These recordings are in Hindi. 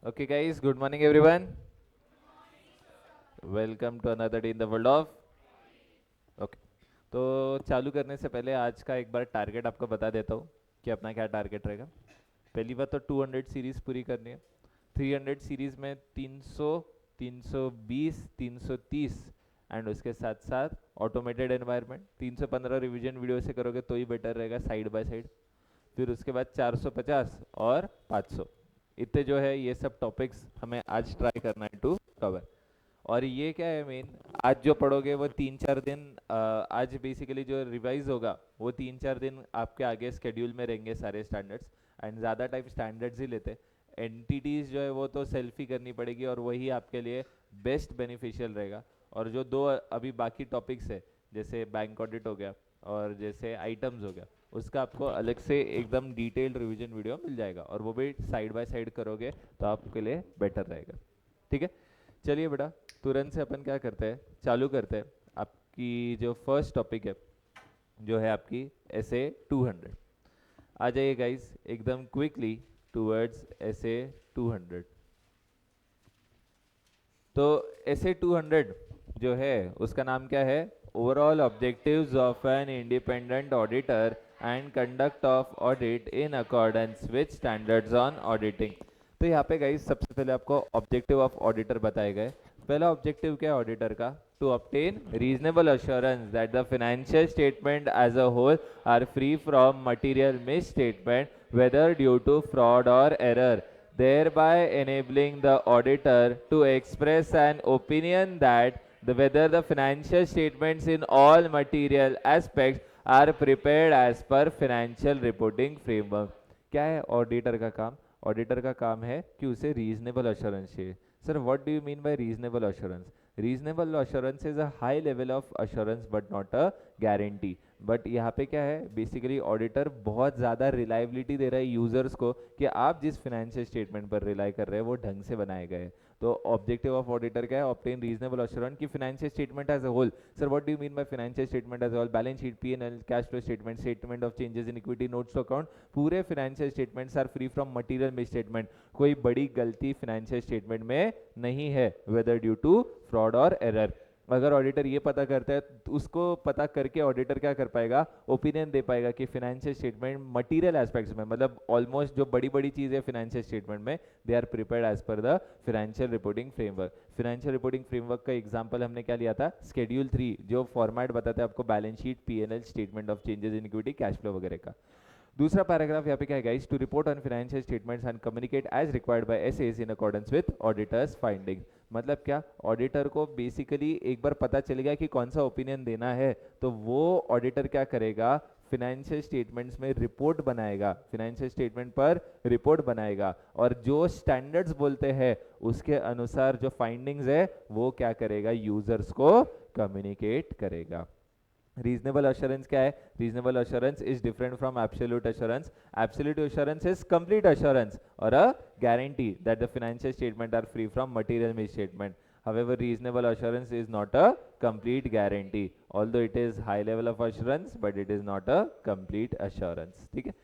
Okay, guys, good morning, everyone. Welcome to another day in the world of. Okay, तो चालू करने से पहले आज का एक बार टारगेट आपको बता देता हूँ कि अपना क्या टारगेट रहेगा। पहली बात तो 200 सीरीज पूरी करनी है। 300 सीरीज में 300, 320, 330 एंड उसके साथ साथ ऑटोमेटेड एनवायरनमेंट 315 रिवीजन वीडियो से करोगे तो ही बेटर रहेगा साइड बाय साइड। फिर उसके बाद 450 और 500, इतने जो है ये सब टॉपिक्स हमें आज ट्राई करना है टू कवर। और ये क्या है मेन, आज जो पढ़ोगे वो 3-4 दिन, आज बेसिकली जो रिवाइज होगा वो 3-4 दिन आपके आगे स्केड्यूल में रहेंगे सारे स्टैंडर्ड्स। एंड ज़्यादा टाइम स्टैंडर्ड्स ही लेते। एंटिटीज़ जो है वो तो सेल्फी करनी पड़ेगी और वही आपके लिए बेस्ट बेनिफिशियल रहेगा। और जो दो अभी बाकी टॉपिक्स है, जैसे बैंक ऑडिट हो गया और जैसे आइटम्स हो गया, उसका आपको अलग से एकदम डिटेल्ड रिवीजन वीडियो मिल जाएगा और वो भी साइड बाय साइड करोगे तो आपके लिए बेटर रहेगा। ठीक है, चलिए बेटा, तुरंत से अपन क्या करते हैं, चालू करते हैं। आपकी जो फर्स्ट टॉपिक है जो है आपकी एसे 200। आ जाइए गाइस एकदम क्विकली टूवर्ड्स एसे 200। तो एसे 200 जो है उसका नाम क्या है, overall objectives of an independent auditor and conduct of audit in accordance with standards on auditing. तो यहाँ पे गाइस सबसे पहले आपको ऑब्जेक्टिव ऑफ ऑडिटर बताए गए। पहला ऑब्जेक्टिव क्या है ऑडिटर का, to obtain reasonable assurance that the financial statement as a whole are free from material misstatement whether due to fraud और error, thereby enabling the auditor to express an opinion that whether the financial statements in all material aspects are prepared as per financial reporting framework। क्या है ऑडिटर का काम, ऑडिटर का काम है कि उसे रीजनेबल अश्योरेंस चाहिए। Sir what do you mean bye reasonable assurance? Reasonable assurance is a high level of assurance but not a guarantee. But यहाँ पे क्या है, बेसिकली ऑडिटर बहुत ज़्यादा रिलायबिलिटी दे रहा है यूजर्स को कि आप जिस फाइनेंशियल स्टेटमेंट पर रिलाई कर रहे हैं वो ढंग से बनाए गए। तो ऑब्जेक्टिव ऑफ ऑडिटर क्या है, ऑब्टेन रीजनेबल अश्योरेंस कि financial statement as a whole. Sir what do you mean by financial statement as a whole? Balance sheet, PNL, cash flow statement, statement of changes in equity, notes to account, पूरे financial statements are free from material misstatement. कोई बड़ी गलती फाइनेंशियल स्टेटमेंट में नहीं है वेदर ड्यू टू फ्रॉड और एरर। अगर ऑडिटर ये पता करता है तो उसको पता करके ऑडिटर क्या कर पाएगा, ओपिनियन दे पाएगा कि फाइनेंशियल स्टेटमेंट मटेरियल एस्पेक्ट्स में, मतलब ऑलमोस्ट जो बड़ी बड़ी चीज़ है फाइनेंशियल स्टेटमेंट में, they are prepared as per the financial reporting framework. Financial reporting framework का एग्जांपल हमने क्या लिया था, शेड्यूल 3, जो फॉर्मेट बताता है आपको balance sheet, PNL, statement of changes in equity, cash flow वगैरह का। दूसरा पैराग्राफ यहाँ पे क्या है guys, to report on financial statements and communicate as required by SS in accordance with auditors findings. मतलब क्या, ऑडिटर को बेसिकली एक बार पता चल गया कि कौन सा ओपिनियन देना है तो वो ऑडिटर क्या करेगा, फिनेंशियल स्टेटमेंट्स में रिपोर्ट बनाएगा, फिनेंशियल स्टेटमेंट पर रिपोर्ट बनाएगा और जो स्टैंडर्ड्स बोलते हैं उसके अनुसार जो फाइंडिंग्स है वो क्या करेगा, यूजर्स को कम्युनिकेट करेगा। रीजनेबल अश्योरेंस क्या है, reasonable assurance is different from absolute assurance. Absolute assurance is complete assurance और अ guarantee that the financial statement are free from material misstatement. However, reasonable assurance is not a complete guarantee, although it is high level of assurance, but it is not a complete assurance. ठीक है,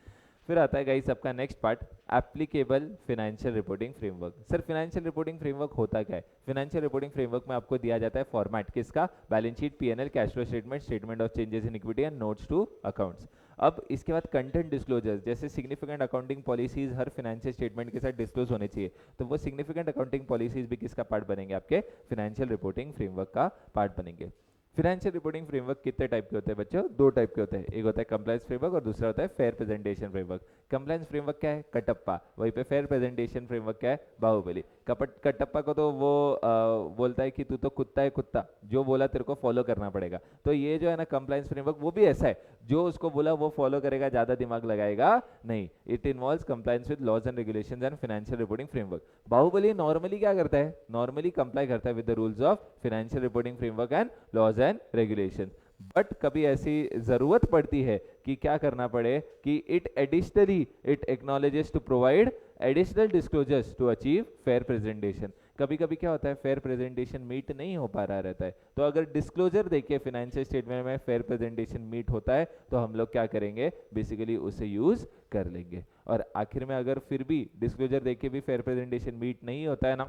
फिर आता है गाइस आपका next part, applicable financial reporting framework. Sir financial reporting framework होता क्या है? फाइनेंशियल रिपोर्टिंग फ्रेमवर्क में आपको दिया जाता है फॉर्मेट किसका, balance sheet, PNL, cash flow statement, statement of changes in equity and notes to accounts. अब इसके बाद कंटेंट डिस्क्लोजर्स, जैसे सिग्निफिकेंट अकाउंटिंग पॉलिसीज हर फाइनेंशियल स्टेटमेंट के साथ डिस्क्लोज होने चाहिए, तो वो सिग्निफिकेंट अकाउंटिंग पॉलिसीज भी किसका पार्ट बनेंगे, आपके फाइनेंशियल रिपोर्टिंग फ्रेमवर्क का पार्ट बनेंगे। फाइनेंशियल रिपोर्टिंग फ्रेमवर्क कितने टाइप के होते हैं बच्चों, दो टाइप के होते हैं, एक होता है कंप्लायंस फ्रेमवर्क और दूसरा होता है fair presentation framework. Compliance framework क्या है, कटप्पा, वहीं पे फेयर प्रेजेंटेशन फ्रेमवर्क क्या है, बाहुबली। कटप्पा को तो वो बोलता है कि तू तो कुत्ता है कुत्ता, जो बोला तेरे को फॉलो करना पड़ेगा। तो ये जो है ना कंप्लायंस फ्रेमवर्क वो भी ऐसा है, जो उसको बोला वो फॉलो करेगा, ज्यादा दिमाग लगाएगा नहीं। It involves compliance with laws and regulations and financial reporting framework. Baahubali normally क्या करता है, नॉर्मली कंप्लाई करता है with the rules of financial reporting framework and laws and regulation. But कभी ऐसी जरूरत पड़ती है कि क्या करना पड़े कि it acknowledges to provide additional disclosures to achieve fair presentation. कभी कभी क्या होता है, फेयर प्रेजेंटेशन मीट नहीं हो पा रहा रहता है, तो अगर डिस्क्लोजर देखिए फाइनेंशियल स्टेटमेंट में फेयर प्रेजेंटेशन मीट होता है तो हम लोग क्या करेंगे, बेसिकली उसे यूज कर लेंगे। और आखिर में अगर फिर भी डिस्क्लोजर देख के भी फेयर प्रेजेंटेशन मीट नहीं होता है ना,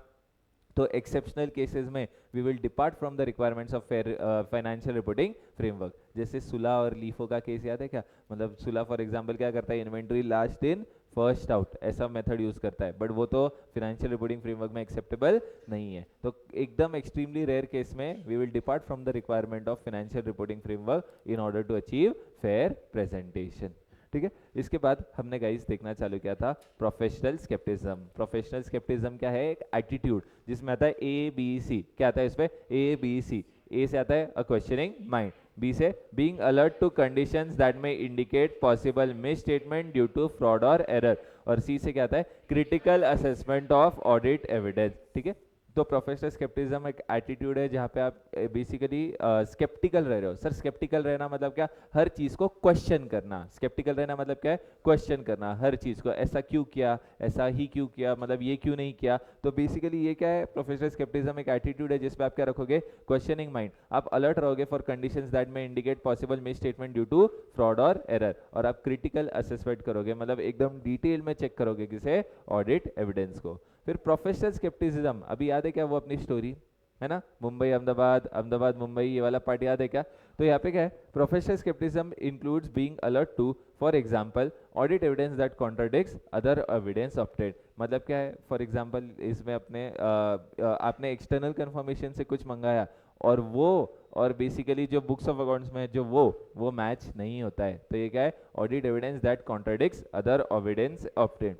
तो एक्सेप्शनल केसेस में we will depart from the requirements of fair financial reporting framework. जैसे सुला और लीफो का केस याद है क्या, मतलब सुला फॉर एग्जांपल क्या करता है, inventory last in first out ऐसा मेथड यूज करता है, बट वो तो फाइनेंशियल रिपोर्टिंग फ्रेमवर्क में एक्सेप्टेबल नहीं है। तो एकदम एक्सट्रीमली रेयर केस में we will depart from the requirement of financial reporting framework in order to achieve fair presentation. ठीक है, इसके बाद हमने गाइस देखना चालू किया था प्रोफेशनल स्केप्टिज्म। प्रोफेशनल स्केप्टिज्म क्या है, एक एटीट्यूड जिसमें आता है ए बी सी। क्या आता है इसमें, ए बी सी। ए से आता है अ क्वेश्चनिंग माइंड, बी से being alert to conditions that may indicate possible misstatement due to fraud और एरर, और सी से क्या आता है critical assessment of audit evidence. ठीक है, तो प्रोफेशनल स्केप्टिज्म एक एटीट्यूड है जहाँ पे आप बेसिकली स्केप्टिकल रह रहे हो। सर स्केप्टिकल रहना मतलब क्या, हर चीज को क्वेश्चन करना। स्केप्टिकल रहना मतलब क्या है, क्वेश्चन करना हर चीज को, ऐसा क्यों किया, ऐसा ही क्यों किया, मतलब ये क्यों नहीं किया। तो बेसिकली ये क्या है, प्रोफेशनल स्केप्टिज्म एक एटीट्यूड है जिसपे आप क्या रखोगे, क्वेश्चनिंग माइंड। आप अलर्ट रहोगे for conditions that may indicate possible misstatement due to fraud और एरर, और आप क्रिटिकल असेसमेंट करोगे, मतलब एकदम डिटेल में चेक करोगे किसे, ऑडिट एविडेंस को। फिर प्रोफेशनल स्केप्टिसिज्म, अभी याद है क्या वो अपनी स्टोरी है ना, मुंबई अहमदाबाद, अहमदाबाद मुंबई, ये वाला पार्ट याद है क्या। तो यहाँ पे क्या है, professional scepticism includes being alert to for example audit evidence that contradicts other evidence obtained. मतलब क्या है, फॉर एग्जांपल इसमें अपने आपने एक्सटर्नल कंफर्मेशन से कुछ मंगाया और वो, और बेसिकली जो बुक्स ऑफ अकाउंट्स में जो वो मैच नहीं होता है, तो ये क्या है, audit evidence that contradicts other evidence obtained.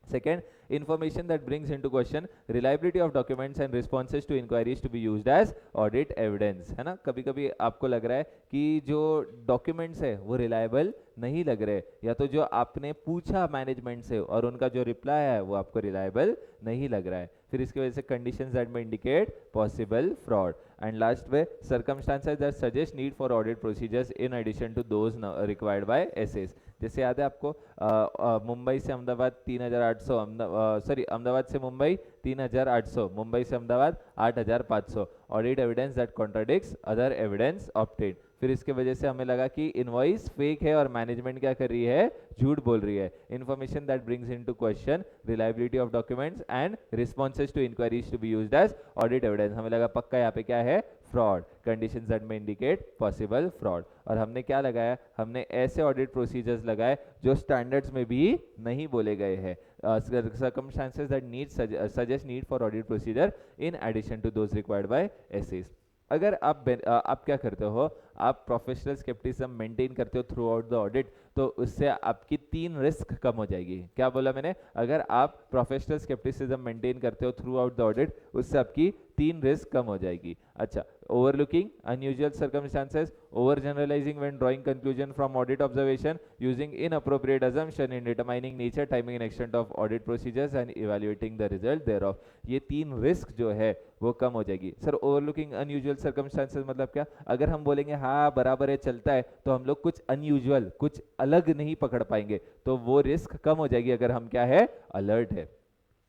Second, information that brings into question reliability of documents and responses to inquiries to be used as audit evidence, है ना। कभी कभी आपको लग रहा है कि जो डॉक्यूमेंट्स है वो रिलायबल नहीं लग रहे, या तो जो आपने पूछा मैनेजमेंट से और उनका जो रिप्लाई है वो आपको रिलायबल नहीं लग रहा है। फिर इसकी वजह से conditions that may indicate possible fraud, and last में circumstances that suggest need for audit procedures in addition to those required by SS. जैसे याद है आपको, मुंबई से अहमदाबाद 3800, अहमदाबाद से मुंबई 3800, मुंबई से Ahmedabad 8500, audit evidence that contradicts other evidence obtained. फिर इसके वजह से हमें लगा कि इनवॉइस फेक है और मैनेजमेंट क्या कर रही है, झूठ बोल रही है। Information that brings into question reliability of documents and responses to inquiries to be used as audit evidence. हमें लगा पक्का यहाँ पे क्या है, fraud, conditions that may indicate possible fraud. और हमने क्या लगाया, हमने ऐसे ऑडिट प्रोसीजर्स लगाए जो स्टैंडर्ड्स में भी नहीं बोले गए हैं। circumstances that need suggest need for audit procedure in addition to those required by SAs। अगर आप क्या करते हो, आप प्रोफेशनल स्केप्टिसिज्म मेंटेन करते हो थ्रू आउट द ऑडिट, तो उससे आपकी 3 रिस्क कम हो जाएगी। क्या बोला मैंने, अगर आप प्रोफेशनल स्केप्टिसिज्म मेंटेन करते हो थ्रू आउट द ऑडिट, उससे आपकी 3 रिस्क कम हो जाएगी। अच्छा, overlooking unusual circumstances, overgeneralizing when drawing conclusion from audit observation, using inappropriate assumption in determining nature, timing and extent of audit procedures and evaluating the result thereof। ये 3 रिस्क जो है वो कम हो जाएगी। सर ओवरलुकिंग अनयूजुअल सर्कमस्टांसेस मतलब क्या, अगर हम बोलेंगे हाँ बराबर है चलता है, तो हम लोग कुछ अनयूजुअल, कुछ अलग नहीं पकड़ पाएंगे, तो वो रिस्क कम हो जाएगी अगर हम क्या है, अलर्ट है।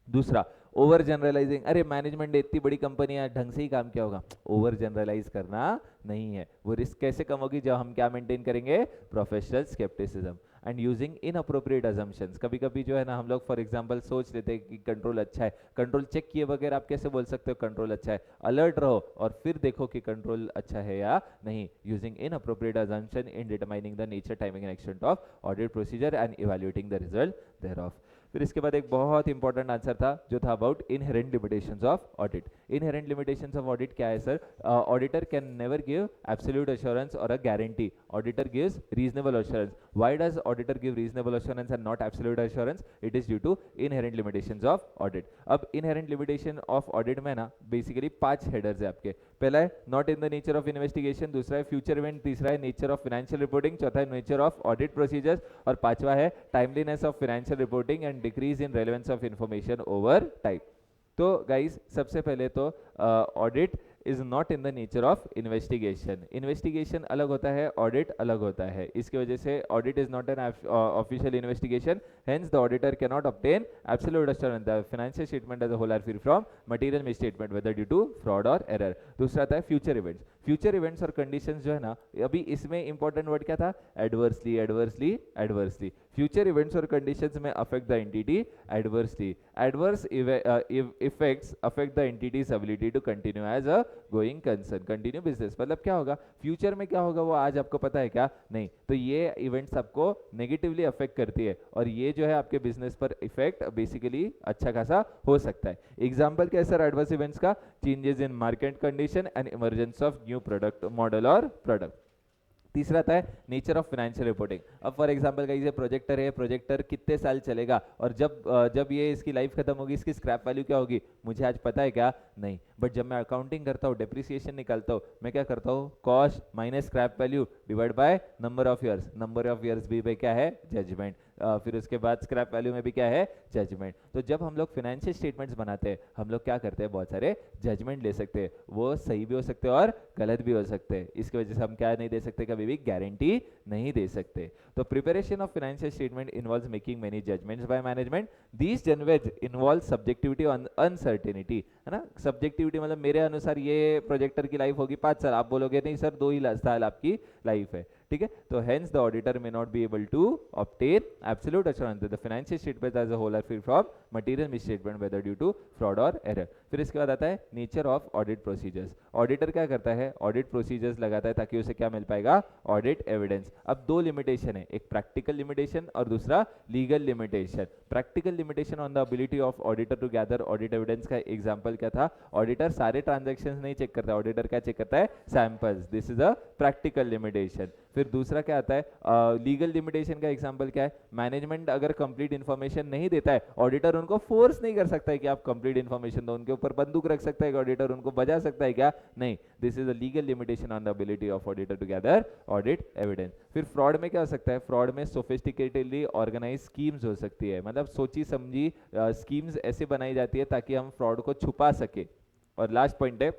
दूसरा, ओवर जनरलाइजिंग, अरे मैनेजमेंट इतनी बड़ी कंपनी है ढंग से ही काम किया होगा, ओवर जनरलाइज करना नहीं है। वो रिस्क कैसे कम होगी, जब हम क्या मेंटेन करेंगे, professional scepticism. And using inappropriate assumptions, कभी कभी जो है ना हम लोग फॉर एग्जांपल सोच लेते हैं कि कंट्रोल अच्छा है, कंट्रोल चेक किए बगैर आप कैसे बोल सकते हो कंट्रोल अच्छा है। अलर्ट रहो और फिर देखो कि कंट्रोल अच्छा है या नहीं। Using inappropriate assumption in determining the nature, timing and extent of audit procedure and evaluating the result thereof. फिर इसके बाद एक बहुत इंपॉर्टेंट आंसर था जो था about inherent limitations of audit. Inherent limitations of audit क्या है sir, auditor can never give absolute assurance और a guarantee, auditor gives reasonable assurance. Why does auditor give reasonable assurance and not absolute assurance, it is due to inherent limitations of audit. अब इनहेरेंट लिमिटेशन ऑफ ऑडिट में ना बेसिकली 5 हेडर्स है आपके। पहला है not in the nature of investigation, दूसरा है फ्यूचर इवेंट, तीसरा है नेचर ऑफ फाइनेंशियल रिपोर्टिंग, चौथा है नेचर ऑफ ऑडिट प्रोसीजर्स, और पांचवा है timeliness of financial reporting and decrease in relevance of information over time. तो गाइस सबसे पहले तो audit is not in the nature of investigation. Investigation अलग होता है, ऑडिट अलग होता है, इसकी वजह से audit is not an official investigation, hence the auditor can not obtain absolute assurance the financial statement as a whole are free from material misstatement whether due to fraud और एरर। दूसरा आता है फ्यूचर इवेंट्स। फ्यूचर इवेंट्स और कंडीशंस जो है ना, अभी इसमें इंपॉर्टेंट वर्ड क्या था, adversely adversely adversely. Future events और conditions may affect the entity adversely. Adverse effects affect the entities ability to continue as a going concern, continue business. मतलब क्या होगा, फ्यूचर में क्या होगा वो आज आपको पता है क्या, नहीं, तो ये इवेंट्स आपको नेगेटिवली अफेक्ट करती है और ये जो है आपके बिजनेस पर इफेक्ट बेसिकली अच्छा खासा हो सकता है। एग्जांपल क्या है सर एडवर्स इवेंट्स का, changes in market condition and emergence of new product model और प्रोडक्ट। तीसरा आता है नेचर ऑफ फाइनेंशियल रिपोर्टिंग। अब फॉर एग्जांपल का ये प्रोजेक्टर है, प्रोजेक्टर कितने साल चलेगा और जब ये इसकी लाइफ खत्म होगी इसकी स्क्रैप वैल्यू क्या होगी मुझे आज पता है क्या, नहीं। बट जब मैं अकाउंटिंग करता हूँ, डेप्रिसिएशन निकालता हूँ, मैं क्या करता हूँ, cost minus scrap value divide by number of years. Number of years भी भाई क्या है, जजमेंट। फिर उसके बाद स्क्रैप वैल्यू में भी क्या है, जजमेंट। तो जब हम लोग फाइनेंशियल स्टेटमेंट्स बनाते हैं, हम लोग क्या करते हैं, बहुत सारे जजमेंट ले सकते हैं। वो सही भी हो सकते हैं और गलत भी हो सकते हैं। इसकी वजह से हम क्या नहीं दे सकते, कभी भी गारंटी नहीं दे सकते। तो preparation of financial statement involves making many judgements by management. These judgements involve subjectivity और अनसर्टेनिटी, है ना। सब्जेक्टिविटी मतलब मेरे अनुसार ये प्रोजेक्टर की लाइफ होगी 5 साल, आप बोलोगे नहीं सर 2 ही साल आपकी लाइफ है, ठीक है। तो hence the auditor may not be able to obtain absolute assurance that the financial statement as a whole are free from material misstatement whether due to fraud और एरर। फिर इसके बाद आता है nature of audit procedures. Auditor क्या करता है, ऑडिट प्रोसीजर्स लगाता है ताकि उसे क्या मिल पाएगा, ऑडिट एविडेंस। अब 2 लिमिटेशन है, एक प्रैक्टिकल लिमिटेशन और दूसरा legal limitation. Practical limitation on the ability of auditor to gather audit evidence का एग्जांपल क्या था, ऑडिटर सारे ट्रांजैक्शंस नहीं चेक करता, ऑडिटर क्या चेक करता है, samples. This is a practical limitation. फिर दूसरा क्या आता है, लीगल लिमिटेशन का एग्जांपल क्या है, मैनेजमेंट अगर कंप्लीट इन्फॉर्मेशन नहीं देता है, ऑडिटर उनको फोर्स नहीं कर सकता है कि आप कंप्लीट इन्फॉर्मेशन दो, उनके ऊपर बंदूक रख सकता है कि ऑडिटर उनको बजा सकता है क्या, नहीं। This is a legal limitation on the ability of auditor to gather audit evidence. फिर फ्रॉड में क्या हो सकता है, फ्रॉड में सोफिस्टिकेटेडली ऑर्गेनाइज स्कीम्स हो सकती है, मतलब सोची समझी स्कीम्स ऐसे बनाई जाती है ताकि हम फ्रॉड को छुपा सके। और लास्ट पॉइंट है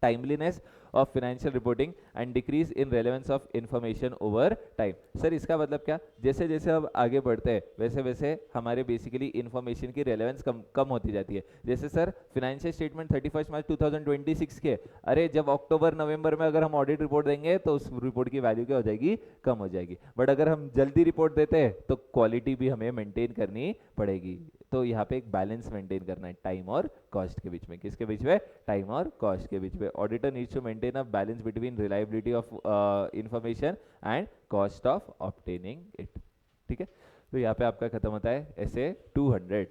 timeliness of financial reporting and decrease in relevance of information over time. Sir इसका मतलब क्या, जैसे जैसे हम आगे बढ़ते हैं वैसे वैसे हमारे बेसिकली इंफॉर्मेशन की रेलेवेंस कम होती जाती है। जैसे सर फाइनेंशियल स्टेटमेंट 31 मार्च 2026 के, अरे जब अक्टूबर नवंबर में अगर हम ऑडिट रिपोर्ट देंगे तो उस रिपोर्ट की वैल्यू क्या हो जाएगी, कम हो जाएगी। बट अगर हम जल्दी रिपोर्ट देते हैं तो क्वालिटी भी हमें मेंटेन करनी पड़ेगी। तो यहाँ पे एक बैलेंस मेंटेन करना है टाइम और कॉस्ट के बीच में। किसके बीच में, टाइम और कॉस्ट के बीच में। Auditor needs to maintain a balance between reliability of information and cost of obtaining it, ठीक है। तो यहाँ पे आपका खत्म होता है ऐसे 200।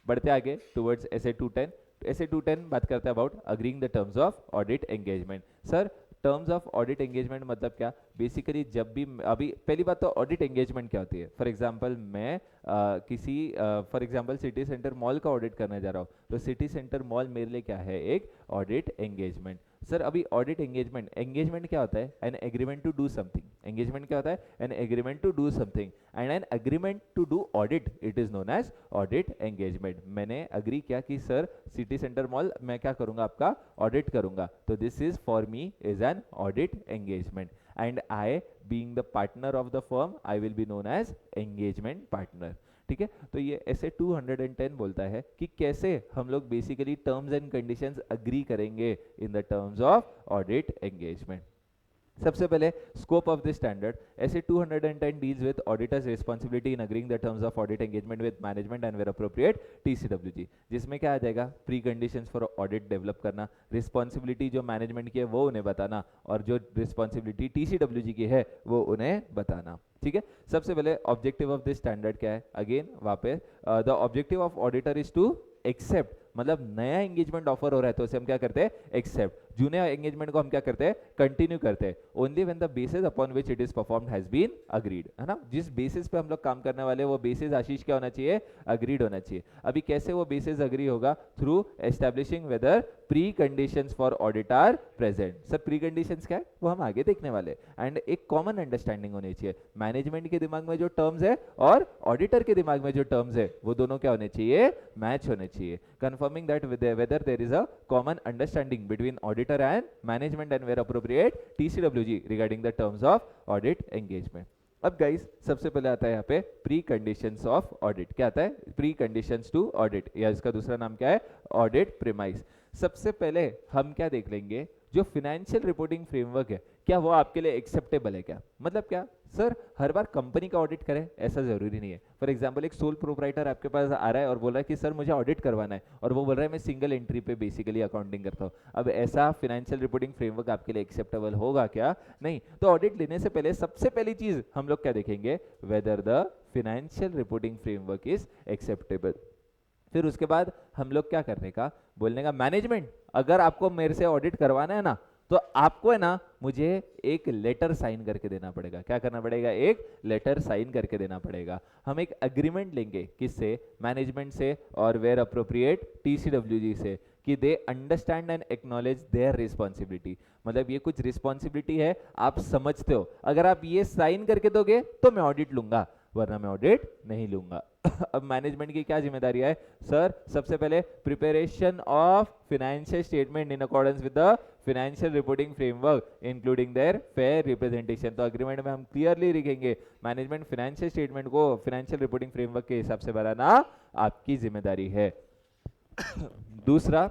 बढ़ते आगे टुवर्ड्स ऐसे 210। ऐसे 210 बात करते हैं about agreeing the terms of audit engagement. Sir terms of audit engagement मतलब क्या, बेसिकली जब भी, अभी पहली बात तो ऑडिट एंगेजमेंट क्या होती है। फॉर एग्जांपल मैं किसी for example city centre mall का ऑडिट करने जा रहा हूँ, तो सिटी सेंटर मॉल मेरे लिए क्या है, एक ऑडिट एंगेजमेंट। सर अभी ऑडिट एंगेजमेंट, एंगेजमेंट क्या होता है, an agreement to do something. Engagement क्या होता है, an agreement to do something and an agreement to do audit, it is known as audit engagement. मैंने अग्री किया कि सर सिटी सेंटर मॉल मैं क्या करूंगा, आपका ऑडिट करूंगा, तो this is for me is an audit engagement and I being the partner of the firm I will be known as engagement partner, ठीक है। तो ये ऐसे 210 बोलता है कि कैसे हम लोग basically terms and conditions agree करेंगे in the terms of audit engagement. सबसे पहले स्कोप ऑफ दिस स्टैंडर्ड, ऐसे 210 deals with auditor's responsibility in agreeing the terms of audit engagement with management and where appropriate TCWG, जिसमें क्या आ जाएगा, pre conditions for audit develop करना, रिस्पांसिबिलिटी जो मैनेजमेंट की है वो उन्हें बताना और जो रिस्पांसिबिलिटी टीसीडब्ल्यूजी की है वो उन्हें बताना, ठीक है। सबसे पहले ऑब्जेक्टिव ऑफ दिस स्टैंडर्ड क्या है, अगेन वहाँ पे the objective of auditor is to accept, मतलब नया एंगेजमेंट ऑफर हो रहा है तो उसे हम क्या करते हैं, एक्सेप्ट। जूने एंगेजमेंट को हम क्या करते हैं, कंटिन्यू करते हैं, only when the basis upon which it is performed has been agreed, है ना। जिस बेसिस पे हम लोग काम करने वाले वो बेसिस आशीष क्या होना चाहिए, अग्रीड होना चाहिए। अभी कैसे वो बेसिस अग्री होगा, through establishing whether pre conditions for audit are present. Sir preconditions क्या है वो हम आगे देखने वाले, एंड एक कॉमन अंडरस्टैंडिंग होनी चाहिए। मैनेजमेंट के दिमाग में जो टर्म्स है और ऑडिटर के दिमाग में जो टर्म्स है वो दोनों क्या होने चाहिए, मैच होने चाहिए। Confirming that whether there is a common understanding between auditor auditor and management and where appropriate TCWG regarding the terms of audit engagement. अब गाइस सबसे पहले आता है यहाँ पे प्री कंडीशंस ऑफ ऑडिट. क्या आता है? प्री कंडीशंस टू ऑडिट, या इसका दूसरा नाम क्या है? Audit premise. सबसे पहले हम क्या देख लेंगे, जो फिनेंशियल रिपोर्टिंग फ्रेमवर्क है क्या वो आपके लिए एक्सेप्टेबल है क्या? मतलब क्या सर हर बार कंपनी का ऑडिट करें ऐसा जरूरी नहीं है. फॉर एग्जांपल एक सोल प्रोप्राइटर आपके पास आ रहा है और बोल रहा है कि सर मुझे ऑडिट करवाना है, और वो बोल रहा है मैं सिंगल एंट्री पे बेसिकली अकाउंटिंग करता हूँ. अब ऐसा फिनेंशियल रिपोर्टिंग फ्रेमवर्क आपके लिए एक्सेप्टेबल होगा क्या? नहीं. तो ऑडिट लेने से पहले सबसे पहली चीज हम लोग क्या देखेंगे, whether the financial reporting framework is acceptable. फिर उसके बाद हम लोग क्या करने का, बोलने का मैनेजमेंट अगर आपको मेरे से ऑडिट करवाना है ना तो आपको है ना मुझे एक लेटर साइन करके देना पड़ेगा. क्या करना पड़ेगा? एक लेटर साइन करके देना पड़ेगा. हम एक एग्रीमेंट लेंगे किससे? मैनेजमेंट से और वेयर अप्रोप्रिएट TCWG से, कि they understand and acknowledge their responsibility. मतलब ये कुछ रिस्पॉन्सिबिलिटी है, आप समझते हो, अगर आप ये साइन करके दोगे तो मैं ऑडिट लूंगा, वरना मैं ऑडिट नहीं लूंगा. अब मैनेजमेंट की क्या जिम्मेदारी है? सर सबसे पहले preparation of financial statement in accordance with the financial reporting framework including there fair representation. तो अग्रीमेंट में हम क्लियरली लिखेंगे मैनेजमेंट फिनेंशियल स्टेटमेंट को फिनेंशियल रिपोर्टिंग फ्रेमवर्क के हिसाब से बनाना आपकी जिम्मेदारी है. दूसरा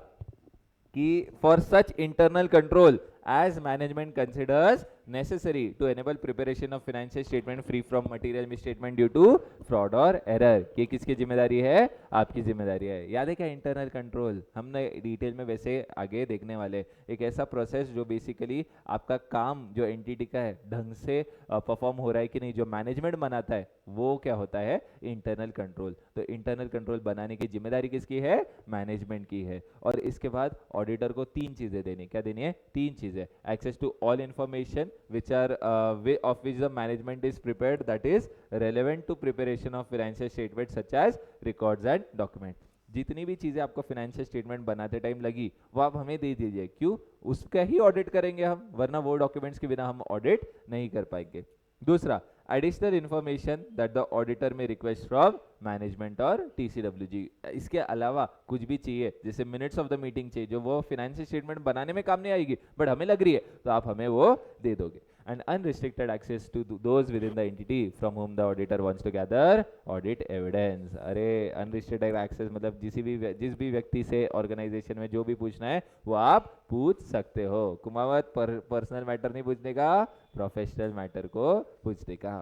कि for such internal control as management considers necessary to enable preparation of financial statement free from material misstatement due to fraud or error. ये किसकी जिम्मेदारी है? आपकी जिम्मेदारी है. याद है क्या इंटरनल कंट्रोल? हमने डिटेल में वैसे आगे देखने वाले. एक ऐसा प्रोसेस जो बेसिकली आपका काम जो एंटिटी का है ढंग से परफॉर्म हो रहा है कि नहीं, जो मैनेजमेंट बनाता है वो क्या होता है? Internal control. तो इंटरनल कंट्रोल बनाने की जिम्मेदारी किसकी है? मैनेजमेंट की है. और इसके बाद ऑडिटर को तीन चीजें देनी. क्या देनी है? तीन चीजें. Access to all information which are of which the management is prepared, that is relevant to preparation of financial statement such as records and document. जितनी भी चीजें आपको फाइनेंशियल स्टेटमेंट बनाते टाइम लगी वो आप हमें दे दीजिए. क्यों? उसका ही ऑडिट करेंगे हम, वरना वो डॉक्यूमेंट्स के बिना हम ऑडिट नहीं कर पाएंगे. दूसरा, additional information that the auditor में रिक्वेस्ट फ्रॉम मैनेजमेंट और TCWG. इसके अलावा कुछ भी चाहिए, जैसे मिनट्स ऑफ द मीटिंग चाहिए, जो वो फाइनेंशियल स्टेटमेंट बनाने में काम नहीं आएगी बट हमें लग रही है, तो आप हमें वो दे दोगे. And unrestricted access to those within the entity from whom the auditor wants to gather audit evidence. अरे unrestricted access मतलब जिस भी व्यक्ति से ऑर्गेनाइजेशन में जो भी पूछना है वो आप पूछ सकते हो. कुमावत पर्सनल मैटर नहीं पूछने का, प्रोफेशनल मैटर को पूछने का.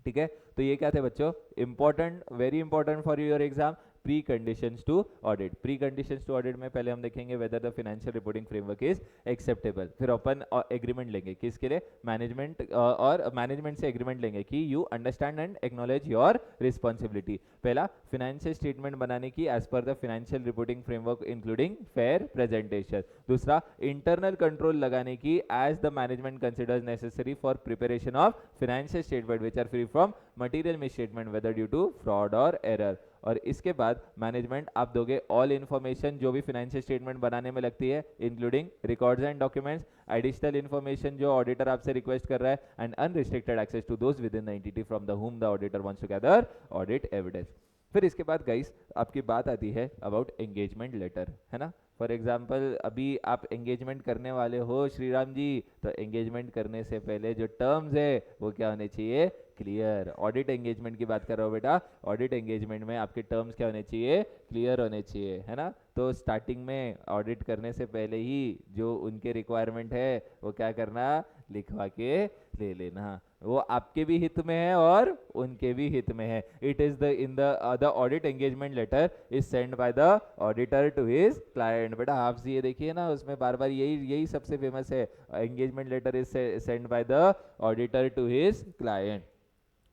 ठीक है, तो ये क्या थे बच्चों? Important, very important for your exam. Preconditions to audit. Preconditions to audit में पहले हम देखेंगे whether the financial reporting framework is acceptable. फिर अपन एग्रीमेंट लेंगे किसके लिए? मैनेजमेंट, और मैनेजमेंट से एग्रीमेंट लेंगे कि you understand and acknowledge your responsibility. पहला, फाइनेंशियल स्टेटमेंट बनाने की as per the financial reporting framework including fair presentation. दूसरा, इंटरनल कंट्रोल लगाने की as the management considers necessary for preparation of financial statement which are free from material misstatement whether due to fraud और एरर. और इसके बाद मैनेजमेंट आप दोगे ऑल इन्फॉर्मेशन जो भी फाइनेंशियल स्टेटमेंट बनाने में लगती है including records and documents, additional information जो ऑडिटर आपसे रिक्वेस्ट कर रहा है, and unrestricted access to those within the entity from the whom the auditor wants to gather audit evidence. फिर इसके बाद गाइस आपकी बात आती है अबाउट एंगेजमेंट लेटर, है ना. फॉर एग्जाम्पल अभी आप एंगेजमेंट करने वाले हो श्रीराम जी, तो एंगेजमेंट करने से पहले जो टर्म्स है वो क्या होने चाहिए? क्लियर. ऑडिट एंगेजमेंट की बात कर रहा हूँ बेटा. ऑडिट एंगेजमेंट में आपके टर्म्स क्या होने चाहिए? क्लियर होने चाहिए, है ना. तो स्टार्टिंग में ऑडिट करने से पहले ही जो उनके रिक्वायरमेंट है वो क्या करना? लिखवा के ले लेना. वो आपके भी हित में है और उनके भी हित में है. It is the audit engagement letter is send by the auditor to his client. बेटा आप ये देखिए ना, उसमें बार बार यही सबसे फेमस है. Engagement letter is send by the auditor to his client.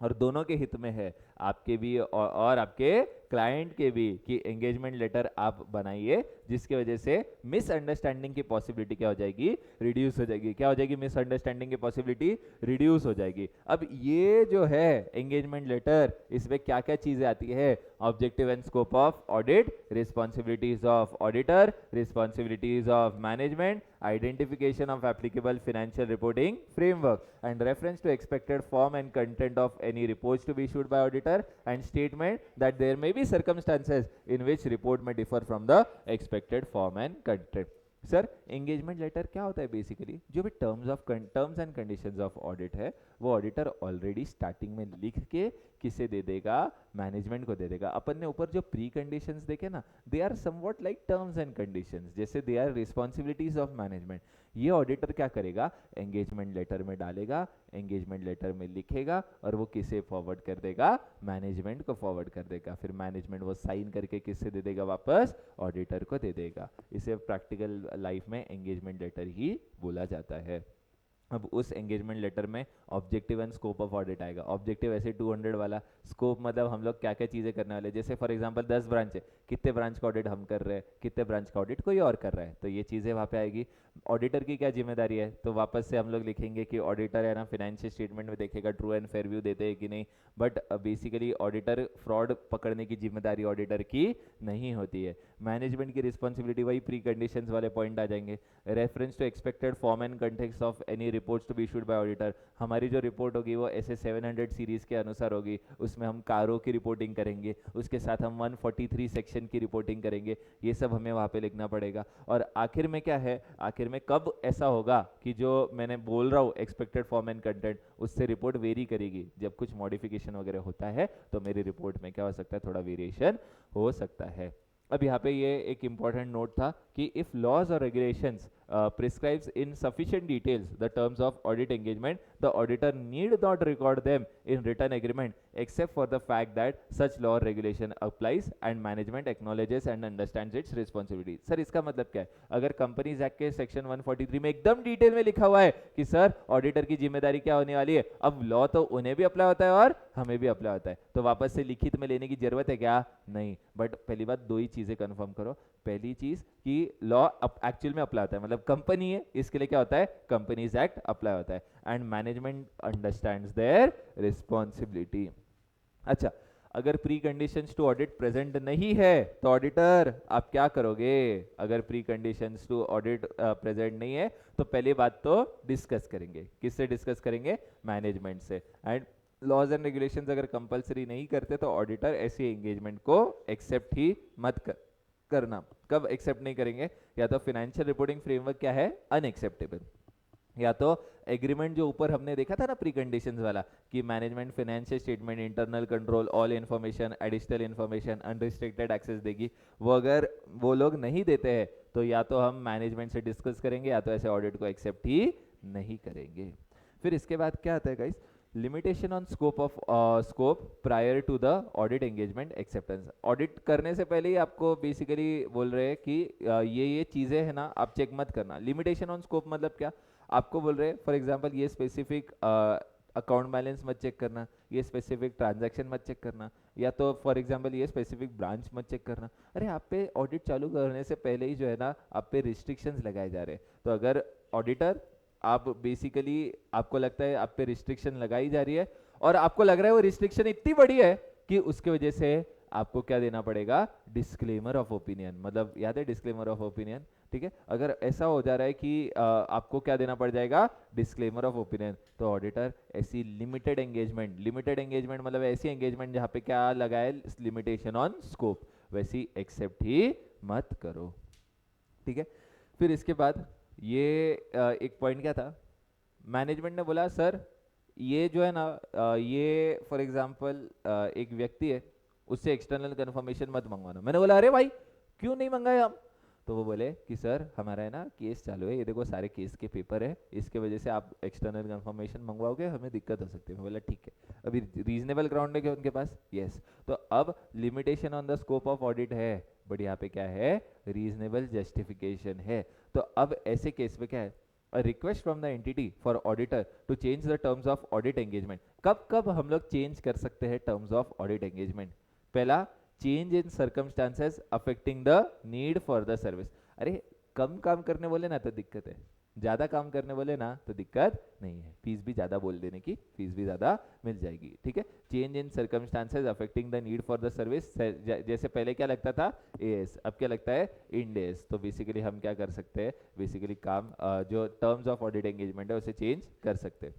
और दोनों के हित में है, आपके भी और आपके क्लाइंट के भी, कि एंगेजमेंट लेटर आप बनाइए जिसकी वजह से मिसअंडरस्टैंडिंग की पॉसिबिलिटी क्या हो जाएगी? रिड्यूस हो जाएगी. क्या हो जाएगी? मिसअंडरस्टैंडिंग की पॉसिबिलिटी रिड्यूस हो जाएगी. अब ये जो है एंगेजमेंट लेटर, इसमें क्या क्या चीजें आती है? Objective and scope of audit, responsibilities of auditor, responsibilities of management, identification of applicable financial reporting framework, and reference to expected form and content of any reports to be issued by auditor, and statement that there may be circumstances in which report may differ from the expected form and content. Sir engagement letter क्या होता है बेसिकली, जो भी terms and conditions of audit है वो ऑडिटर ऑलरेडी स्टार्टिंग में लिख के किसे दे देगा, मैनेजमेंट को दे देगा। अपन ने ऊपर जो प्री कंडीशंस देखे ना, they are somewhat like terms and conditions, जैसे they are responsibilities of management. ये ऑडिटर क्या करेगा, एंगेजमेंट लेटर में डालेगा, एंगेजमेंट लेटर में लिखेगा और वो किसे फॉरवर्ड कर देगा, मैनेजमेंट को फॉरवर्ड कर देगा। फिर मैनेजमेंट वो साइन करके किससे दे देगा, वापस ऑडिटर को दे देगा। इसे प्रैक्टिकल लाइफ में एंगेजमेंट लेटर ही बोला जाता है। अब उस एंगेजमेंट लेटर में objective and scope of audit आएगा। ऑब्जेक्टिव ऐसे 200 वाला, स्कोप मतलब हम लोग क्या क्या चीज़ें करने वाले, जैसे फॉर एग्जांपल 10 ब्रांच है, कितने ब्रांच का ऑडिट हम कर रहे हैं, कितने ब्रांच का ऑडिट कोई और कर रहा है, तो ये चीज़ें वहाँ पे आएगी। ऑडिटर की क्या जिम्मेदारी है, तो वापस से हम लोग लिखेंगे कि ऑडिटर है ना फाइनेंशियल स्टेटमेंट में देखेगा ट्रू एंड फेयर व्यू देते हैं कि नहीं, बट बेसिकली ऑडिटर फ्रॉड पकड़ने की जिम्मेदारी ऑडिटर की नहीं होती है। मैनेजमेंट की रिस्पॉन्सिबिलिटी वही प्री कंडीशंस वाले पॉइंट आ जाएंगे। Reference to expected form and context of any reports to be issued by auditor, हमारी जो रिपोर्ट होगी वो ऐसे 700 सीरीज के अनुसार होगी, उसमें हम कारों की रिपोर्टिंग करेंगे, उसके साथ हम 143 सेक्शन की रिपोर्टिंग करेंगे, ये सब हमें वहाँ पे लिखना पड़ेगा। और आखिर में क्या है, आखिर में कब ऐसा होगा कि जो मैंने बोल रहा हूँ एक्सपेक्टेड फॉर्म एंड कंटेंट, उससे रिपोर्ट वेरी करेगी, जब कुछ मॉडिफिकेशन वगैरह होता है तो मेरी रिपोर्ट में क्या हो सकता है, थोड़ा वेरिएशन हो सकता है। अब यहाँ पे ये एक इंपॉर्टेंट नोट था कि इफ लॉज और regulations prescribes in sufficient details the terms of audit engagement, the auditor need not record them in written agreement except for the fact that such law or regulation applies and management acknowledges and understands its responsibility। Sir इसका मतलब क्या है, अगर कंपनीज एक्ट के सेक्शन 143 में एकदम डिटेल में लिखा हुआ है कि सर ऑडिटर की जिम्मेदारी क्या होने वाली है, अब लॉ तो उन्हें भी अप्लाई होता है और हमें भी अप्लाई होता है, तो वापस से लिखित में लेने की जरूरत है क्या, नहीं। बट पहली बात दो ही चीजें कंफर्म करो, पहली चीज कि लॉ एक्चुअल में अप्लाई होता है, मतलब कंपनी है इसके लिए क्या होता है, कंपनीज एक्ट अप्लाई होता है, and management understands their responsibility. अच्छा, अगर preconditions to audit present नहीं है तो ऑडिटर आप क्या करोगे, अगर preconditions to audit present नहीं है तो पहली बात तो डिस्कस करेंगे, किससे डिस्कस करेंगे, मैनेजमेंट से। एंड लॉज एंड रेगुलेशंस अगर कंपलसरी नहीं करते तो ऑडिटर ऐसी एंगेजमेंट को एक्सेप्ट ही मत करना। कब एक्सेप्ट नहीं करेंगे, या तो फाइनेंशियल रिपोर्टिंग फ्रेमवर्क क्या है, अनएक्सेप्टेबल, या तो एग्रीमेंट जो ऊपर हमने देखा था ना प्री कंडीशंस वाला कि management financial statement internal control all information additional information unrestricted access देगी, वो अगर वो लोग नहीं देते हैं तो या तो हम मैनेजमेंट से डिस्कस करेंगे या तो ऐसे ऑडिट को एक्सेप्ट ही नहीं करेंगे। फिर इसके बाद क्या आता है guys, limitation on scope prior to the audit engagement acceptance. Audit करने से पहले ही आपको बेसिकली बोल रहे हैं कि ये चीजें है ना आप चेक मत करना। लिमिटेशन ऑन स्कोप मतलब क्या, आपको बोल रहे हैं फॉर एग्जांपल ये स्पेसिफिक अकाउंट बैलेंस मत चेक करना, ये स्पेसिफिक ट्रांजैक्शन मत चेक करना, या तो फॉर एग्जांपल ये स्पेसिफिक ब्रांच मत चेक करना। अरे आप पे ऑडिट चालू करने से पहले ही जो है ना आप पे रिस्ट्रिक्शंस लगाए जा रहे हैं, तो अगर ऑडिटर आप बेसिकली आपको लगता है आप पे रिस्ट्रिक्शन लगाई जा रही है और आपको लग रहा है वो रिस्ट्रिक्शन इतनी बड़ी है कि उसके वजह से आपको क्या देना पड़ेगा, डिस्क्लेमर ऑफ ओपिनियन, मतलब याद है डिस्क्लेमर ऑफ ओपिनियन, ठीक है। अगर ऐसा हो जा रहा है कि आपको क्या देना पड़ जाएगा, डिस्क्लेमर ऑफ ओपिनियन, तो ऑडिटर ऐसी लिमिटेड एंगेजमेंट मतलब ऐसी एंगेजमेंट जहां पे क्या लगा है, लिमिटेशन ऑन स्कोप, वैसी एक्सेप्ट ही मत करो, ठीक है। फिर इसके बाद ये एक पॉइंट क्या था, मैनेजमेंट ने बोला सर ये जो है ना ये फॉर एग्जांपल एक व्यक्ति है उससे एक्सटर्नल कंफर्मेशन मत मंगवाना। मैंने बोला अरे भाई क्यों नहीं मंगाए हम, तो वो बोले कि सर हमारा है ना केस चालू है, ये देखो सारे केस के पेपर है, इसके वजह से आप एक्सटर्नल कंफर्मेशन मंगवाओगे हमें दिक्कत हो सकती है। मैं बोला ठीक है, अभी रीजनेबल ग्राउंड है क्या उनके पास, यस, तो अब limitation on the scope of audit है, बट यहाँ पे क्या है, रीजनेबल जस्टिफिकेशन है। तो अब ऐसे केस में क्या है, a request from the entity for auditor to change the terms of audit engagement। कब कब हम लोग चेंज कर सकते हैं terms of audit engagement, पहला change in circumstances affecting the need for the service. अरे कम काम करने बोले ना तो दिक्कत है, ज्यादा काम करने बोले ना तो दिक्कत नहीं है, फीस भी ज्यादा बोल देने की फीस भी ज्यादा मिल जाएगी, ठीक है। Change in circumstances affecting the need for the service, जैसे पहले क्या लगता था एएस, अब क्या लगता है इंड एस, तो बेसिकली हम क्या कर सकते हैं, बेसिकली काम जो टर्म्स ऑफ ऑडिट एंगेजमेंट है उसे चेंज कर सकते हैं।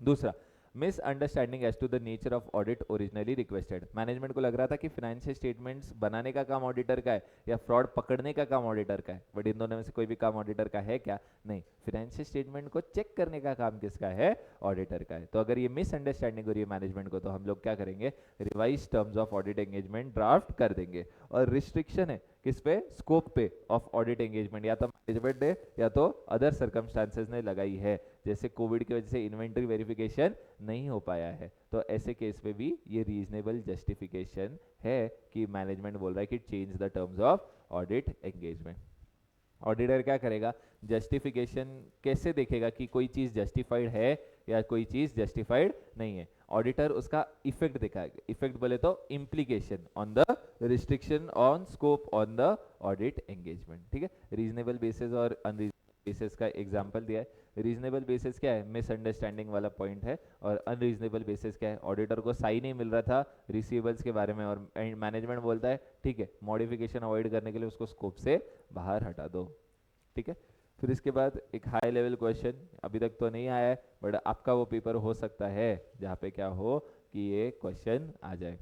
दूसरा, misunderstanding as to the nature of audit originally requested. Management को लग रहा था कि फाइनेंशियल स्टेटमेंट्स बनाने का काम ऑडिटर का है या फ्रॉड पकड़ने का काम ऑडिटर का है, बट इन दोनों में से कोई भी काम ऑडिटर का है क्या? नहीं, फाइनेंशियल स्टेटमेंट को चेक करने का काम किसका है? ऑडिटर का है। तो अगर ये मिसअंडरस्टैंडिंग हो रही है मैनेजमेंट को, तो हम लोग क्या करेंगे? Revise terms of audit engagement draft कर देंगे। और रिस्ट्रिक्शन है किस पे? स्कोप पे ऑफ ऑडिट एंगेजमेंट, या तो मैनेजमेंट ने या तो अदर सर्कमस्टांसेस ने लगाई है, जैसे कोविड की वजह से इन्वेंटरी वेरिफिकेशन नहीं हो पाया है, तो ऐसे केस में भी ये रीजनेबल जस्टिफिकेशन है कि मैनेजमेंट बोल रहा है कि change the terms of audit engagement. Auditor क्या करेगा? जस्टिफिकेशन कैसे देखेगा कि कोई चीज जस्टिफाइड है या कोई चीज जस्टिफाइड नहीं है? ऑडिटर उसका इफेक्ट दिखाएगा। इफेक्ट बोले तो implication on the restriction on scope on the audit engagement. ठीक है, रीजनेबल बेसिस और अनरीजनेबल बेसिस का एग्जांपल दिया है। रीजनेबल बेसिस क्या है? मिसअंडरस्टैंडिंग वाला पॉइंट है। और अनरीजनेबल बेसिस क्या है? ऑडिटर को सही नहीं मिल रहा था रिसीवेबल्स के बारे में और मैनेजमेंट बोलता है ठीक है, मॉडिफिकेशन अवॉइड करने के लिए उसको स्कोप से बाहर हटा दो। ठीक है, फिर इसके बाद एक हाई लेवल क्वेश्चन, अभी तक तो नहीं आया है बट आपका वो पेपर हो सकता है जहाँ पे क्या हो कि ये क्वेश्चन आ जाए।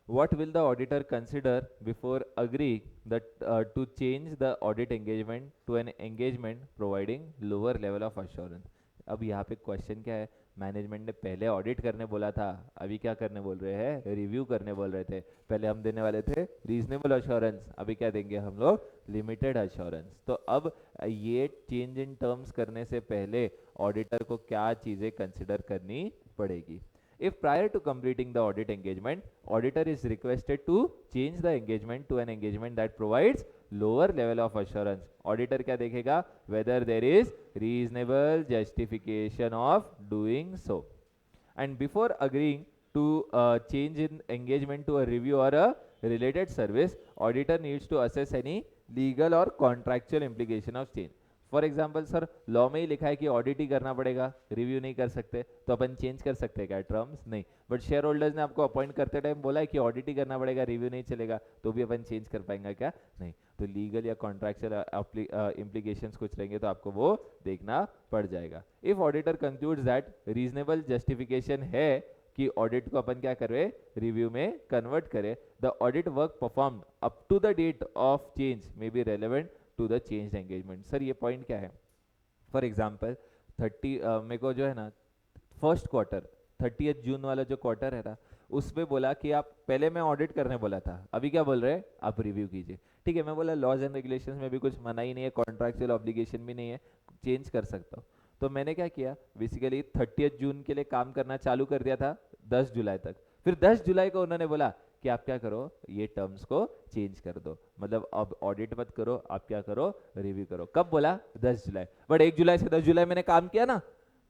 What will the auditor consider before agreeing that to change the audit engagement to an engagement providing lower level of assurance? अब यहाँ पे क्वेश्चन क्या है? मैनेजमेंट ने पहले ऑडिट करने बोला था, अभी क्या करने बोल रहे हैं? रिव्यू करने बोल रहे थे। पहले हम देने वाले थे रीजनेबल अश्योरेंस, अभी क्या देंगे हम लोग? Limited assurance. तो अब ये चेंज इन टर्म्स करने से पहले ऑडिटर को क्या चीज़ें कंसिडर करनी पड़ेगी? If prior to completing the audit engagement, auditor is requested to change the engagement to an engagement that provides lower level of assurance, auditor क्या देखेगा? Whether there is reasonable justification of doing so. And before agreeing to change in engagement to a review or a related service, auditor needs to assess any legal or contractual implication of change. For example sir, law में ही लिखा है कि ऑडिट ही करना पड़ेगा, रिव्यू नहीं कर सकते, तो अपन चेंज कर सकते हैं क्या टर्म्स? नहीं। बट शेयर होल्डर्स ने आपको अपॉइंट करते टाइम बोला है कि ऑडिट ही करना पड़ेगा, रिव्यू नहीं चलेगा, तो भी अपन चेंज कर पाएंगे क्या? नहीं। तो लीगल या कॉन्ट्रैक्चुअल इम्प्लीकेशंस कुछ रहेंगे तो आपको वो देखना पड़ जाएगा। If auditor concludes that reasonable justification है कि ऑडिट को अपन क्या करे? रिव्यू में कन्वर्ट करे, the audit work performed up to the date of change may be relevant to the change engagement. Sir ये पॉइंट क्या है? फॉर एग्जाम्पल 30 मेरे को जो है ना फर्स्ट क्वार्टर 30 जून वाला जो क्वार्टर है ना, उसमें बोला कि आप पहले मैं ऑडिट करने बोला था, अभी क्या बोल रहे हैं? आप रिव्यू कीजिए। ठीक है, मैं बोला लॉज एंड रेगुलेशंस में भी कुछ मना ही नहीं है, कॉन्ट्रैक्चुअल ऑब्लिगेशन भी नहीं है, चेंज कर सकता हूँ। तो मैंने क्या किया? बेसिकली 30 जून के लिए काम करना चालू कर दिया था 10 जुलाई तक। फिर 10 जुलाई को उन्होंने बोला कि आप क्या करो, ये टर्म्स को चेंज कर दो, मतलब अब ऑडिट मत करो, आप क्या करो? रिव्यू करो। कब बोला? 10 जुलाई। बट 1 जुलाई से 10 जुलाई मैंने काम किया ना,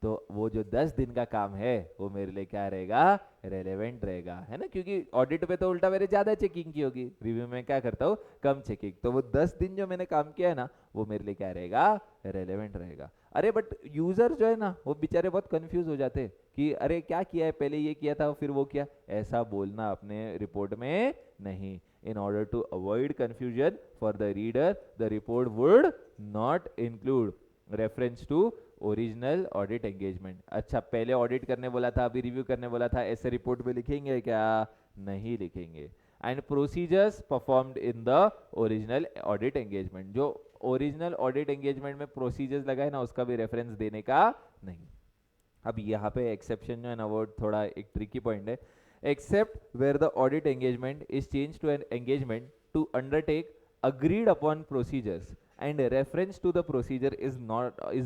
तो वो जो 10 दिन का काम है वो मेरे लिए क्या रहेगा? रेलेवेंट रहेगा, है ना? क्योंकि ऑडिट पे तो उल्टा मेरे ज्यादा चेकिंग की होगी, रिव्यू में क्या करता हूँ? कम चेकिंग। तो वो 10 दिन जो मैंने काम किया है ना, वो मेरे लिए क्या रहेगा? रेलेवेंट रहेगा। अरे बट यूजर जो है ना, वो बेचारे बहुत कंफ्यूज हो जाते कि अरे क्या किया है, पहले ये किया था फिर वो किया। ऐसा बोलना अपने रिपोर्ट में नहीं। in order to avoid confusion for the reader, the report would not include reference to original audit engagement. अच्छा, पहले ऑडिट करने बोला था, अभी रिव्यू करने बोला था, ऐसे रिपोर्ट में लिखेंगे क्या? नहीं लिखेंगे। And procedures performed in the original audit engagement, जो ओरिजिनल ऑडिट एंगेजमेंट में प्रोसीजर्स लगाए ना, उसका भी रेफरेंस देने का नहीं। अब यहाँ पे एक्सेप्शन जो है ना, वो थोड़ा एक ट्रिकी पॉइंट है। Except where the audit engagement is change to an engagement to undertake agreed upon procedures and reference to the procedure is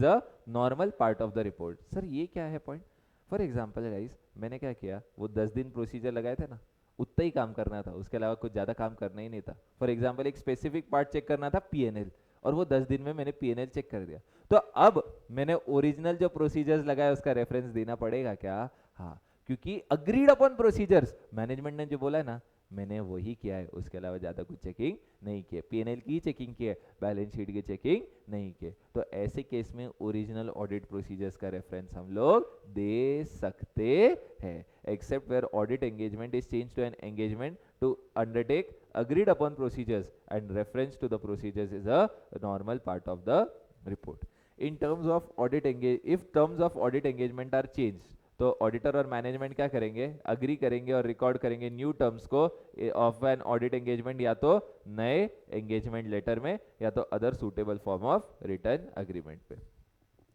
a normal part of the report. Sir ये क्या है पॉइंट? फॉर एग्जाम्पल गाइस, मैंने क्या किया, वो 10 दिन प्रोसीजर लगाए थे ना, उतना ही काम करना था, उसके अलावा कुछ ज़्यादा काम करना ही नहीं था। फॉर एग्जाम्पल एक स्पेसिफिक पार्ट चेक करना था, पीएनएल, और वो 10 दिन में मैंने पीएनएल चेक कर दिया। तो अब मैंने ओरिजिनल जो प्रोसीजर्स लगाए उसका रेफरेंस देना पड़ेगा क्या? हाँ, क्योंकि अग्रीड अपॉन प्रोसीजर्स, मैनेजमेंट ने जो बोला है ना, मैंने वही किया है, उसके अलावा ज़्यादा कुछ चेकिंग नहीं किया। पीएनएल की चेकिंग की है, बैलेंस शीट की चेकिंग नहीं की। तो ऐसे केस में ओरिजिनल ऑडिट प्रोसीजर्स का रेफरेंस हम लोग दे सकते हैं। Except where audit engagement is change to an engagement to undertake agreed upon procedures and reference to the procedures is a normal part of the report. In terms of audit if terms of audit engagement are changed, तो ऑडिटर और मैनेजमेंट क्या करेंगे, अग्री करेंगे और रिकॉर्ड करेंगे न्यू टर्म्स को ऑफ एन ऑडिट एंगेजमेंट, या तो नए एंगेजमेंट लेटर में या तो other suitable form of return agreement पे।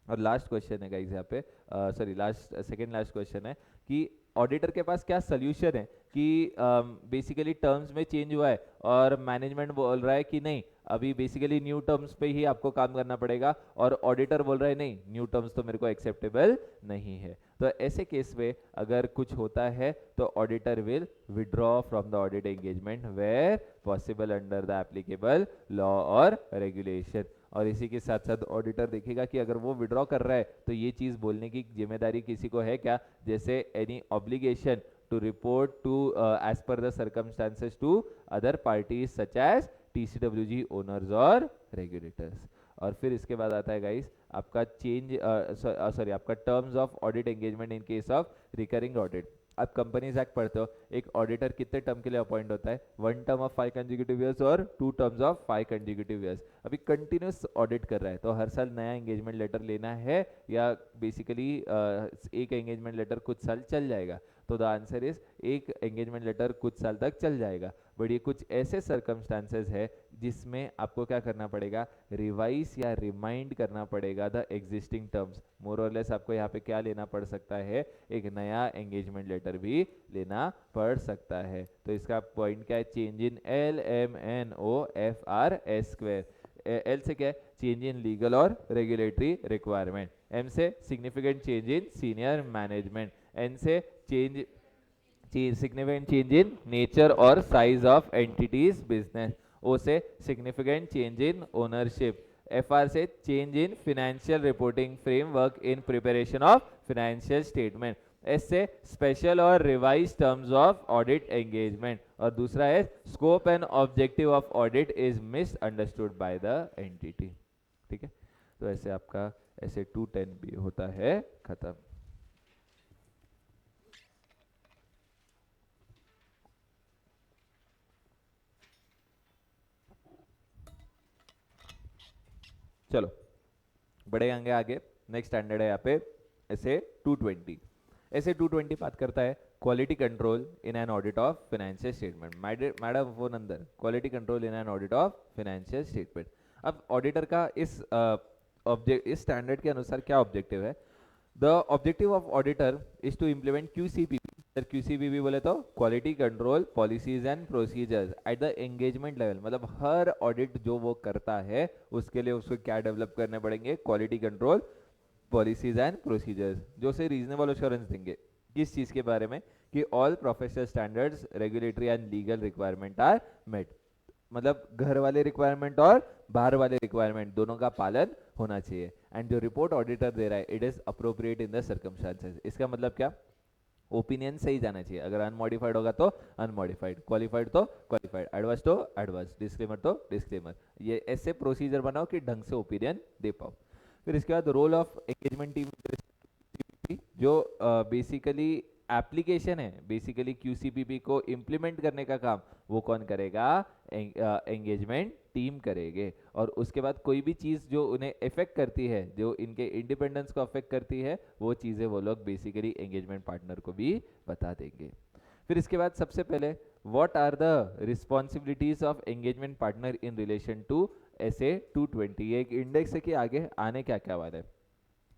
और लास्ट क्वेश्चन है गाइस यहाँ पे, sorry last second last question है कि ऑडिटर के पास क्या सोल्यूशन है कि बेसिकली टर्म्स में चेंज हुआ है और मैनेजमेंट बोल रहा है कि नहीं अभी बेसिकली न्यू टर्म्स पे ही आपको काम करना पड़ेगा, और ऑडिटर बोल रहा है नहीं न्यू टर्म्स तो मेरे को एक्सेप्टेबल नहीं है। तो ऐसे केस में अगर कुछ होता है तो auditor will withdraw from the audit engagement where possible under the applicable law और रेगुलेशन। और इसी के साथ साथ ऑडिटर देखेगा कि अगर वो विड्रॉ कर रहा है तो ये चीज़ बोलने की जिम्मेदारी किसी को है क्या, जैसे any obligation to report to as per the circumstances to other parties such as TCWG owners और रेगुलेटर्स। और फिर इसके बाद आता है गाइस आपका चेंज सॉरी आपका terms of audit engagement in case of recurring audit. आप कंपनीज एक्ट पढ़ते हो, एक ऑडिटर कितने टर्म के लिए अपॉइंट होता है, 1 टर्म ऑफ 5 कंसेक्यूटिव ईयर्स और 2 टर्म्स ऑफ 5 कंसेक्यूटिव ईयर्स। अभी कंटिन्यूस ऑडिट कर रहा है तो हर साल नया एंगेजमेंट लेटर लेना है या बेसिकली एक एंगेजमेंट लेटर कुछ साल चल जाएगा। तो द आंसर इज एक एंगेजमेंट लेटर कुछ साल तक चल जाएगा, बट ये कुछ ऐसे सर्कमस्टांसेस है जिसमें आपको क्या करना पड़ेगा, रिवाइज या रिमाइंड करना पड़ेगा द एग्जिस्टिंग टर्म्स। मोर और लेस आपको यहाँ पे क्या लेना पड़ सकता है, एक नया एंगेजमेंट लेटर भी लेना पड़ सकता है। तो इसका पॉइंट क्या है, चेंज इन LMNOFRS²। एल से क्या है, चेंज इन लीगल और रेगुलेटरी रिक्वायरमेंट। एम से significant change in senior management. N से change significant change in nature or size of entities business। O से significant change in ownership। FR से change in financial reporting framework in preparation of financial statement। S से special और revised terms of audit engagement। और दूसरा है scope and objective of audit is misunderstood by the entity। ठीक है, तो ऐसे आपका ऐसे 210 भी होता है खत्म। चलो बढ़े आगे आगे, नेक्स्ट स्टैंडर्ड है यहाँ पे ऐसे 220। ऐसे 220 बात करता है quality control in an audit of financial statement. Madam phone अंदर, quality control in an audit of financial statement. अब ऑडिटर का इस स्टैंडर्ड के अनुसार क्या ऑब्जेक्टिव है, the objective of auditor is to implement QCPP। Sir QCPP बोले तो quality control policies and procedures at the engagement level, मतलब हर ऑडिट जो वो करता है उसके लिए उसको क्या डेवलप करने पड़ेंगे, quality control policies and procedures, जो से रीजनेबल एश्योरेंस देंगे किस चीज के बारे में, कि all professional standards regulatory and legal requirement are met. मतलब घर वाले रिक्वायरमेंट और बाहर वाले रिक्वायरमेंट दोनों का पालन होना चाहिए। एंड जो रिपोर्ट ऑडिटर दे रहा है it is appropriate in the circumstances. इसका मतलब क्या, ओपिनियन सही जाना चाहिए, अगर अनमॉडिफाइड होगा तो अनमॉडिफाइड, क्वालिफाइड तो क्वालिफाइड, एडवर्स तो एडवर्स, डिस्क्लेमर तो डिस्क्लेमर। ये ऐसे प्रोसीजर बनाओ कि ढंग से ओपिनियन दे पाओ। फिर इसके बाद रोल ऑफ एंगेजमेंट टीम, जो बेसिकली एप्लीकेशन है, बेसिकली QCPP को इम्प्लीमेंट करने का काम वो कौन करेगा, एंगेजमेंट टीम करेंगे। और उसके बाद कोई भी चीज़ जो उन्हें इफेक्ट करती है, जो इनके इंडिपेंडेंस को अफेक्ट करती है, वो चीज़ें वो लोग बेसिकली एंगेजमेंट पार्टनर को भी बता देंगे। फिर इसके बाद सबसे पहले what are the responsibilities of engagement partner in relation to SA 220। एक इंडेक्स है कि आगे आने क्या क्या वाला है,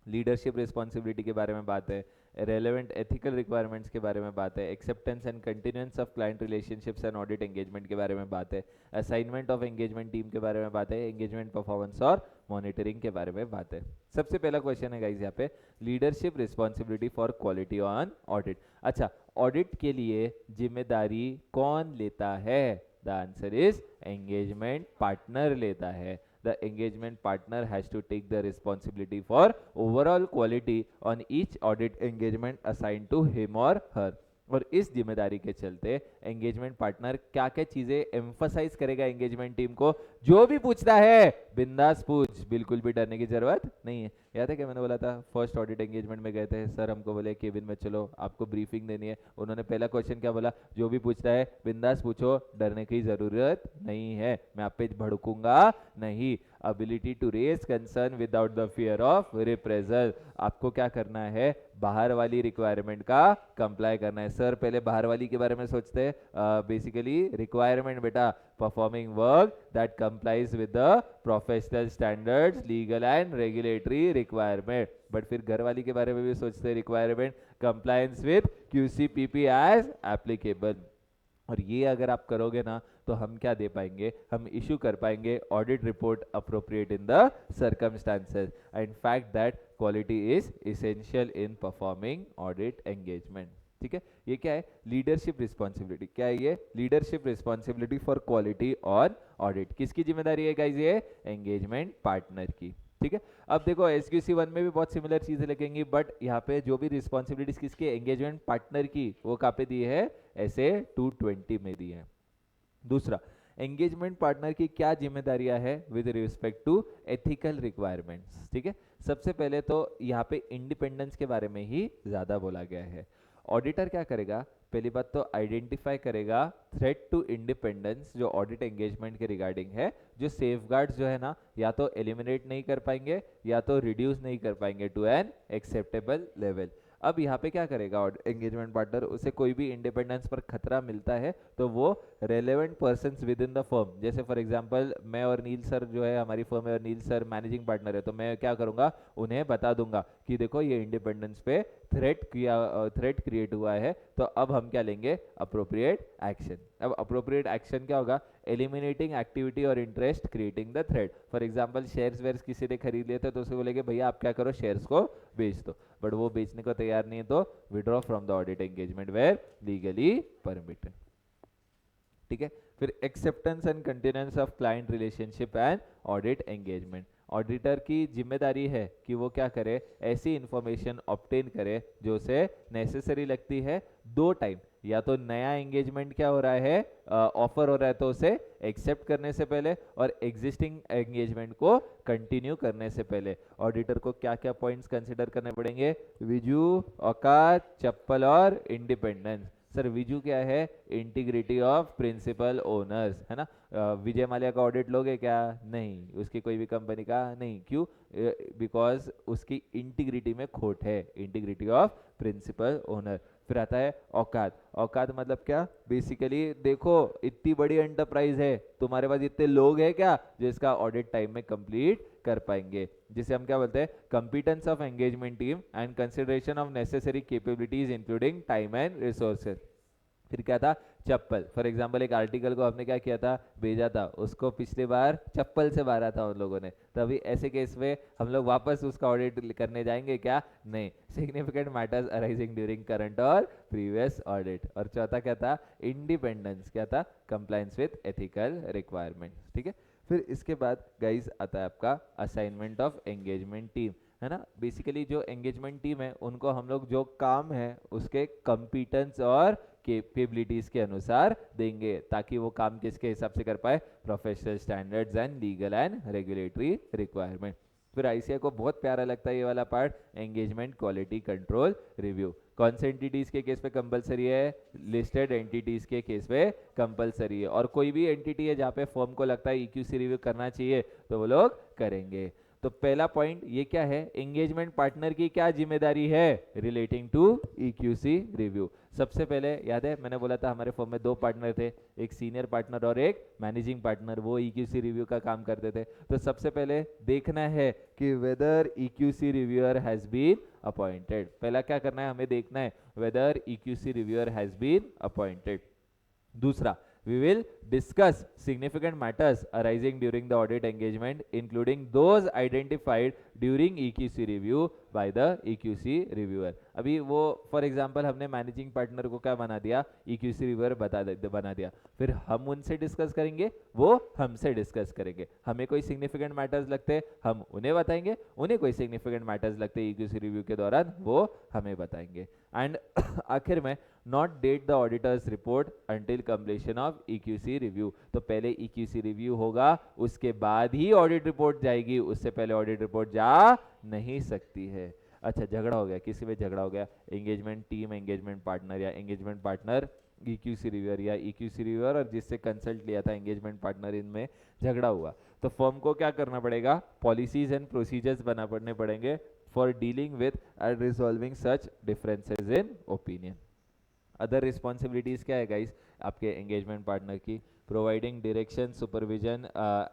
लीडरशिप रिस्पॉन्सिबिलिटी के बारे में बात है, रेलेवेंट एथिकल रिक्वायरमेंट्स के बारे में बात है, acceptance and continuance of client relationships and audit engagement के बारे में बात है, असाइनमेंट ऑफ एंगेजमेंट टीम के बारे में बात है, एंगेजमेंट परफॉर्मेंस और मॉनिटरिंग के बारे में बात है। सबसे पहला क्वेश्चन है गाइस यहाँ पे, leadership responsibility for quality on audit. अच्छा, ऑडिट के लिए जिम्मेदारी कौन लेता है, the answer is engagement partner लेता है। The engagement partner has to take the responsibility for overall quality on each audit engagement assigned to him or her। और इस जिम्मेदारी के चलते एंगेजमेंट पार्टनर क्या क्या चीजें एम्फसाइज करेगा एंगेजमेंट टीम को, जो भी पूछता है बिंदास पूछ, बिल्कुल भी डरने की जरूरत नहीं है। याद है क्या मैंने बोला था, फर्स्ट ऑडिट एंगेजमेंट में गए थे, सर हमको बोले केबिन में चलो आपको ब्रीफिंग देनी है, उन्होंने पहला क्वेश्चन क्या बोला, जो भी पूछता है बिंदास पूछो, डरने की जरूरत नहीं है, मैं आप पे भड़कूंगा नहीं। Ability to raise concern without the fear of reprisal, आपको क्या करना है, बाहर वाली रिक्वायरमेंट का कंप्लाई करना है। सर पहले बाहर वाली के बारे में सोचते हैं, बेसिकली रिक्वायरमेंट बेटा, performing work that complies with the professional standards, legal and regulatory requirement. But फिर घर वाली के बारे में भी सोचते हैं, requirement compliance with QCPP as applicable. और ये अगर आप करोगे ना तो हम क्या दे पाएंगे, हम इशू कर पाएंगे audit report appropriate in the circumstances. In fact that quality is essential in performing audit engagement. ठीक है, ये क्या है, लीडरशिप रिस्पॉन्सिबिलिटी। क्या है ये, leadership responsibility for quality on audit. किसकी जिम्मेदारी है गाइज, ये एंगेजमेंट पार्टनर की। ठीक है, अब देखो SQC1 में भी बहुत सिमिलर चीजें लगेंगी, बट यहाँ पे जो भी रिस्पॉन्सिबिलिटीज किसके, एंगेजमेंट पार्टनर की, वो कहाँ पे दी है, ऐसे 220 में दी है। दूसरा, एंगेजमेंट पार्टनर की क्या जिम्मेदारियां है with respect to ethical requirements. ठीक है, सबसे पहले तो यहाँ पे इंडिपेंडेंस के बारे में ही ज्यादा बोला गया है। ऑडिटर क्या करेगा, पहली बात तो आइडेंटिफाई करेगा थ्रेट टू इंडिपेंडेंस जो ऑडिट एंगेजमेंट के रिगार्डिंग है, जो सेफगार्ड्स जो है ना, या तो एलिमिनेट नहीं कर पाएंगे या तो रिड्यूस नहीं कर पाएंगे टू एन एक्सेप्टेबल लेवल। अब यहाँ पे क्या करेगा एंगेजमेंट पार्टनर, उसे कोई भी इंडिपेंडेंस पर खतरा मिलता है तो वो relevant persons with in the firm, जैसे फॉर एग्जांपल मैं और नील सर जो है, हमारी फर्म है और नील सर मैनेजिंग पार्टनर है, तो मैं क्या करूंगा, उन्हें बता दूंगा कि देखो ये इंडिपेंडेंस पे थ्रेट क्रिएट हुआ है, तो अब हम क्या लेंगे, अप्रोप्रिएट एक्शन। अब अप्रोप्रिएट एक्शन क्या होगा, एलिमिनेटिंग एक्टिविटी और interest creating the threat. For example shares where's किसी ने खरीद लिए थे तो उसे बोलेंगे भैया आप क्या करो, शेयर्स को बेच दो, बट वो बेचने को तैयार नहीं है तो withdraw from the audit engagement where legally permitted. ठीक है, फिर acceptance and continuance of client relationship and audit engagement. Auditor की जिम्मेदारी है कि वो क्या करे, ऐसी इंफॉर्मेशन ऑब्टेन करे जो उसे नेसेसरी लगती है दो टाइम, या तो नया एंगेजमेंट क्या हो रहा है, ऑफर हो रहा है तो उसे एक्सेप्ट करने से पहले, और एग्जिस्टिंग एंगेजमेंट को कंटिन्यू करने से पहले ऑडिटर को क्या क्या पॉइंट्स कंसिडर करने पड़ेंगे, विजू, औकात, चप्पल और इंडिपेंडेंस। सर विजू क्या है, इंटीग्रिटी ऑफ प्रिंसिपल ओनर्स, है ना। विजय माल्या का ऑडिट लोगे क्या, नहीं, उसकी कोई भी कंपनी का नहीं, क्यों, बिकॉज उसकी इंटीग्रिटी में खोट है, इंटीग्रिटी ऑफ प्रिंसिपल ओनर। फिर आता है औकात। औकात मतलब क्या, बेसिकली देखो इतनी बड़ी एंटरप्राइज है, तुम्हारे पास इतने लोग हैं क्या जो इसका ऑडिट टाइम में कंप्लीट कर पाएंगे, जिसे हम क्या बोलते हैं, competence of engagement team and consideration of necessary capabilities including time and resources. फिर क्या था, चप्पल। फॉर एग्जाम्पल एक आर्टिकल को हमने क्या किया था, भेजा था, उसको पिछली बार चप्पल से मारा था उन लोगों ने, तो अभी ऐसे केस में हम लोग वापस उसका ऑडिट करने जाएंगे क्या, नहीं। Significant matters arising during current और प्रीवियस ऑडिट। और चौथा क्या था, इंडिपेंडेंस, क्या था, कंप्लायंस विद एथिकल रिक्वायरमेंट। ठीक है, फिर इसके बाद गाइज आता है आपका असाइनमेंट ऑफ एंगेजमेंट टीम, है ना। बेसिकली जो एंगेजमेंट टीम है उनको हम लोग जो काम है उसके कंपिटेंस और कैपेबिलिटीज के अनुसार देंगे, ताकि वो काम किसके हिसाब से कर पाए, professional standards and legal and regulatory requirement. फिर ICAI को बहुत प्यारा लगता है ये वाला part, engagement quality control review. कौन से एंटिटीज के केस पे कंपलसरी है, लिस्टेड एंटिटीज के केस पे कंपलसरी है, और कोई भी एंटिटी है जहाँ पे फर्म को लगता है EQC रिव्यू करना चाहिए तो वो लोग करेंगे। तो पहला पॉइंट ये क्या है, एंगेजमेंट पार्टनर की क्या जिम्मेदारी है रिलेटिंग टू EQC रिव्यू। सबसे पहले याद है मैंने बोला था हमारे फर्म में दो पार्टनर थे, एक सीनियर पार्टनर और एक मैनेजिंग पार्टनर, वो EQC रिव्यू का काम करते थे। तो सबसे पहले देखना है कि whether EQC reviewer has been appointed. पहला क्या करना है, हमें देखना है whether EQC reviewer has been appointed. दूसरा, we will discuss significant matters arising during the audit engagement including those identified during EQC review by the EQC reviewer। अभी वो फॉर एग्जांपल हमने मैनेजिंग पार्टनर को क्या बना दिया, EQC रिव्यूअर बना दिया, फिर हम उनसे डिस्कस करेंगे, वो हमसे डिस्कस करेंगे। हमें कोई सिग्निफिकेंट मैटर्स लगते हम उन्हें बताएंगे, उन्हें कोई सिग्निफिकेंट मैटर्स लगते EQC रिव्यू के दौरान वो हमें बताएंगे। एंड आखिर में not date the auditor's report until completion of EQC review. तो पहले EQC रिव्यू होगा, उसके बाद ही ऑडिट रिपोर्ट जाएगी, उससे पहले ऑडिट रिपोर्ट जा नहीं सकती है। अच्छा, झगड़ा हो गया, किसी में झगड़ा हो गया, एंगेजमेंट टीम, एंगेजमेंट पार्टनर, या एंगेजमेंट पार्टनर EQC रिव्यूअर, या EQC रिव्यूअर और जिससे कंसल्ट लिया था एंगेजमेंट पार्टनर, इनमें झगड़ा हुआ, तो फर्म को क्या करना पड़ेगा, पॉलिसीज एंड प्रोसीजर्स बना पड़ने पड़ेंगे for dealing with and resolving such differences in opinion. Other responsibilities क्या है गाइस आपके एंगेजमेंट पार्टनर की? Providing direction, supervision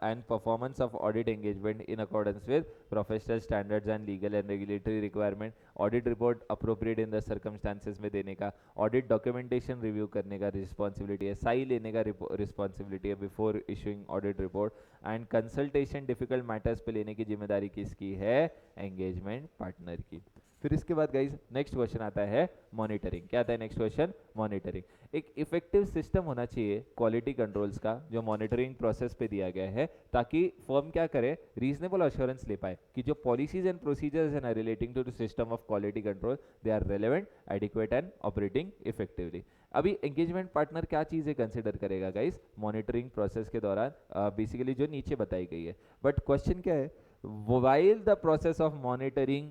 and performance of audit engagement in accordance with professional standards and legal and regulatory requirement, audit report appropriate in the circumstances में देने का, ऑडिट डॉक्यूमेंटेशन रिव्यू करने का रिस्पॉन्सिबिलिटी है, साई लेने का रिस्पॉन्सिबिलिटी है before issuing audit report, and consultation difficult matters पे लेने की जिम्मेदारी किसकी है? एंगेजमेंट पार्टनर की। फिर इसके बाद गाइज नेक्स्ट क्वेश्चन आता है मॉनिटरिंग। क्या आता है नेक्स्ट क्वेश्चन? मॉनिटरिंग। एक इफेक्टिव सिस्टम होना चाहिए क्वालिटी कंट्रोल्स का जो मॉनिटरिंग प्रोसेस पे दिया गया है, ताकि फर्म क्या करे? रीजनेबल अश्योरेंस ले पाए कि जो पॉलिसीज एंड प्रोसीजर्स है ना relating to the system of quality control, they are relevant, adequate and operating effectively. अभी एंगेजमेंट पार्टनर क्या चीज़ें कंसिडर करेगा गाइज मॉनिटरिंग प्रोसेस के दौरान? बेसिकली जो नीचे बताई गई है, बट क्वेश्चन क्या है? While the process of monitoring,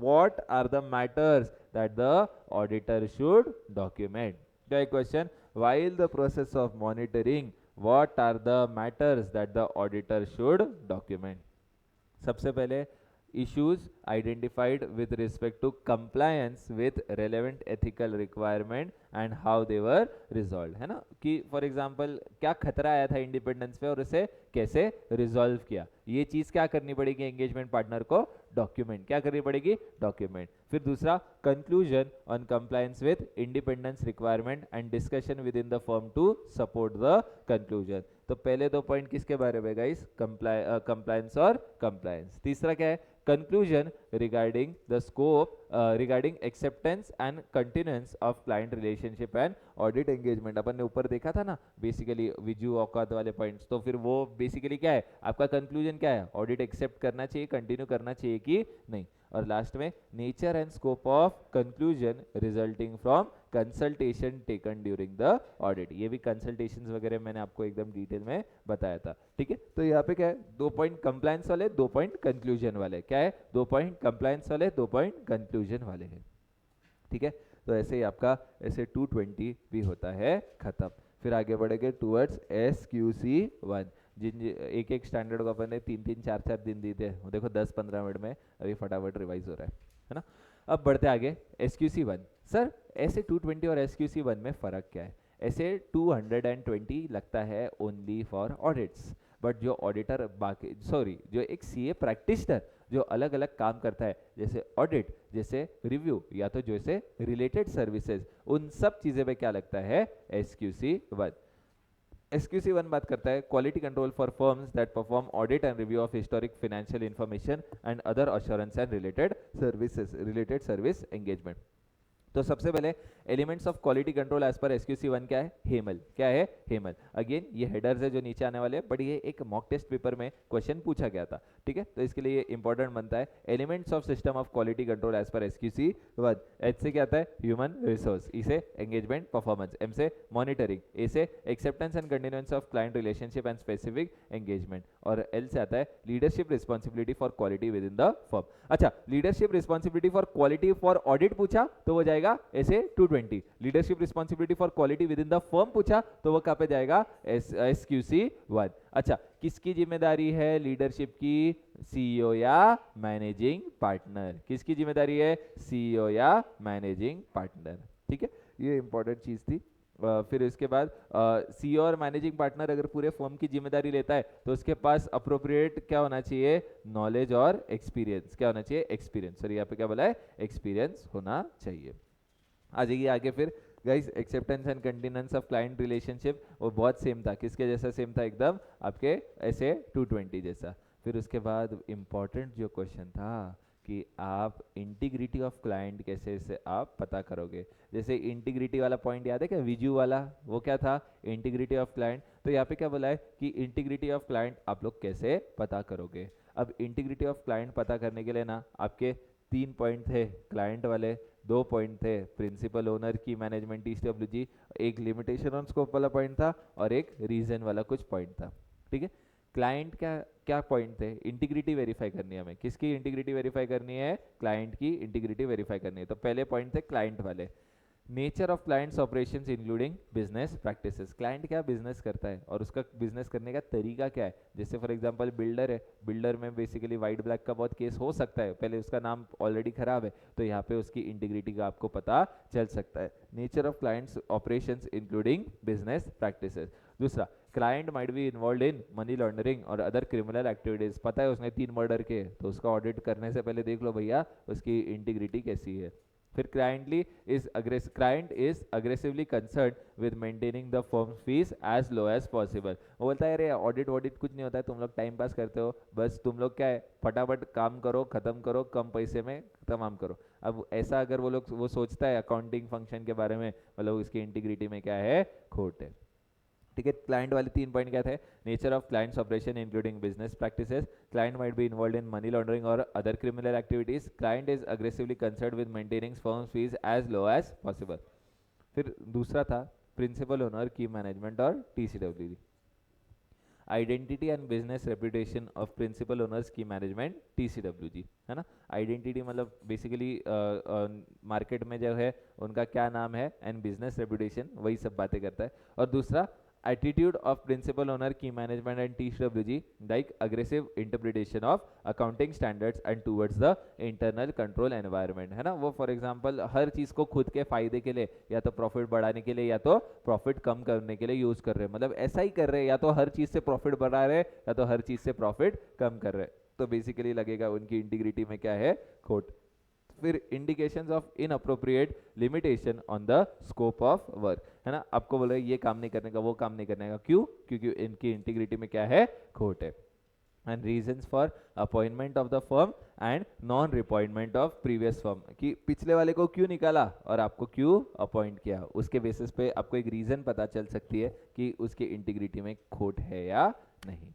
what are the matters that the auditor should document? The question, while the process of monitoring, what are the matters that the auditor should document? सबसे पहले issues identified with respect to compliance with relevant ethical requirement and how they were resolved, है ना? कि फॉर एग्जांपल क्या खतरा आया था इंडिपेंडेंस पे और उसे कैसे रिजॉल्व किया, ये चीज क्या करनी पड़ेगी एंगेजमेंट पार्टनर को? डॉक्यूमेंट। क्या करनी पड़ेगी? डॉक्यूमेंट। फिर दूसरा, conclusion on compliance with independence requirement and discussion within the firm to support the conclusion. तो पहले दो पॉइंट किसके बारे में गाइस? कंप्लायंस और कंप्लायंस। तीसरा क्या है? conclusion regarding the scope regarding acceptance and continuance of client relationship and audit engagement। अपन ने ऊपर देखा था ना बेसिकली विजू औकात वाले पॉइंट्स, तो फिर वो बेसिकली क्या है आपका कंक्लूजन? क्या है? ऑडिट एक्सेप्ट करना चाहिए, कंटिन्यू करना चाहिए कि नहीं। और लास्ट में nature and scope of conclusion resulting from consultation taken during the audit. ये भी कंसल्टेशंस वगैरह मैंने आपको एकदम डिटेल में बताया था, ठीक है। तो यहाँ पे क्या है? 2 पॉइंट कंप्लायंस वाले, 2 पॉइंट कंक्लूजन वाले। क्या है? 2 पॉइंट कंप्लायंस वाले, 2 पॉइंट कंक्लूजन वाले हैं, ठीक है। तो ऐसे ही आपका ऐसे 220 भी होता है खत्म। फिर आगे बढ़ेंगे टूवर्ड्स SQC1। जिन एक एक स्टैंडर्ड को अपन ने 3-3, 4-4 दिन दिए थे, देखो 10-15 मिनट में अभी फटाफट रिवाइज हो रहा है ना। अब बढ़ते आगे SQC1। सर ऐसे 220 और SQC1 में फ़र्क क्या है? ऐसे 220 लगता है ओनली फॉर ऑडिट्स, बट जो ऑडिटर बाकी जो एक CA प्रैक्टिशनर जो अलग अलग काम करता है, जैसे ऑडिट, जैसे रिव्यू, या तो जैसे रिलेटेड सर्विसेज, उन सब चीज़ें पे क्या लगता है? SQC1। SQC1 बात करता है quality control for firms that perform audit and review of historic financial information and other assurance and related service engagement. तो सबसे पहले elements of quality control as per SQC1 क्या है? हेमल। क्या है? हेमल। अगेन ये हेडर्स है जो नीचे आने वाले हैं, बट ये एक मॉक टेस्ट पेपर में क्वेश्चन पूछा गया था, ठीक है। तो इसके लिए ये इंपॉर्टेंट बनता है elements of system of quality control as per SQC1। H से क्या आता है? Human resource. ई से एंगेजमेंट परफॉर्मेंस। एम से मॉनिटरिंग। ए से acceptance and continuance of client relationship and specific engagement. और एल से आता है leadership responsibility for quality within the firm. अच्छा, leadership responsibility for quality for audit पूछा तो वो जाएगा ऐसे 220। Leadership responsibility for quality within the firm पूछा तो वो कहाँ पे जाएगा? SQC1। अच्छा, किसकी जिम्मेदारी है लीडरशिप की? CEO या मैनेजिंग पार्टनर। किसकी जिम्मेदारी है? CEO या मैनेजिंग पार्टनर, ठीक है। ये इंपॉर्टेंट चीज थी। फिर इसके बाद CEO और मैनेजिंग पार्टनर अगर पूरे फर्म की जिम्मेदारी लेता है तो उसके पास अप्रोप्रिएट क्या होना चाहिए? नॉलेज और एक्सपीरियंस। क्या होना चाहिए? एक्सपीरियंस। और यहाँ पे क्या बोला है? एक्सपीरियंस होना चाहिए। आ जाइए आगे। फिर guys acceptance and continuance of client relationship, वो बहुत सेम था। किसके जैसा सेम था? एकदम आपके ऐसे 220 जैसा। फिर उसके बाद इम्पॉर्टेंट जो क्वेश्चन था कि आप इंटीग्रिटी ऑफ क्लाइंट कैसे से आप पता करोगे। जैसे इंटीग्रिटी वाला पॉइंट याद है क्या? विजू वाला, वो क्या था? Integrity of client. तो यहाँ पे क्या बोला है कि इंटीग्रिटी ऑफ क्लाइंट आप लोग कैसे पता करोगे। अब इंटीग्रिटी ऑफ क्लाइंट पता करने के लिए ना आपके 3 पॉइंट थे क्लाइंट वाले, 2 पॉइंट थे प्रिंसिपल ओनर की मैनेजमेंट TCWG, एक लिमिटेशन ऑन स्कोप वाला पॉइंट था और एक रीजन वाला कुछ पॉइंट था, ठीक है। क्लाइंट क्या क्या पॉइंट थे? इंटीग्रिटी वेरीफाई करनी है हमें। किसकी इंटीग्रिटी वेरीफाई करनी है? क्लाइंट की इंटीग्रिटी वेरीफाई करनी है। तो पहले पॉइंट थे क्लाइंट वाले। Nature of client's operations including business practices, client क्या बिजनेस करता है और उसका बिजनेस करने का तरीका क्या है। जैसे फॉर एग्जांपल बिल्डर है, बिल्डर में बेसिकली वाइट ब्लैक का बहुत केस हो सकता है, पहले उसका नाम ऑलरेडी खराब है, तो यहाँ पे उसकी इंटीग्रिटी का आपको पता चल सकता है। Nature of client's operations including business practices. दूसरा, client might be involve in money laundering और अदर क्रिमिनल एक्टिविटीज, पता है उसने 3 मर्डर किए, तो उसका ऑडिट करने से पहले देख लो भैया उसकी इंटीग्रिटी कैसी है। फिर client is aggressively concern with maintaining the firm fees as low as possible. वो बोलता है अरे ऑडिट कुछ नहीं होता है, तुम लोग टाइम पास करते हो, बस तुम लोग क्या है फटाफट काम करो, खत्म करो, कम पैसे में तमाम करो। अब ऐसा अगर वो सोचता है अकाउंटिंग फंक्शन के बारे में, मतलब उसकी इंटीग्रिटी में क्या है, खोट है। ठीक है, क्लाइंट वाले 3 पॉइंट क्या थे, nature of client's operation including business practices, client might be involve in money laundering और other criminal activities, client is aggressively concerned with maintaining firm fees as low as possible. फिर दूसरा था प्रिंसिपल ओनर की मैनेजमेंट और TCWG, identity and business reputation of principal owners की मैनेजमेंट टीसीडब्ल्यूजी, है ना। आइडेंटिटी मतलब बेसिकली मार्केट में जो है उनका क्या नाम है, एंड बिजनेस रेपुटेशन वही सब बातें करता है। और दूसरा attitude of principal owner key management and TCWG like aggressive interpretation of accounting standards and towards the internal control environment, है ना। वो फॉर एग्जांपल हर चीज को खुद के फायदे के लिए या तो प्रॉफिट बढ़ाने के लिए या तो प्रॉफिट कम करने के लिए यूज कर रहे हैं, मतलब ऐसा ही कर रहे हैं, या तो हर चीज से प्रॉफिट बढ़ा रहे हैं या तो हर चीज से प्रॉफिट कम कर रहे हैं, तो बेसिकली लगेगा उनकी इंटीग्रिटी में क्या है, खोट। फिर indications of inappropriate limitation on the scope of work, है ना। आपको बोल रहे ये काम नहीं करने का, वो काम नहीं करने का, क्यों, क्योंकि इनकी इंटीग्रिटी में क्या है, खोट है। And reasons for appointment of the firm and non reappointment of previous firm, कि पिछले वाले को क्यों निकाला और आपको क्यों अपॉइंट किया, उसके बेसिस पे आपको एक रीजन पता चल सकती है कि उसकी इंटीग्रिटी में खोट है या नहीं।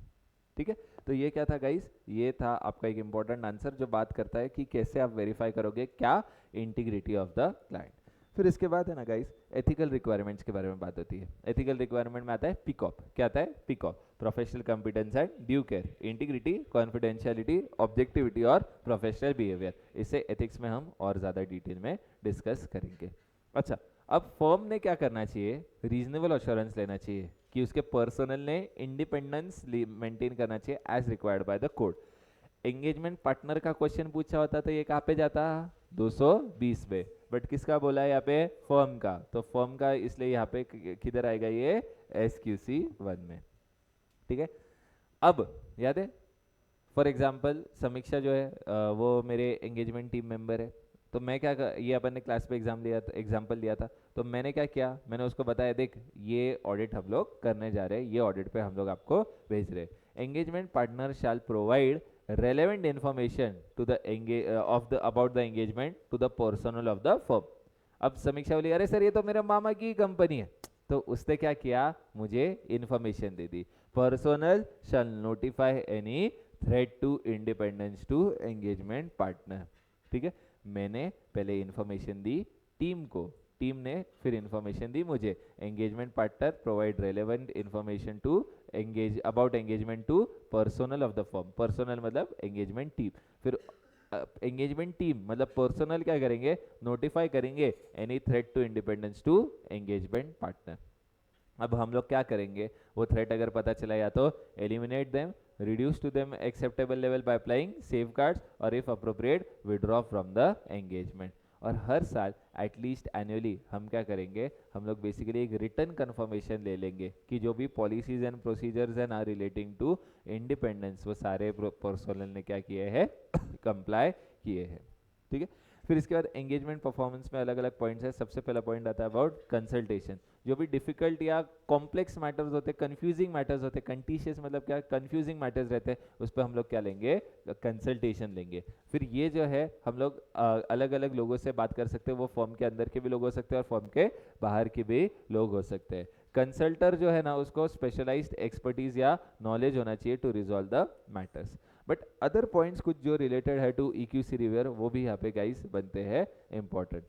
ठीक है, तो ये क्या था गाइस, ये था आपका एक इंपॉर्टेंट आंसर जो बात करता है कि कैसे आप वेरीफाई करोगे क्या, इंटीग्रिटी ऑफ द क्लाइंट। फिर इसके बाद है ना गाइस, एथिकल रिक्वायरमेंट्स के बारे में बात होती है। एथिकल रिक्वायरमेंट में आता है पिकॉप, क्या आता है, PICOP professional competence and due care, integrity, confidentiality, objectivity और प्रोफेशनल बिहेवियर। इसे एथिक्स में हम और ज़्यादा डिटेल में डिस्कस करेंगे। अच्छा, अब फर्म ने क्या करना चाहिए, रीजनेबल अश्योरेंस लेना चाहिए कि उसके पर्सनल ने इंडिपेंडेंस मेंटेन करना चाहिए as required by the code. Engagement partner का क्वेश्चन पूछा होता तो ये कहाँ पे जाता, 220 पे, बट किसका बोला है यहाँ पे, फर्म का, तो फर्म का इसलिए यहाँ पे किधर आएगा ये, SQC 1 में। ठीक है, अब याद है फॉर एग्जाम्पल समीक्षा जो है वो मेरे एंगेजमेंट टीम मेंबर है, तो मैं क्या ये अपन ने क्लास पे एग्जाम्पल लिया था, तो मैंने क्या किया, मैंने उसको बताया देख ये ऑडिट हम लोग करने जा रहे हैं, ये ऑडिट पे हम लोग आपको भेज रहे हैं। Engagement partner shell provide relevant information to the about the engagement to the personnel of the firm। अब समीक्षा बोली अरे सर ये तो मेरे मामा की कंपनी है, तो उसने क्या किया, मुझे इंफॉर्मेशन दे दी, personnel shall notify any threat to independence to engagement partner. ठीक है, मैंने पहले इंफॉर्मेशन दी टीम को, टीम ने फिर इंफॉर्मेशन दी मुझे, engagement partner provide relevant information to engage about engagement to personnel of the firm, personnel मतलब एंगेजमेंट टीम, फिर एंगेजमेंट टीम मतलब पर्सनल क्या करेंगे, नोटिफाई करेंगे any threat to independence to engagement partner. अब हम लोग क्या करेंगे, वो थ्रेट अगर पता चला या तो eliminate them, reduce to them acceptable level by applying safeguards और if appropriate withdraw from the engagement। और हर साल एटलीस्ट एनुअली हम क्या करेंगे, हम लोग बेसिकली एक रिटर्न कंफर्मेशन ले लेंगे कि जो भी पॉलिसीज एंड प्रोसीजर्स हैं ना रिलेटिंग टू इंडिपेंडेंस वो सारे पर्सनल ने क्या किए हैं, कंप्लाई किए हैं। ठीक है, फिर इसके बाद एंगेजमेंट परफॉर्मेंस में अलग अलग पॉइंट्स है। सबसे पहला पॉइंट आता है अबाउट कंसल्टेशन, जो भी डिफिकल्ट या कॉम्प्लेक्स मैटर्स होते हैं, कंफ्यूजिंग मैटर्स होते हैं, कंटीशियस मतलब क्या, कंफ्यूजिंग मैटर्स रहते हैं, उस पर हम लोग क्या लेंगे, कंसल्टेशन लेंगे। फिर ये जो है हम लोग अलग अलग लोगों से बात कर सकते हैं, वो फॉर्म के अंदर के भी लोग हो सकते हैं और फॉर्म के बाहर के भी लोग हो सकते हैं। कंसल्टर जो है ना उसको स्पेशलाइज्ड एक्सपर्टीज या नॉलेज होना चाहिए to resolve the matters. But other points कुछ जो रिलेटेड है टू EQC रिव्यूअर वो भी यहाँ पे गाइस बनते हैं इंपॉर्टेंट।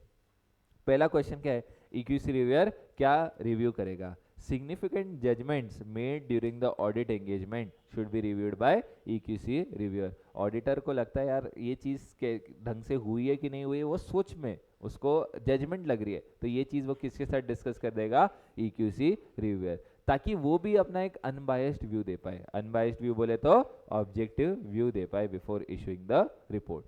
पहला क्वेश्चन क्या है, EQC रिव्यूअर क्या रिव्यू करेगा, Significant judgments made during the audit engagement should be reviewed by EQC reviewer. Auditor को लगता है यार ये चीज़ के ढंग से हुई है कि नहीं हुई है, वो सोच में उसको जजमेंट लग रही है, तो ये चीज़ वो किसके साथ डिस्कस कर देगा, EQC रिव्यूअर, ताकि वो भी अपना एक अनबायस्ड व्यू दे पाए. अनबायस्ड व्यू बोले तो ऑब्जेक्टिव व्यू दे पाए before issuing the report.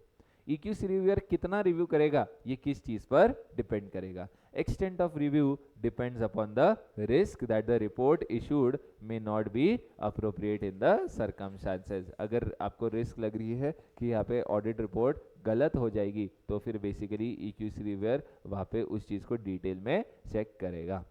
EQC reviewer कितना रिव्यू करेगा ये किस चीज पर डिपेंड करेगा. Extent of review depends upon the risk that the report issued may not be appropriate in the circumstances. अगर आपको रिस्क लग रही है कि यहाँ पे ऑडिट रिपोर्ट गलत हो जाएगी तो फिर बेसिकली EQC रिव्यूअर वहाँ पे उस चीज़ को डिटेल में चेक करेगा.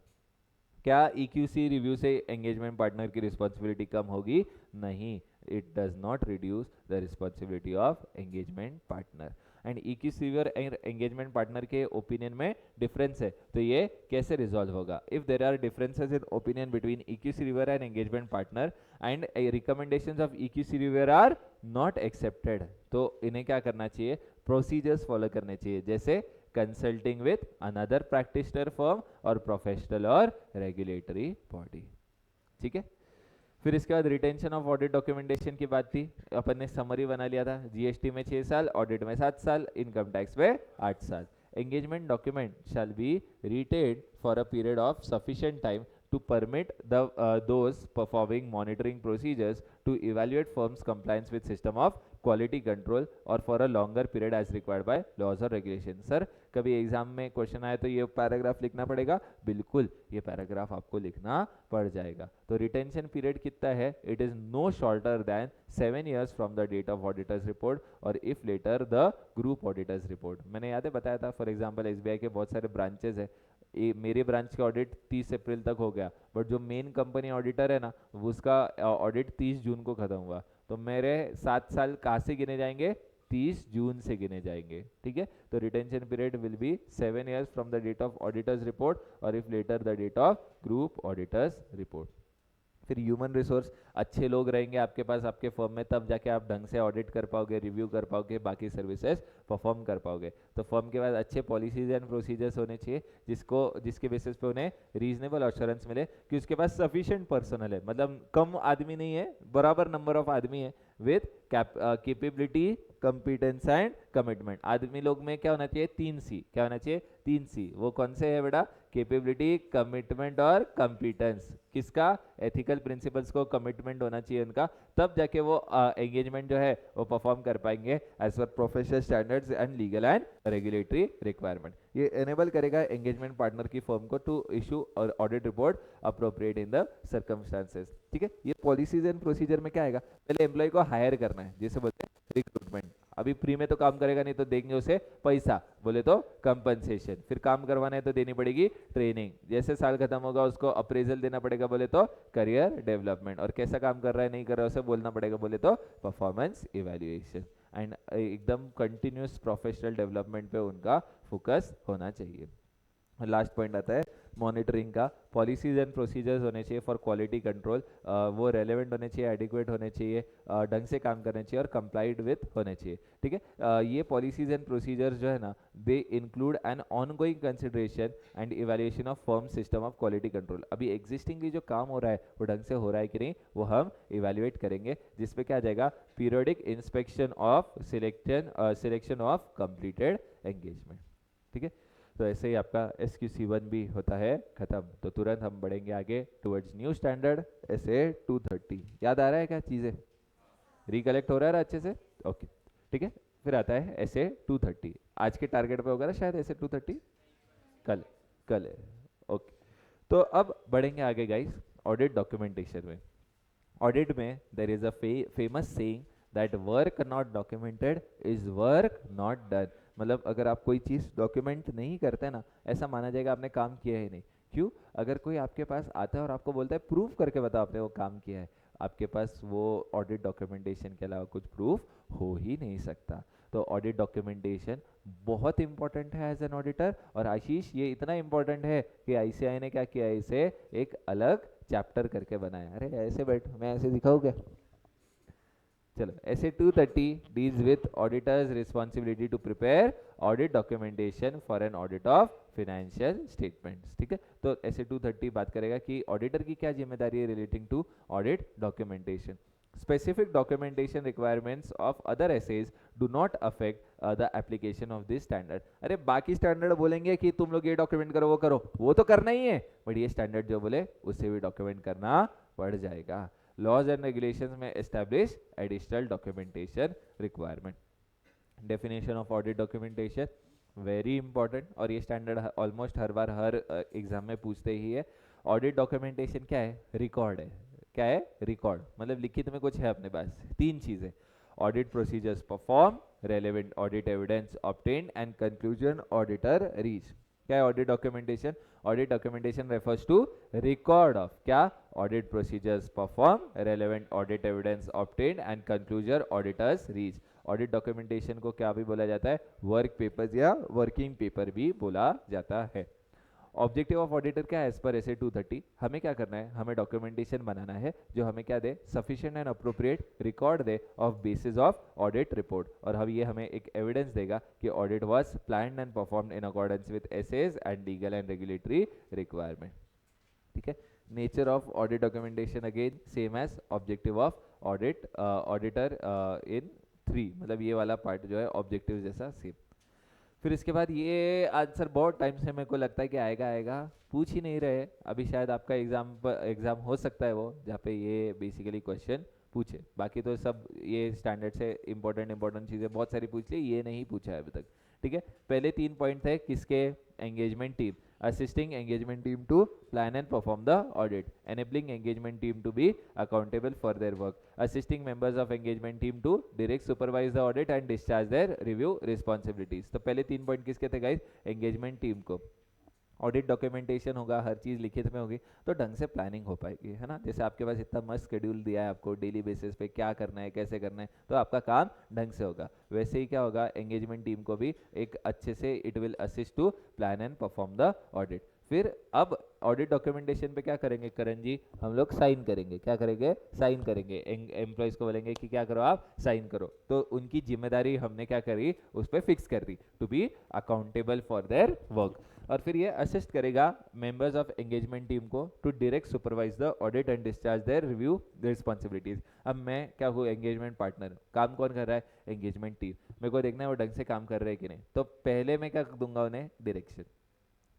क्या EQC रिव्यू से एंगेजमेंट पार्टनर की रिस्पॉन्सिबिलिटी कम होगी? नहीं, it does not reduce the responsibility of engagement partner. And EQC reviewer engagement partner के ओपिनियन में डिफरेंस है, तो ये कैसे रिजॉल्व होगा? If there are differences in opinion between EQC reviewer and engagement partner and recommendations of EQC reviewer are not accepted, तो इन्हें क्या करना चाहिए? प्रोसीजर्स फॉलो करने चाहिए, जैसे consulting with another practitioner firm और प्रोफेशनल और रेगुलेटरी बॉडी. ठीक है. फिर इसके बाद रिटेंशन ऑफ ऑडिट डॉक्यूमेंटेशन की बात थी, अपन ने समरी बना लिया था. जीएसटी में 6 साल, ऑडिट में 7 साल, इनकम टैक्स में 8 साल. Engagement document shall B retained for a period of sufficient time to permit those performing monitoring procedures to evaluate firms compliance with system of quality control or for a longer period as required by laws or regulations. Sir कभी एग्जाम में क्वेश्चन आए तो ये पैराग्राफ लिखना पड़ेगा? बिल्कुल, ये पैराग्राफ आपको लिखना पड़ जाएगा. तो रिटेंशन पीरियड कितना है? It is no shorter than 7 years from the date of auditor's report और if later the group auditor's report. मैंने याद है बताया था, फॉर एग्जाम्पल SBI के बहुत सारे ब्रांचेस है, मेरे ब्रांच का ऑडिट 30 अप्रैल तक हो गया, बट जो मेन कंपनी ऑडिटर है ना उसका ऑडिट 30 जून को खत्म हुआ, तो मेरे 7 साल कहाँ से गिने जाएंगे? 30 जून से गिने जाएंगे. ठीक है. तो retention period will be 7 years from the date of auditor's report और if later the date of group auditor's report. फिर ह्यूमन रिसोर्स, अच्छे लोग रहेंगे आपके पास आपके फर्म में, तब जाके आप ढंग से ऑडिट कर पाओगे, रिव्यू कर पाओगे, बाकी सर्विसेज परफॉर्म कर पाओगे. तो फर्म के पास अच्छे पॉलिसीज एंड प्रोसीजर्स होने चाहिए जिसके बेसिस पे उन्हें रीजनेबल अश्योरेंस मिले कि उसके पास सफिशिएंट पर्सनल है, मतलब कम आदमी नहीं है, बराबर नंबर ऑफ आदमी है, with capability, competence and commitment. आदमी लोग में क्या होना चाहिए? 3C. क्या होना चाहिए? 3C. वो कौन से है बेटा? कैपेबिलिटी, कमिटमेंट और कंपिटेंस. किसका? एथिकल प्रिंसिपल्स को कमिटमेंट होना चाहिए उनका, तब जाके वो एंगेजमेंट जो है वो परफॉर्म कर पाएंगे as per professional standards and legal and regulatory requirement. ये एनेबल करेगा एंगेजमेंट पार्टनर की फर्म को टू इशू और audit report appropriate in the circumstances. ठीक है. ये पॉलिसीज एंड प्रोसीजर में क्या आएगा? पहले एम्प्लॉय को हायर करना है, जैसे बोलते हैं रिक्रूटमेंट. अभी फ्री में तो काम करेगा नहीं, तो देंगे उसे पैसा, बोले तो कंपनसेशन. फिर काम करवाना है तो देनी पड़ेगी ट्रेनिंग, जैसे साल खत्म होगा उसको अप्रेजल देना पड़ेगा, बोले तो करियर डेवलपमेंट, और कैसा काम कर रहा है नहीं कर रहा है उसे बोलना पड़ेगा, बोले तो परफॉर्मेंस इवैल्यूएशन. एंड एकदम कंटिन्यूस प्रोफेशनल डेवलपमेंट पे उनका फोकस होना चाहिए. लास्ट पॉइंट आता है मॉनिटरिंग का. पॉलिसीज एंड प्रोसीजर्स होने चाहिए फॉर क्वालिटी कंट्रोल, वो रेलेवेंट होने चाहिए, एडिक्वेट होने चाहिए, ढंग से काम करने चाहिए और कंप्लाइड विथ होने चाहिए. ठीक है. ये पॉलिसीज एंड प्रोसीजर्स जो है ना, they include an ongoing consideration and evaluation of firm system of quality control. अभी एग्जिस्टिंगली जो काम हो रहा है वो ढंग से हो रहा है कि नहीं, वो हम इवैल्यूएट करेंगे, जिसपे क्या आ जाएगा? Periodic inspection of selection of completed engagement. ठीक है. तो ऐसे ही आपका SQC1 भी होता है खत्म. तो तुरंत हम बढ़ेंगे आगे टुवर्ड्स न्यू स्टैंडर्ड SA 230. याद आ रहा है क्या? चीज़ें रिकलेक्ट हो रहा है अच्छे से? ओके. ठीक है. फिर आता है SA 230. आज के टारगेट पे होगा ना शायद SA 230, कल है. ओके. तो अब बढ़ेंगे आगे गाइस ऑडिट डॉक्यूमेंटेशन में. ऑडिट में there is a famous saying that work not documented is work not done. मतलब अगर आप कोई चीज़ डॉक्यूमेंट नहीं करते ना, ऐसा माना जाएगा आपने काम किया ही नहीं. क्यों? अगर कोई आपके पास आता है और आपको बोलता है प्रूफ करके बताओ आपने वो काम किया है, आपके पास वो ऑडिट डॉक्यूमेंटेशन के अलावा कुछ प्रूफ हो ही नहीं सकता. तो ऑडिट डॉक्यूमेंटेशन बहुत इंपॉर्टेंट है एज एन ऑडिटर. और आशीष ये इतना इंपॉर्टेंट है कि ICAI ने क्या किया है, इसे एक अलग चैप्टर करके बनाया. अरे ऐसे बैठ, मैं ऐसे दिखाऊँ क्या? चलो. SA 230 deals with auditors responsibility to prepare audit documentation for an audit of financial statements. ठीक है, तो ऐसे 230 बात करेगा कि ऑडिटर की क्या जिम्मेदारी है relating to audit documentation. Specific documentation requirements of other essays do not affect the application of this standard। अरे बाकी स्टैंडर्ड बोलेंगे कि तुम लोग ये डॉक्यूमेंट करो, वो तो करना ही है, बट ये स्टैंडर्ड जो बोले उसे भी डॉक्यूमेंट करना पड़ जाएगा। लॉज एंड रेगुलेशंस में establish additional documentation requirement. Definition of audit documentation very important, और ये स्टैंडर्ड ऑलमोस्ट हर बार हर एग्जाम में पूछते ही है। ऑडिट डॉक्यूमेंटेशन क्या है? रिकॉर्ड है। क्या है? रिकॉर्ड, मतलब लिखित में कुछ है अपने पास। तीन चीजें: audit procedures perform, relevant audit evidence obtained and conclusion auditor reach. क्या है audit documentation? Audit documentation refers to record of क्या? Audit procedures perform, relevant audit evidence obtained and conclusion auditor's reach. Audit documentation को क्या भी बोला जाता है? वर्क पेपर्स या वर्किंग पेपर भी बोला जाता है। ऑब्जेक्टिव ऑफ ऑडिटर क्या है? एज पर एसे 230 हमें क्या करना है? हमें डॉक्यूमेंटेशन बनाना है जो हमें क्या दे? Sufficient and appropriate record the of basis of audit report, और अब ये हमें एक एविडेंस देगा कि audit was planned and performed in accordance with SAs and legal and regulatory requirement. ठीक है, nature of audit documentation again same as objective of audit auditor in 3, मतलब ये वाला पार्ट जो है ऑब्जेक्टिव जैसा सेम। फिर इसके बाद ये आंसर बहुत टाइम से मेरे को लगता है कि आएगा, पूछ ही नहीं रहे अभी। शायद आपका एग्जाम हो सकता है वो जहाँ पे ये बेसिकली क्वेश्चन पूछे। बाकी तो सब ये स्टैंडर्ड से इंपॉर्टेंट चीज़ें बहुत सारी पूछ ली, ये नहीं पूछा है अभी तक। ठीक है, पहले 3 पॉइंट थे किसके? Engagement team, assisting engagement team to plan and perform the audit, enabling engagement team to be accountable for their work, assisting members of engagement team to direct supervise the audit and discharge their review responsibilities। तो पहले 3 पॉइंट किसके थे गाइस? एंगेजमेंट टीम को। ऑडिट डॉक्यूमेंटेशन होगा, हर चीज़ लिखित में होगी तो ढंग से प्लानिंग हो पाएगी, है ना। जैसे आपके पास इतना मस्त शेड्यूल दिया है आपको डेली बेसिस पे क्या करना है, कैसे करना है, तो आपका काम ढंग से होगा। वैसे ही क्या होगा, एंगेजमेंट टीम को भी एक अच्छे से it will assist to plan and perform the audit. फिर अब ऑडिट डॉक्यूमेंटेशन पे क्या करेंगे करण जी? हम लोग साइन करेंगे। क्या करेंगे? साइन करेंगे। एम्प्लॉयज को बोलेंगे कि क्या करो, आप साइन करो। तो उनकी जिम्मेदारी हमने क्या करी? उस पर फिक्स कर दी, to be accountable for their work. और फिर ये असिस्ट करेगा मेंबर्स ऑफ एंगेजमेंट टीम को to direct supervise the audit and discharge their review responsibilities. अब मैं क्या हूँ? Engagement partner. काम कौन कर रहा है? Engagement team. मेरे को देखना है वो ढंग से काम कर रहे हैं कि नहीं। तो पहले मैं क्या दूंगा उन्हें? डायरेक्शन।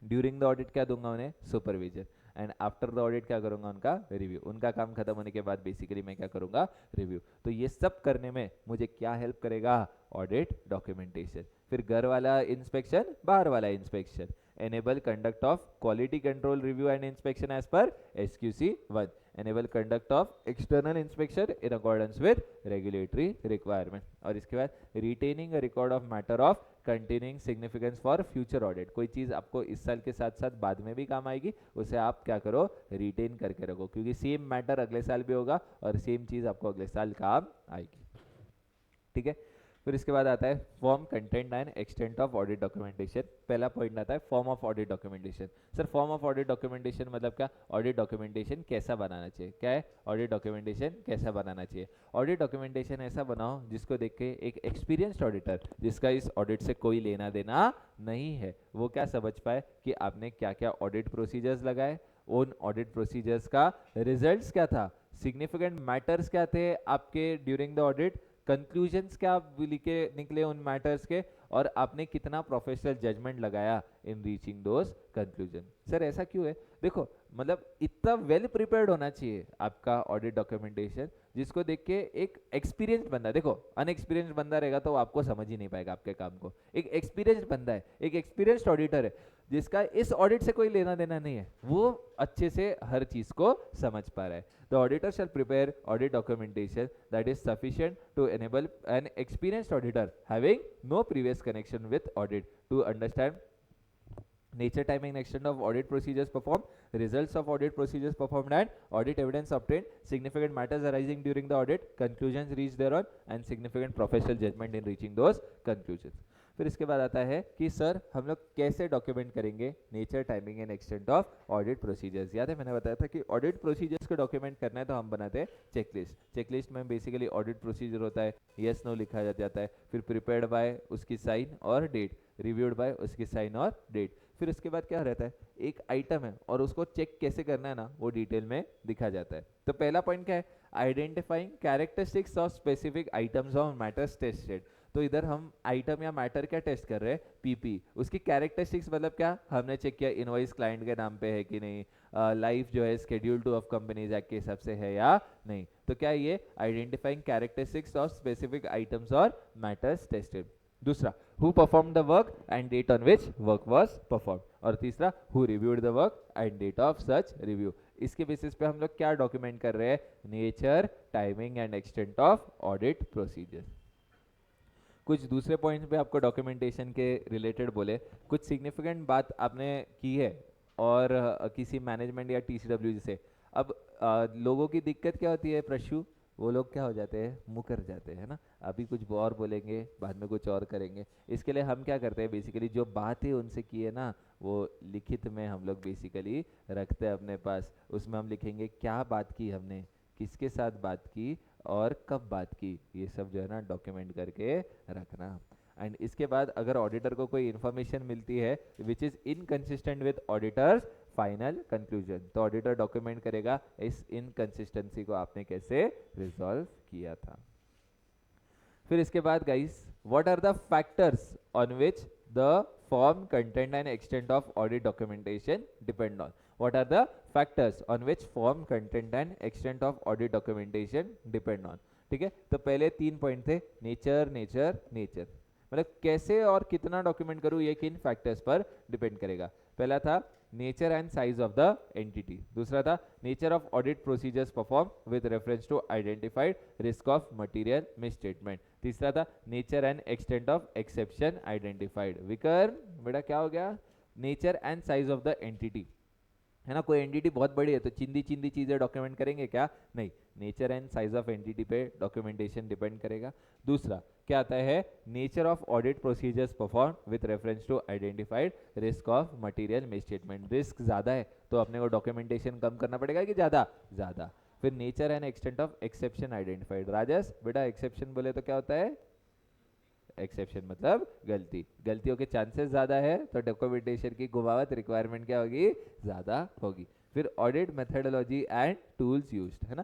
ड्यूरिंग द ऑडिट क्या दूंगा उन्हें? Supervision. And after the audit क्या करूंगा? उनका रिव्यू। उनका काम खत्म होने के बाद बेसिकली मैं क्या करूंगा? रिव्यू। तो ये सब करने में मुझे क्या हेल्प करेगा? Audit documentation. फिर घर वाला इंस्पेक्शन, बाहर वाला inspection. enable conduct of quality control review and inspection as per SQC 1, enable conduct of external inspection in accordance with regulatory requirement। और इसके बाद retaining a record of matter of containing significance for future audit। कोई चीज़ आपको इस साल के साथ साथ बाद में भी काम आएगी, उसे आप क्या करो? रिटेन करके रखो, क्योंकि सेम मैटर अगले साल भी होगा और सेम चीज़ आपको अगले साल काम आएगी। ठीक है, फिर इसके बाद आता है form, content and extent of audit documentation. पहला पॉइंट आता है form of audit documentation. Sir form of audit documentation मतलब क्या? ऑडिट डॉक्यूमेंटेशन कैसा बनाना चाहिए? क्या है? ऑडिट डॉक्यूमेंटेशन कैसा बनाना चाहिए? ऑडिट डॉक्यूमेंटेशन ऐसा बनाओ जिसको देख के एक एक्सपीरियंस्ड ऑडिटर, जिसका इस ऑडिट से कोई लेना देना नहीं है, वो क्या समझ पाए कि आपने क्या क्या ऑडिट प्रोसीजर्स लगाए, उन ऑडिट प्रोसीजर्स का रिजल्ट्स क्या था, सिग्निफिकेंट मैटर्स क्या थे आपके ड्यूरिंग द ऑडिट, कंक्लूजन्स क्या लिखे निकले उन मैटर्स के, और आपने कितना प्रोफेशनल जजमेंट लगाया इन रीचिंग दोस कंक्लूजन। सर ऐसा क्यों है? देखो मतलब इतना वेल प्रिपेयर्ड होना चाहिए आपका ऑडिट डॉक्यूमेंटेशन, जिसको देख के एक एक्सपीरियंस्ड बंदा, देखो अनएक्सपीरियंस्ड बंदा रहेगा तो आपको समझ ही नहीं पाएगा आपके काम को। एक एक्सपीरियंस्ड बंदा है, एक एक्सपीरियंस्ड ऑडिटर है, जिसका इस ऑडिट से कोई लेना देना नहीं है, वो अच्छे से हर चीज को समझ पा रहा है। The auditor shall prepare audit documentation that is sufficient to enable an experienced auditor having no previous connection with audit to understand nature, timing and extent of audit procedures performed, results of audit procedures performed and audit evidence obtained, significant matters arising during the audit, conclusions reached thereon and significant professional judgment in reaching those conclusions। फिर इसके बाद आता है कि सर हम लोग कैसे डॉक्यूमेंट करेंगे nature, timing and extent of audit procedures. याद है मैंने बताया था कि ऑडिट प्रोसीजर्स को डॉक्यूमेंट करना है तो हम बनाते हैं चेकलिस्ट। चेकलिस्ट में बेसिकली ऑडिट प्रोसीजर होता है, यस नो लिखा जाता है, फिर प्रिपेयर्ड बाय उसकी साइन और डेट, रिव्यूड बाय उसकी साइन और डेट, फिर उसके बाद क्या रहता है, एक आइटम है और उसको चेक कैसे करना है ना, वो डिटेल में दिखा जाता है। तो पहला पॉइंट क्या है, identifying characteristics of specific items और मैटर्स टेस्टेड। तो इधर हम आइटम या मैटर क्या टेस्ट कर रहे हैं, पीपी, उसकी कैरेक्टरिस्टिक्स मतलब क्या, हमने चेक किया इनवॉइस क्लाइंट के नाम पे है कि नहीं, लाइफ जो है schedule two of companies act के हिसाब से है या नहीं। तो क्या ये identifying characteristics of specific items और मैटर्स टेस्टेड। दूसरा, who perform the work and date on which work was perform. और तीसरा, who reviewed the work and date of such review. इसके बेसिस पे हम लोग क्या डॉक्यूमेंट कर रहे हैं, nature, timing and extent of audit procedure. कुछ दूसरे पॉइंट्स पे आपको डॉक्यूमेंटेशन के रिलेटेड बोले, कुछ सिग्निफिकेंट बात आपने की है और किसी मैनेजमेंट या टीसीडब्ल्यू से। अब लोगों की दिक्कत क्या होती है प्रशु, वो लोग क्या हो जाते हैं, मुकर जाते हैं ना, अभी कुछ और बोलेंगे बाद में कुछ और करेंगे। इसके लिए हम क्या करते हैं, बेसिकली जो बातें उनसे की है ना, वो लिखित में हम लोग बेसिकली रखते हैं अपने पास। उसमें हम लिखेंगे क्या बात की हमने, किसके साथ बात की और कब बात की, ये सब जो है ना डॉक्यूमेंट करके रखना। एंड इसके बाद अगर ऑडिटर को कोई इन्फॉर्मेशन मिलती है which is inconsistent with auditors final conclusion, तो ऑडिटर डॉक्यूमेंट करेगा इस इनकंसिस्टेंसी को आपने कैसे रिजॉल्व किया था। फिर इसके बाद guys, what are the factors on which the form, content and extent of audit documentation depend on. What are the factors on which form, content and extent of audit documentation depend on? ठीक है, तो पहले 3 पॉइंट थे, नेचर नेचर नेचर, मतलब कैसे और कितना डॉक्यूमेंट करूँ ये किन फैक्टर्स पर डिपेंड करेगा। पहला था nature and size of the entity, दूसरा था nature of audit procedures perform with reference to identified risk of material misstatement, तीसरा था nature and extent of exception identified. Vikarn बेटा क्या हो गया, nature and size of the entity, है ना, कोई एंटिटी बहुत बड़ी है तो चिंदी चिंदी चीजें डॉक्यूमेंट करेंगे क्या, नहीं, nature and size of entity पे डॉक्यूमेंटेशन डिपेंड करेगा। दूसरा क्या आता है, nature of audit procedures perform with reference to identified risk of material misstatement, risk ज्यादा है तो अपने को डॉक्यूमेंटेशन कम करना पड़ेगा कि ज्यादा, ज्यादा। फिर nature and extent of exception identified, राजस बेटा एक्सेप्शन बोले तो क्या होता है, एक्सेप्शन मतलब गलती, गलतियों के चांसेस ज्यादा है तो डॉक्यूमेंटेशन की गुमावट रिक्वायरमेंट क्या होगी, ज्यादा होगी। फिर audit methodology and tools used, है ना,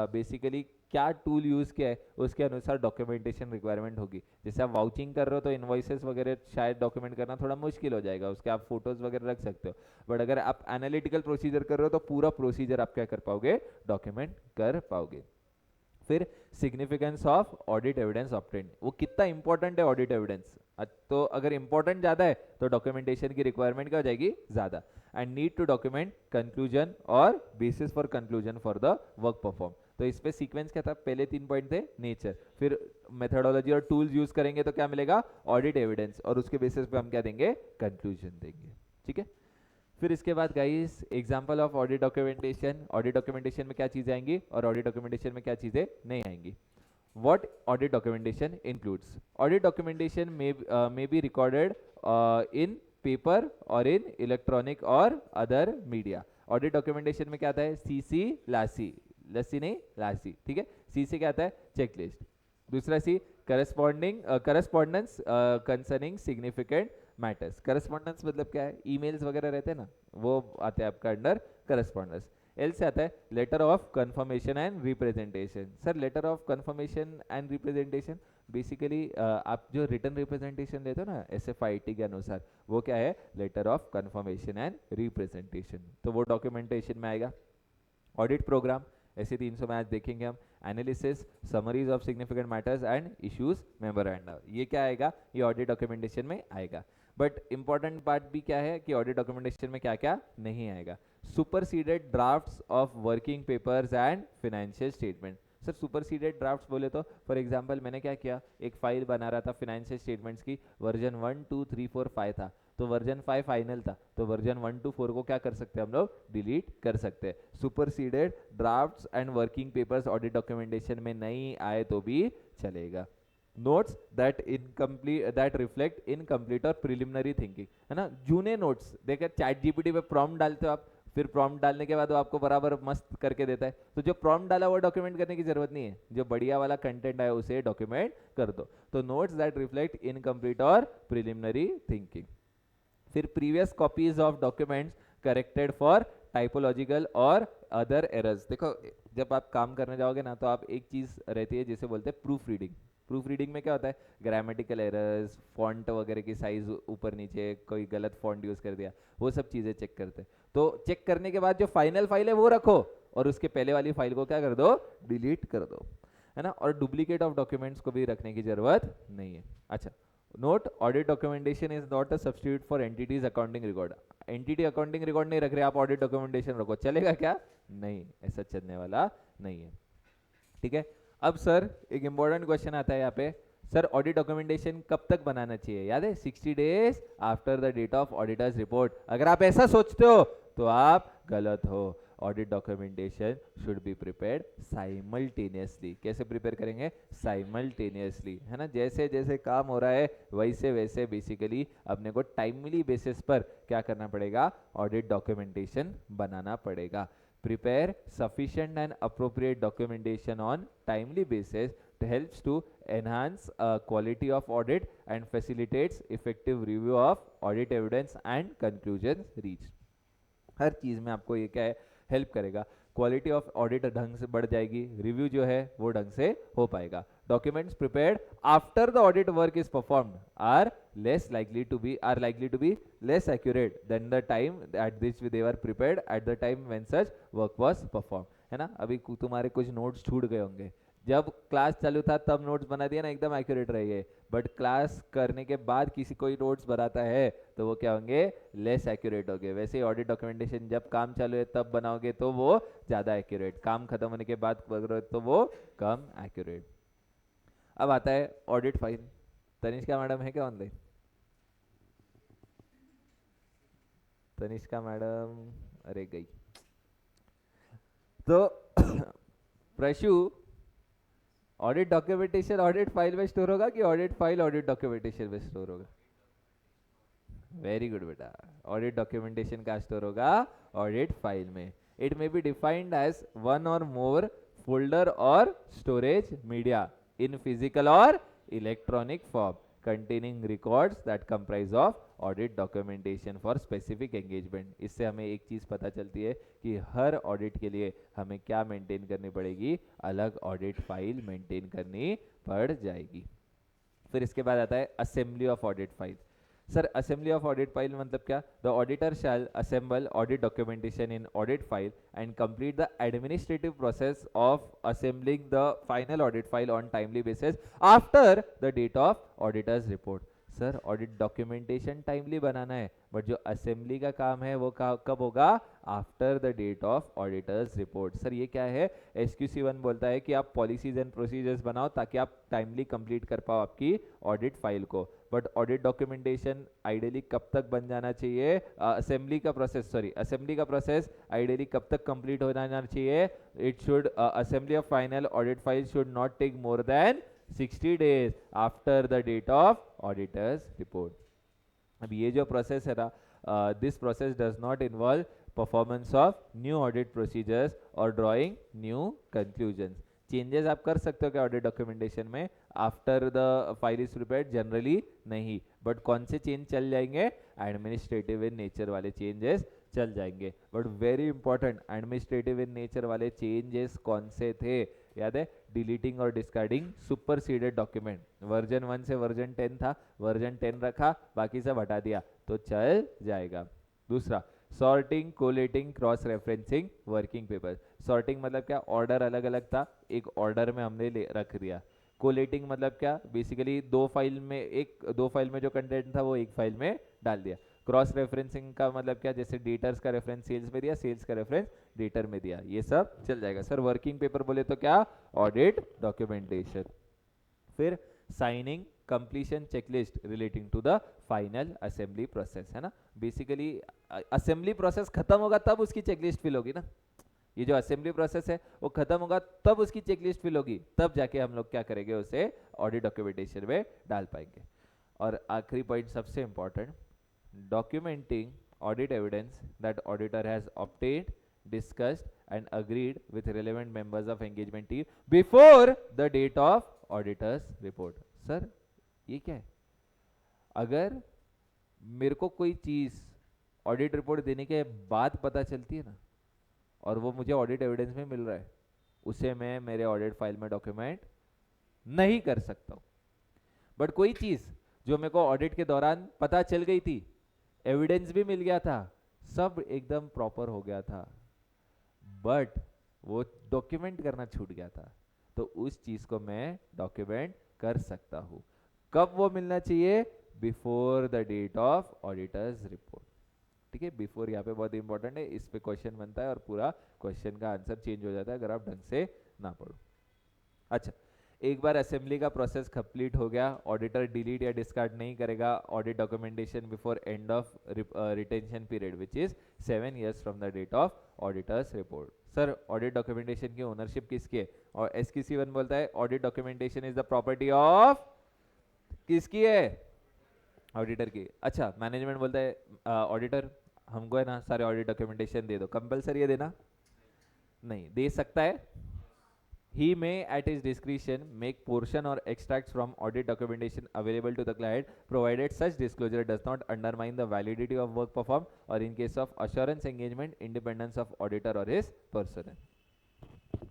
बेसिकली क्या टूल यूज किया है उसके अनुसार डॉक्यूमेंटेशन रिक्वायरमेंट होगी। जैसे आप वाउचिंग कर रहे हो तो इनवॉइसेस वगैरह शायद डॉक्यूमेंट करना थोड़ा मुश्किल हो जाएगा, उसके आप फोटोज वगैरह रख सकते हो, बट अगर आप एनालिटिकल प्रोसीजर कर रहे हो तो पूरा प्रोसीजर आप क्या कर पाओगे, डॉक्यूमेंट कर पाओगे। फिर significance of audit evidence obtained, वो कितना इंपॉर्टेंट है ऑडिट एविडेंस, तो अगर इंपॉर्टेंट ज्यादा है तो डॉक्यूमेंटेशन की रिक्वायरमेंट क्या हो जाएगी, ज्यादा। And need to document conclusion और basis for conclusion for the work perform. तो इस पे सीक्वेंस क्या था, पहले 3 पॉइंट थे, नेचर, फिर मेथोडोलॉजी और टूल्स यूज करेंगे तो क्या मिलेगा, ऑडिट एविडेंस, और उसके बेसिस पे हम क्या देंगे, कंक्लूजन देंगे। ठीक है, फिर इसके बाद guys example of audit documentation, audit documentation में क्या चीजें आएंगी और ऑडिट डॉक्यूमेंटेशन में क्या चीजें नहीं आएंगी। What audit documentation includes? Audit documentation may be recorded in paper or in electronic or other media. Audit documentation में क्या आता है, सीसी लासी, लस्सी नहीं लासी, ठीक है, सीसी क्या आता है, चेकलिस्ट। दूसरा C correspondence concerning significant matters, correspondence मतलब क्या है, ईमेल्स वगैरह रहते हैं ना, वो आते हैं आपका अंडर करस्पॉन्डेंस। एल से आता है letter of confirmation and representation. Sir letter of confirmation and representation basically आप जो रिटर्न रिप्रेजेंटेशन लेते हो ना SFIT के अनुसार, वो क्या है, letter of confirmation and representation, तो वो डॉक्यूमेंटेशन में आएगा। ऑडिट प्रोग्राम ऐसे 300 में आज देखेंगे हम, analysis, summaries of significant matters and issues memorandum, ये क्या आएगा, ये ऑडिट डॉक्यूमेंटेशन में आएगा। बट इंपॉर्टेंट पार्ट भी क्या है कि ऑडिट डॉक्यूमेंटेशन में क्या क्या नहीं आएगा, superseded drafts of working papers and financial statement. Sir superseded drafts बोले तो फॉर एग्जांपल मैंने क्या किया, एक फाइल बना रहा था फाइनेंशियल स्टेटमेंट्स की, वर्जन 1 2 3 4 5 था, तो वर्जन 5 फाइनल था, तो वर्जन 1 to 4 को क्या कर सकते हैं हम लोग, डिलीट कर सकते हैं। Superseded drafts and working papers audit documentation में नहीं आए तो भी चलेगा। Notes that incomplete that reflect incomplete और प्रिलिमिनरी थिंकिंग, है ना, जूने नोट्स देखिए चैट जीपीटी पे प्रॉम्प्ट डालते हो आप, फिर प्रॉम्प्ट डालने के बाद वो आपको बराबर मस्त करके देता है, तो जो प्रॉम्प्ट डाला वो डॉक्यूमेंट करने की जरूरत नहीं है, जो बढ़िया वाला कंटेंट है उसे डॉक्यूमेंट कर दो। तो नोट्स दैट रिफ्लेक्ट इनकम्प्लीट और प्रिलिमिनरी थिंकिंग। फिर previous copies of documents corrected for typological और अदर एरर्स। देखो जब आप काम करने जाओगे ना तो आप एक चीज रहती है जिसे बोलते हैं प्रूफ रीडिंग। प्रूफ रीडिंग में क्या होता है, ग्रामेटिकल एरर्स, फॉन्ट वगैरह की साइज ऊपर नीचे, कोई गलत फॉन्ट यूज कर दिया, वो सब चीजें चेक करते हैं। तो चेक करने के बाद जो फाइनल फाइल है वो रखो और उसके पहले वाली फाइल को क्या कर दो, डिलीट कर दो, है ना। और डुप्लीकेट ऑफ डॉक्यूमेंट्स को भी रखने की जरूरत नहीं है। अच्छा, note, audit documentation is not a substitute for entities accounting record. Entity accounting record नहीं रख रहे आप, ऑडिट डॉक्यूमेंटेशन रखो, चलेगा क्या? नहीं, ऐसा चलने वाला नहीं है। ठीक है। अब सर एक इंपॉर्टेंट क्वेश्चन आता है यहाँ पे, सर ऑडिट डॉक्यूमेंटेशन कब तक बनाना चाहिए? याद है 60 days after the date of auditor's report. अगर आप ऐसा सोचते हो तो आप गलत हो। Audit documentation should be prepared simultaneously. कैसे प्रिपेयर करेंगे? साइमल्टेनियसली, है ना। जैसे जैसे काम हो रहा है वैसे वैसे बेसिकली अपने को टाइमली बेसिस पर क्या करना पड़ेगा, ऑडिट डॉक्यूमेंटेशन बनाना पड़ेगा। Prepare sufficient and appropriate documentation on timely basis to helps to enhance quality of audit and facilitates effective review of audit evidence and conclusions reached। हर चीज में आपको ये क्या है, हेल्प करेगा। क्वालिटी ऑफ ऑडिट ढंग से बढ़ जाएगी, रिव्यू जो है वो ढंग से हो पाएगा। Documents prepared after the audit work is performed are likely to be less accurate than the time at which they were prepared at the time when such work was performed, है ना। अभी तुम्हारे कुछ नोट्स छूट गए होंगे, जब क्लास चालू था तब नोट्स बना दिया ना, एकदम एक्यूरेट रहेंगे। बट क्लास करने के बाद किसी कोई नोट्स बनाता है तो वो क्या होंगे, लेस एक्यूरेट होंगे। वैसे ही ऑडिट डॉक्यूमेंटेशन जब काम चालू है तब बनाओगे तो वो ज़्यादा एक्यूरेट, काम खत्म होने के बाद तो वो कम एक्यूरेट। अब आता है ऑडिट फाइल। तनिष्का मैडम है क्या ऑनलाइन? तनिष्का मैडम, अरे गई तो Prashu, audit documentation audit file में स्टोर होगा कि ऑडिट फाइल ऑडिट डॉक्यूमेंटेशन में स्टोर होगा? वेरी गुड बेटा, ऑडिट डॉक्यूमेंटेशन का स्टोर होगा ऑडिट फाइल में। It may be defined as one or more folder or storage media in physical or electronic form containing records that comprise of audit documentation for specific engagement। इससे हमें एक चीज पता चलती है कि हर ऑडिट के लिए हमें क्या मेंटेन करनी पड़ेगी, अलग ऑडिट फाइल मेंटेन करनी पड़ जाएगी। फिर इसके बाद आता है assembly of audit file. Sir assembly of audit file मतलब क्या? The auditor shall assemble audit documentation in audit file and complete the administrative process of assembling the final audit file on timely basis after the date of auditor's report. Sir audit documentation timely बनाना है, बट जो असेंबली का काम है वो कब होगा? After the date of auditor's report. Sir ये क्या है? SQC1 बोलता है कि आप पॉलिसीज एंड प्रोसीजर्स बनाओ ताकि आप टाइमली कंप्लीट कर पाओ आपकी ऑडिट फाइल को। बट ऑडिट डॉक्यूमेंटेशन आइडियली कब तक बन जाना चाहिए? असेंबली का प्रोसेस आइडियली कब तक कंप्लीट हो जाना चाहिए? It should assembly of final audit file should not take more than 60 days after the date of auditor's report। अब ये जो प्रोसेस है ना, this process does not involve performance of new audit procedures or drawing new conclusions। Changes आप कर सकते हो क्या ऑडिट डॉक्यूमेंटेशन में after the file is prepared? Generally नहीं, बट कौन से चेंज चल जाएंगे? एडमिनिस्ट्रेटिव इन नेचर वाले चेंजेस चल जाएंगे। But very important, administrative in nature वाले चेंजेस कौन से थे? याद है, डिलीटिंग और डिस्कार्डिंग सुपरसीडेड डॉक्यूमेंट। वर्जन 1 से वर्जन 10 था, वर्जन 10 रखा, बाकी सब हटा दिया तो चल जाएगा। दूसरा, sorting, collating, cross referencing working paper. Sorting मतलब क्या? ऑर्डर अलग अलग था, एक ऑर्डर में हमने रख दिया। कोलेटिंग मतलब क्या? बेसिकली दो फाइल में जो कंटेंट था वो एक फाइल में डाल दिया। क्रॉस रेफरेंसिंग का मतलब क्या? जैसे डेटर्स का रेफरेंस सेल्स में दिया, सेल्स का रेफरेंस डेटर में दिया, ये सब चल जाएगा। सर वर्किंग पेपर बोले तो क्या? Audit documentation. फिर signing, completion checklist relating to the final assembly process, है ना। बेसिकली असेंबली प्रोसेस खत्म होगा तब उसकी चेकलिस्ट फिल होगी ना। ये जो असेंबली प्रोसेस है वो खत्म होगा तब उसकी चेकलिस्ट फिल होगी, तब जाके हम लोग क्या करेंगे, उसे ऑडिट डॉक्यूमेंटेशन में डाल पाएंगे। और आखिरी पॉइंट सबसे important, documenting audit evidence that auditor has obtained, discussed and agreed with relevant members of engagement team before the date of auditor's report। Sir ये क्या है? अगर मेरे को कोई चीज़ ऑडिट रिपोर्ट देने के बाद पता चलती है ना, और वो मुझे ऑडिट एविडेंस में मिल रहा है, उसे मैं मेरे ऑडिट फाइल में डॉक्यूमेंट नहीं कर सकता हूँ। बट कोई चीज़ जो मेरे को ऑडिट के दौरान पता चल गई थी, एविडेंस भी मिल गया था, सब एकदम प्रॉपर हो गया था, बट वो डॉक्यूमेंट करना छूट गया था, तो उस चीज़ को मैं डॉक्यूमेंट कर सकता हूँ। कब वो मिलना चाहिए? Before the date of auditor's report. ठीक है, बिफोर यहाँ पे बहुत इंपॉर्टेंट है, इस पे क्वेश्चन बनता है और पूरा क्वेश्चन का आंसर चेंज हो जाता है अगर आप ढंग से ना पढ़ो। अच्छा, एक बार असेंबली का प्रोसेस कंप्लीट हो गया, ऑडिटर डिलीट या डिस्कार्ड नहीं करेगा audit documentation before end of retention period which is 7 years from the date of auditor's report. Sir audit documentation की ओनरशिप किसकी है? और SQC 1 बोलता है audit documentation is the property of, किसकी है? ऑडिटर की। अच्छा, मैनेजमेंट बोलता है ऑडिटर हमको है ना सारे ऑडिट डॉक्यूमेंटेशन दे दो, कंपलसरी है देना? नहीं दे सकता है। He may at his discretion make portion or extracts from audit documentation available to the client provided such disclosure does not undermine the validity of work performed or in case of assurance engagement independence of auditor or his personnel।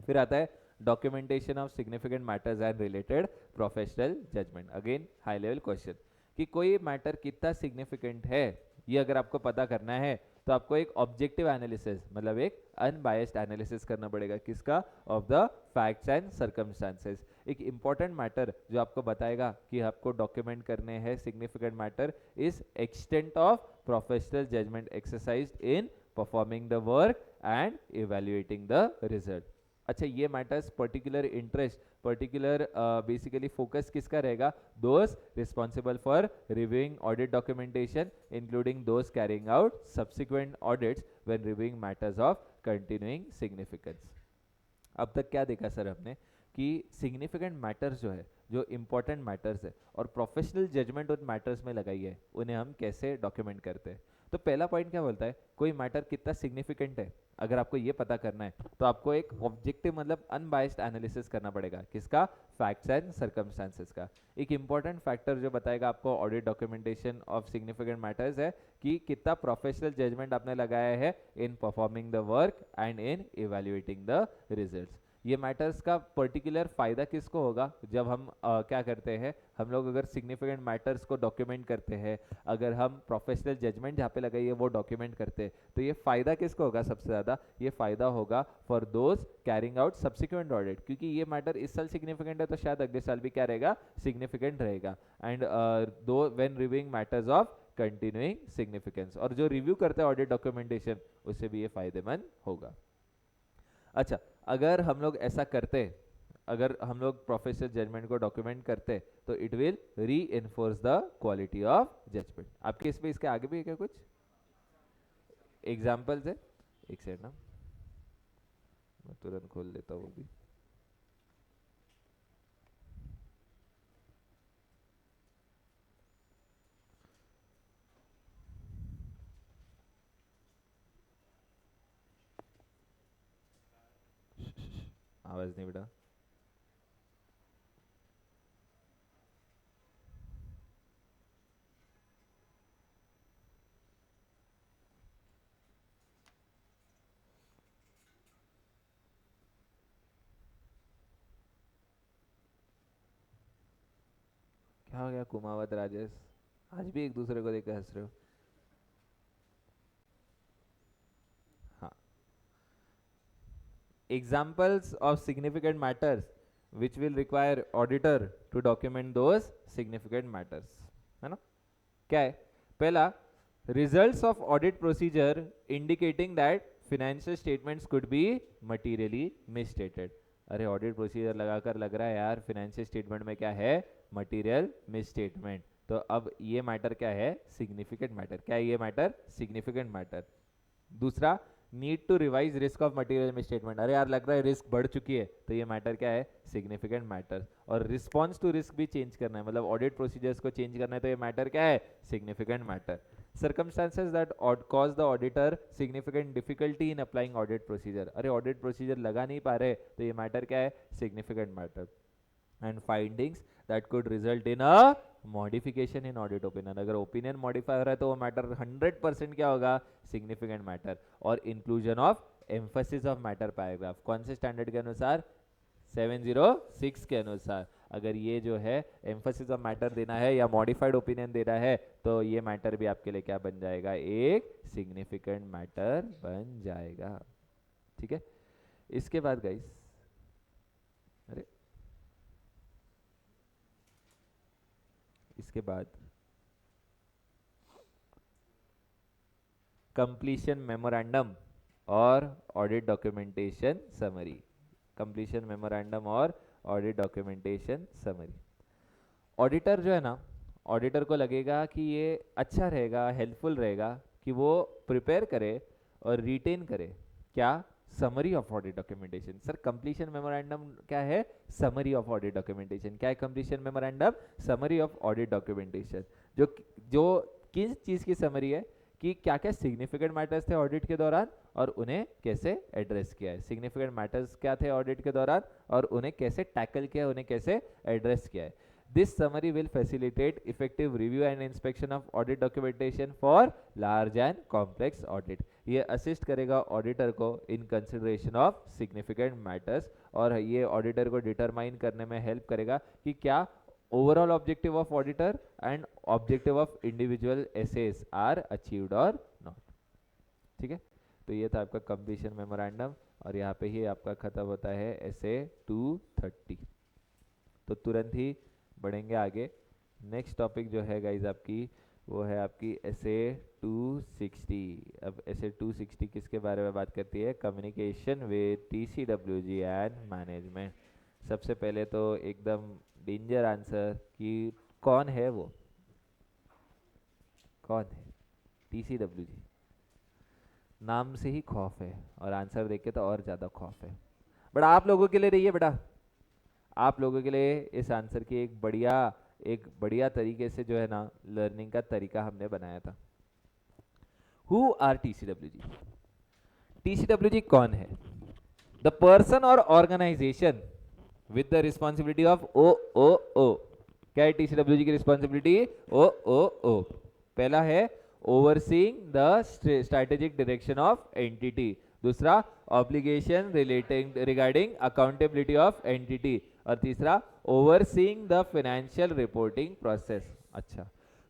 फिर आता है documentation of significant matters and related professional judgment. Again high level question कि कोई मैटर कितना सिग्निफिकेंट है ये अगर आपको पता करना है तो आपको एक ऑब्जेक्टिव एनालिसिस मतलब एक अनबायस्ड एनालिसिस करना पड़ेगा। किसका? Of the facts and circumstances. एक इंपॉर्टेंट मैटर जो आपको बताएगा कि आपको डॉक्यूमेंट करने हैं significant matter is extent of professional judgment exercised in performing the work and evaluating the result. अच्छा, ये matters particular interest particular basically focus किसका रहेगा? Those responsible for reviewing audit documentation including those carrying out subsequent audits when reviewing matters of continuing significance. अब तक क्या देखा सर हमने कि सिग्निफिकेंट मैटर्स जो है, जो इंपॉर्टेंट मैटर्स है और प्रोफेशनल जजमेंट उन मैटर्स में लगाई है, उन्हें हम कैसे डॉक्यूमेंट करते हैं। तो पहला पॉइंट क्या बोलता है? कोई मैटर कितना सिग्निफिकेंट है अगर आपको ये पता करना है तो आपको एक ऑब्जेक्टिव मतलब अनबायस्ड एनालिसिस करना पड़ेगा। किसका? फैक्ट्स एंड सर्कमस्टांसेस का। एक इंपॉर्टेंट फैक्टर जो बताएगा आपको audit documentation of significant matters है कि कितना प्रोफेशनल जजमेंट आपने लगाया है इन performing the work and in evaluating the results. ये मैटर्स का पर्टिकुलर फायदा किसको होगा? जब हम क्या करते हैं, हम लोग अगर सिग्निफिकेंट मैटर्स को डॉक्यूमेंट करते हैं, अगर हम प्रोफेशनल जजमेंट जहाँ पे लगाई है वो डॉक्यूमेंट करते हैं, तो ये फायदा किसको होगा? सबसे ज़्यादा ये फायदा होगा for those carrying out subsequent audit, क्योंकि ये मैटर इस साल सिग्निफिकेंट है तो शायद अगले साल भी क्या रहेगा? सिग्निफिकेंट रहेगा। एंड दो when reviewing matters of continuing significance, और जो रिव्यू करते हैं ऑडिट डॉक्यूमेंटेशन उससे भी ये फायदेमंद होगा। अच्छा, अगर हम लोग ऐसा करते, अगर हम लोग प्रोफेशनल जजमेंट को डॉक्यूमेंट करते तो it will reinforce the quality of judgment. आपके इसमें इसके आगे भी है क्या कुछ एग्जाम्पल्स है? एक सेकंड ना, मैं तुरंत खोल लेता हूँ वो भी। आवाज नहीं बेटा। क्या हो गया कुमावत राजेश, आज भी एक दूसरे को देख के हंस रहे हो? हाँ, examples of significant matters which will require auditor to document those significant matters, है ना? क्या है? पहला, results of audit procedure indicating that financial statements could be materially misstated। अरे ऑडिट प्रोसीजर लगाकर लग रहा है यार फिनेंशियल स्टेटमेंट में क्या है? Material misstatement. तो अब ये मैटर क्या है? Significant matter. क्या है ये मैटर? Significant matter. दूसरा, need to revise risk of material misstatement. अरे यार लग रहा है रिस्क बढ़ चुकी है, तो ये मैटर क्या है? Significant matter. और रिस्पॉन्स टू रिस्क भी चेंज करना है, मतलब ऑडिट प्रोसीजर्स को चेंज करना है, तो ये मैटर क्या है? Significant matter. circumstances that cause the auditor significant difficulty in applying audit procedure। अरे ऑडिट प्रोसीजर लगा नहीं पा रहे तो ये मैटर क्या है? Significant matter. and findings that could result in a modification in audit opinion. अगर ओपिनियन मॉडिफाई हो रहा है तो वो मैटर 100% क्या होगा, सिग्निफिकेंट मैटर. और inclusion of emphasis of matter paragraph कौन से स्टैंडर्ड के अनुसार, 706 के अनुसार. अगर ये जो है एम्फेसिस ऑफ मैटर देना है या मॉडिफाइड ओपिनियन देना है तो ये मैटर भी आपके लिए क्या बन जाएगा, एक सिग्निफिकेंट मैटर बन जाएगा. ठीक है. इसके बाद गाइस, अरे इसके बाद कंप्लीशन मेमोरेंडम और audit documentation summary. Completion memorandum और ऑडिट डॉक्यूमेंटेशन समरी. ऑडिटर जो है ना, ऑडिटर को लगेगा कि ये अच्छा रहेगा, हेल्पफुल रहेगा कि वो प्रिपेयर करे और रिटेन करे क्या, summary of audit documentation. Sir completion memorandum क्या है, समरी ऑफ ऑडिट डॉक्यूमेंटेशन. क्या है completion memorandum, summary of audit documentation. जो जो किस चीज़ की समरी है कि क्या क्या सिग्निफिकेंट मैटर्स थे ऑडिट के दौरान और उन्हें कैसे एड्रेस किया है. सिग्निफिकेंट मैटर्स क्या थे ऑडिट के दौरान और उन्हें कैसे टैकल किया, उन्हें कैसे एड्रेस किया है. This summary will facilitate effective review and inspection of audit documentation for large and complex audit. ये असिस्ट करेगा ऑडिटर को in consideration of significant matters और ये ऑडिटर को डिटरमाइन करने में हेल्प करेगा कि क्या overall objective of auditor and objective of individual assess are achieved or not. ठीक है. तो ये था आपका कंप्लीशन मेमोरेंडम और यहाँ पे ही आपका खत्म होता है एसे 230. तो तुरंत ही बढ़ेंगे आगे. नेक्स्ट टॉपिक जो है गाइज आपकी वो है आपकी एसे 260. अब एसे 260 किसके बारे में बात करती है, communication with TCWG and management. सबसे पहले तो एकदम डेंजर आंसर कि कौन है वो, कौन है TCWG. नाम से ही खौफ है और आंसर देख के तो और ज़्यादा खौफ है. बट आप लोगों के लिए रही है बेटा, आप लोगों के लिए इस आंसर की एक बढ़िया तरीके से जो है ना लर्निंग का तरीका हमने बनाया था. Who are TCWG. TCWG कौन है, द पर्सन और organisation with the responsibility of OOO. क्या है TCWG की रिस्पॉन्सिबिलिटी, OOO. पहला है overseeing the strategic direction of entity. दूसरा obligation relating regarding accountability of entity. और तीसरा overseeing the financial reporting process. अच्छा,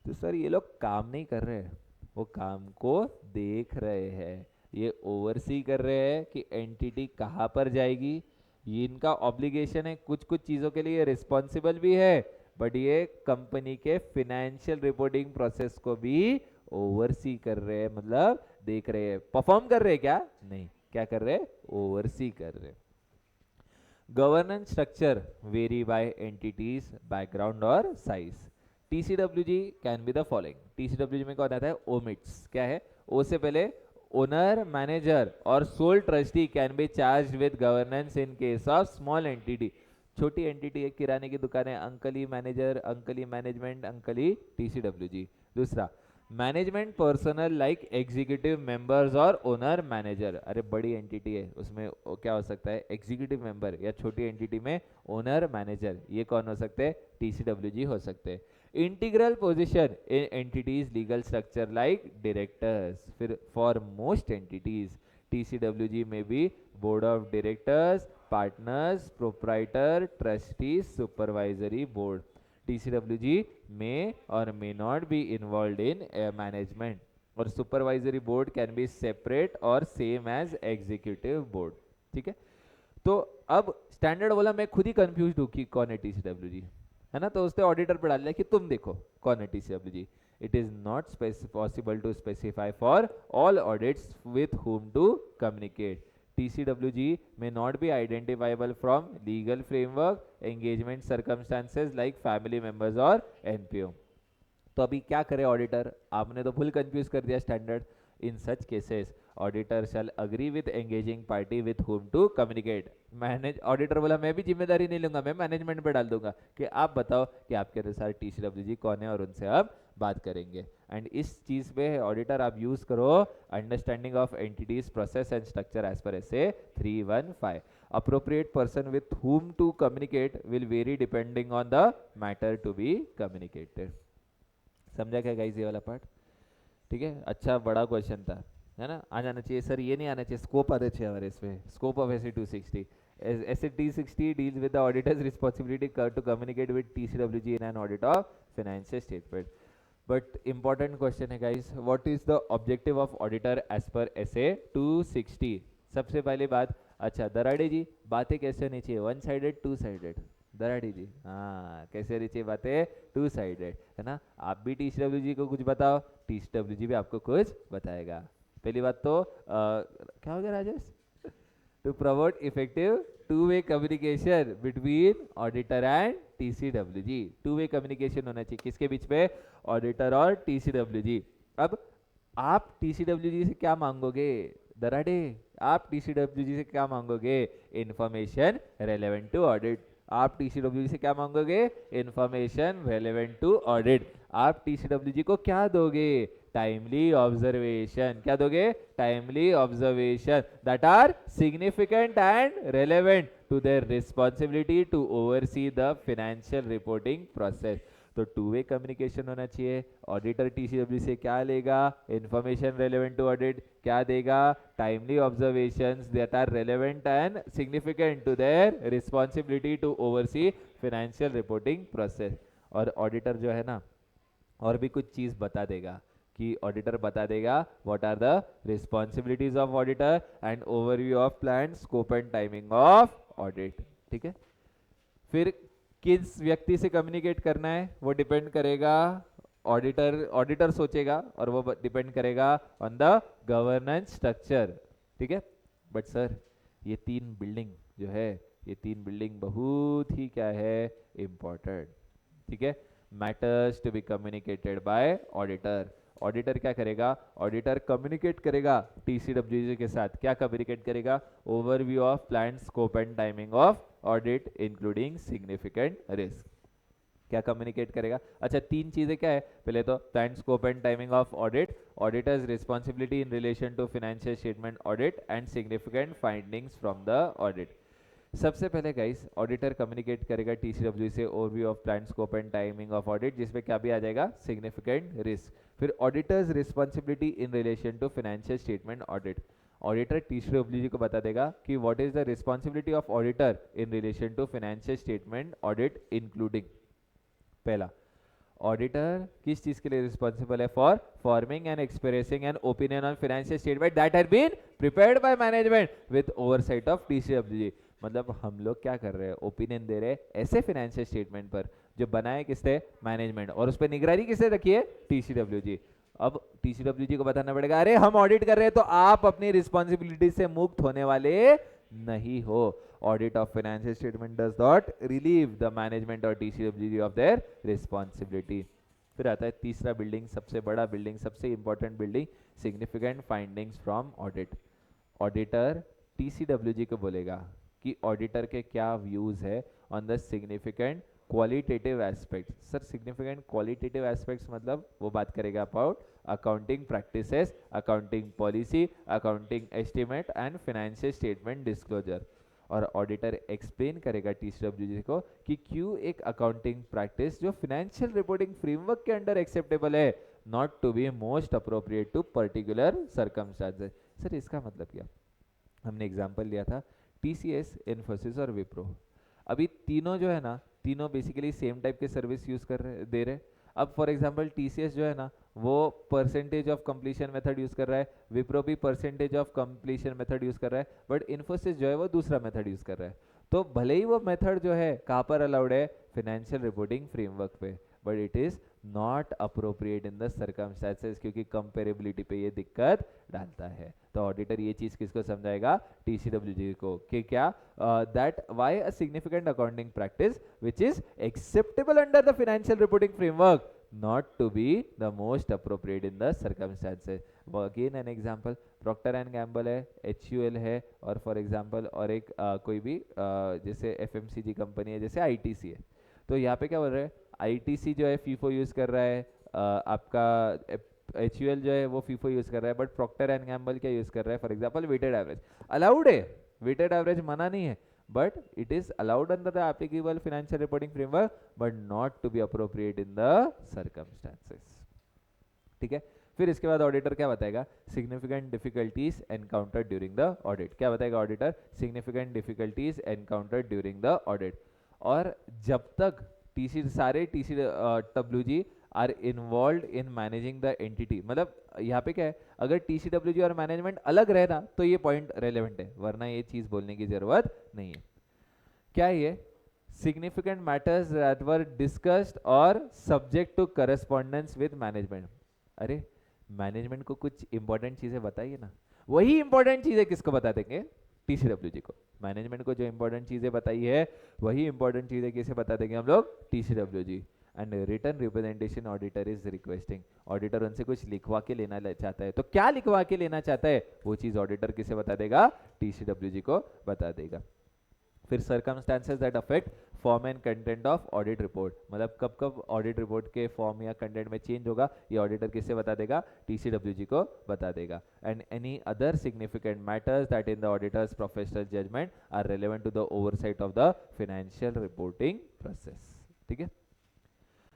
तो सर ये लोग काम नहीं कर रहे हैं, वो काम को देख रहे हैं. ये ओवरसी कर रहे हैं कि एंटिटी कहाँ पर जाएगी. ये इनका ऑब्लिगेशन है, कुछ कुछ चीज़ों के लिए रिस्पॉन्सिबल भी है, बट ये कंपनी के फाइनेंशियल रिपोर्टिंग प्रोसेस को भी ओवरसी कर रहे हैं, मतलब देख रहे हैं. परफॉर्म कर रहे हैं क्या, नहीं, क्या कर रहे हैं, ओवरसी कर रहे हैं. Governance structure vary by entities background और size. TCWG can be the following. TCWG में कौन आता है, ओमिट्स. क्या है, ओ से पहले ओनर, मैनेजर और sole trustee can be charge with governance in case of small entity. छोटी एंटिटी है, किराने की दुकान है, अंकल ही मैनेजर, अंकल ही मैनेजमेंट, अंकल ही TCWG. दूसरा management personnel like executive members और ओनर मैनेजर. अरे बड़ी एंटिटी है उसमें क्या हो सकता है, एग्जीक्यूटिव मेंबर, या छोटी एंटिटी में ओनर मैनेजर. ये कौन हो सकते हैं, TCWG हो सकते हैं. Integral position in entities legal structure like directors. फिर फॉर मोस्ट एंटिटीज TCWG में भी board of directors, partners, proprietor, trustees, supervisory board. TCWG may or may not be involved in management और supervisory board can be separate or same as executive board. ठीक है. तो अब स्टैंडर्ड वाला मैं खुद ही कंफ्यूज हूँ कि कौन है TCWG, है ना. तो उसने ऑडिटर पर डाल दिया कि तुम देखो कौन है TCWG. It is not possible to specify for all audits with whom to communicate. TCWG may not be identifiable from legal framework, engagement circumstances like family members or NPO. तो अभी क्या करे ऑडिटर, आपने तो फुल कंफ्यूज कर दिया standard. In such cases auditor shall agree with engaging party with whom to communicate. Manage auditor बोला मैं भी जिम्मेदारी नहीं लूंगा, मैं मैनेजमेंट पे डाल दूंगा कि आप बताओ कि आपके अनुसार TCWG कौन है और उनसे आप बात करेंगे. एंड इस चीज़ पे ऑडिटर आप यूज़ करो understanding of entities process and structure as per SA 315. appropriate person with whom to communicate will vary depending on the matter to be communicated. समझा क्या गाइस ये वाला पार्ट? ठीक है, अच्छा बड़ा क्वेश्चन था, है ना? आ जाना चाहिए सर, ये नहीं आना चाहिए, स्कोप आना चाहिए हमारे इसमें, scope of S 260. S 260 deals with the auditor's responsibility to communicate with TCWG in an audit of financial statement. But important question है guys, what is the objective of auditor as per SA 260? सबसे पहली बात, अच्छा दराड़े जी बातें कैसे होनी चाहिए, वन साइडेड टू साइडेड? दराड़ी जी हाँ, कैसे होनी चाहिए बातें? टू साइडेड, है ना? आप भी टीसीडब्ल्यूजी को कुछ बताओ, टीसीडब्ल्यूजी भी आपको कुछ बताएगा. पहली बात तो क्या हो गया Rajesh? To promote effective two way communication between auditor and TCWG. Two way communication होना चाहिए किसके बीच में? ऑडिटर और टीसीडब्ल्यूजी. अब आप टीसीडब्ल्यूजी से क्या मांगोगे दराडे? आप टीसीडब्ल्यूजी से क्या मांगोगे? Information relevant to audit. आप टीसीडब्ल्यूजी से क्या मांगोगे? Information relevant to audit. आप टीसीडब्ल्यूजी को क्या दोगे? Timely observation. क्या दोगे? Timely observation that are significant and relevant to their responsibility to oversee the financial reporting process. तो टू वे कम्युनिकेशन होना चाहिए. ऑडिटर टीसीडब्ल्यू से क्या लेगा? Information relevant to audit. क्या देगा? Timely observations that are relevant and significant to their responsibility to oversee financial reporting process. और ऑडिटर जो है ना, और भी कुछ चीज़ बता देगा कि ऑडिटर बता देगा what are the responsibilities of auditor and overview of plan, scope and timing of audit. ठीक है, फिर किस व्यक्ति से कम्युनिकेट करना है वो डिपेंड करेगा, ऑडिटर सोचेगा, और वो डिपेंड करेगा ऑन द गवर्नेंस स्ट्रक्चर. ठीक है, बट सर ये तीन बिल्डिंग जो है, ये तीन बिल्डिंग बहुत ही क्या है? इंपॉर्टेंट. ठीक है, matters to be communicated by auditor. Auditor क्या करेगा? ऑडिटर कम्युनिकेट करेगा टीसीडब्ल्यूजी के साथ. क्या कम्युनिकेट करेगा? Overview of plan, scope and timing of audit including significant risk. क्या कम्युनिकेट करेगा? अच्छा तीन चीजें क्या है? पहले तो plan, scope and timing of audit, auditors responsibility in relation to financial statement audit and significant findings from the audit. सबसे पहले गाइस ऑडिटर कम्युनिकेट करेगा टीसीडब्ल्यू से overview of plan, scope and timing of audit, जिसमें क्या भी आ जाएगा? Significant risk. फिर auditors responsibility in relation to financial statement audit. Auditor TCWG को बता देगा कि what is the responsibility of auditor in relation to financial statement audit including. पहला, ऑडिटर किस चीज के लिए रिस्पॉन्सिबल है? For forming and expressing an opinion on financial statement that had been prepared by management with oversight of TCWG. मतलब हम लोग क्या कर रहे हैं? ओपिनियन दे रहे हैं ऐसे फाइनेंशियल स्टेटमेंट पर जो बनाए किसने? मैनेजमेंट, और उस पर निगरानी किसने रखी है? टीसीडब्ल्यूजी. अब टीसीडब्ल्यूजी को बताना पड़ेगा अरे हम ऑडिट कर रहे हैं तो आप अपनी रिस्पॉन्सिबिलिटी से मुक्त होने वाले नहीं हो. Audit of financial statement does not relieve the management और टीसीडब्ल्यूजी ऑफ देयर रिस्पॉन्सिबिलिटी. फिर आता है तीसरा बिल्डिंग, सबसे बड़ा बिल्डिंग, सबसे important building, significant findings from audit. Auditor TCWG को बोलेगा कि ऑडिटर के क्या व्यूज है on the significant qualitative aspects. Sir significant qualitative aspects मतलब वो बात करेगा about accounting practices, accounting policy, accounting estimate and financial statement disclosure. और ऑडिटर एक्सप्लेन करेगा टीसीडब्ल्यूजी को कि क्यों एक अकाउंटिंग प्रैक्टिस जो फाइनेंशियल रिपोर्टिंग फ्रेमवर्क के अंडर एक्सेप्टेबल है not to be most appropriate to particular circumstances. Sir इसका मतलब क्या? हमने एग्जांपल लिया था टीसीएस, इन्फोसिस और विप्रो. अभी तीनों जो है ना, तीनों बेसिकली सेम टाइप के सर्विस यूज कर रहे दे रहे. अब फॉर एग्जांपल टीसीएस जो है ना वो percentage of completion method use कर रहा है, विप्रो भी percentage of completion method use कर रहा है, बट इन्फोसिस जो है वो दूसरा मेथड यूज कर रहा है. तो भले ही वो मेथड जो है कहाँ पर अलाउड है? फाइनेंशियल रिपोर्टिंग फ्रेमवर्क पे, but it is not appropriate in the circumstances, क्योंकि कंपेरेबिलिटी पे ये दिक्कत डालता है. तो ऑडिटर ये चीज किसको समझाएगा? टीसीडब्ल्यूजी को, कि क्या that why a significant accounting practice which is acceptable under the financial reporting framework not to be the most appropriate in the circumstances. Again an example, Procter and Gamble है, HUL है, और फॉर एग्जांपल और एक कोई भी जैसे FMCG कंपनी है, जैसे ITC है. तो यहाँ पे क्या बोल रहे हैं? ITC जो है फीफो यूज कर रहा है, आपका HUL जो है वो फीफो यूज कर रहा है, बट Procter and Gamble क्या यूज कर रहा है? For example weighted average. Allowed है, वेटेड एवरेज मना नहीं है, but it is allowed under the applicable financial reporting framework but not to be appropriate in the circumstances. ठीक है। फिर इसके बाद ऑडिटर क्या बताएगा, significant difficulties encountered during the audit. क्या बताएगा auditor, significant difficulties encountered during the audit. और जब तक टीसी सारे TC WG are involve in managing the entity, मतलब यहाँ पे क्या है, अगर टीसीडब्ल्यूजी और मैनेजमेंट अलग रहे ना तो ये पॉइंट रेलेवेंट है, वरना ये चीज बोलने की जरूरत नहीं है। क्या ये significant matters that were discussed और subject to correspondence with management. अरे मैनेजमेंट को कुछ इंपॉर्टेंट चीजें बताइए ना, वही इंपॉर्टेंट चीजें किसको बता देंगे, टीसीडब्ल्यूजी को। मैनेजमेंट को जो इंपॉर्टेंट चीजें बताई है वही इंपॉर्टेंट चीजें किसे बता देंगे हम लोग, TCWG. And written representation auditor is requesting, auditor उनसे कुछ लिखवा के लेना चाहता है, तो क्या लिखवा के लेना चाहता है वो चीज ऑडिटर किसे बता देगा, टीसीडब्ल्यूजी को बता देगा। फिर circumstances that affect form and content of audit report, मतलब कब कब ऑडिट रिपोर्ट के फॉर्म या कंटेंट में चेंज होगा ये ऑडिटर किससे बता देगा, टीसीडब्ल्यूजी को बता देगा। And any other significant matters that in the auditors professional judgment are relevant to the oversight of the financial reporting process. ठीक है।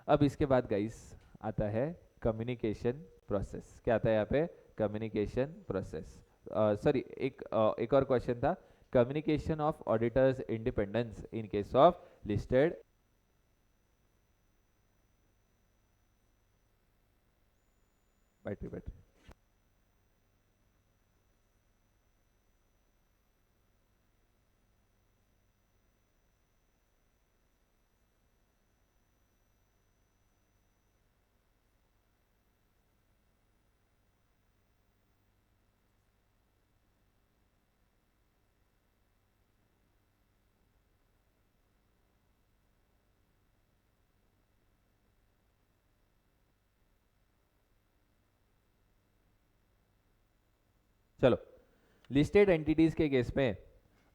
अब इसके बाद गाइस आता है कम्युनिकेशन प्रोसेस। क्या आता है यहाँ पे, कम्युनिकेशन प्रोसेस। सॉरी एक और क्वेश्चन था, communication of auditors independence in case of listed battery. चलो, लिस्टेड एंटिटीज के केस में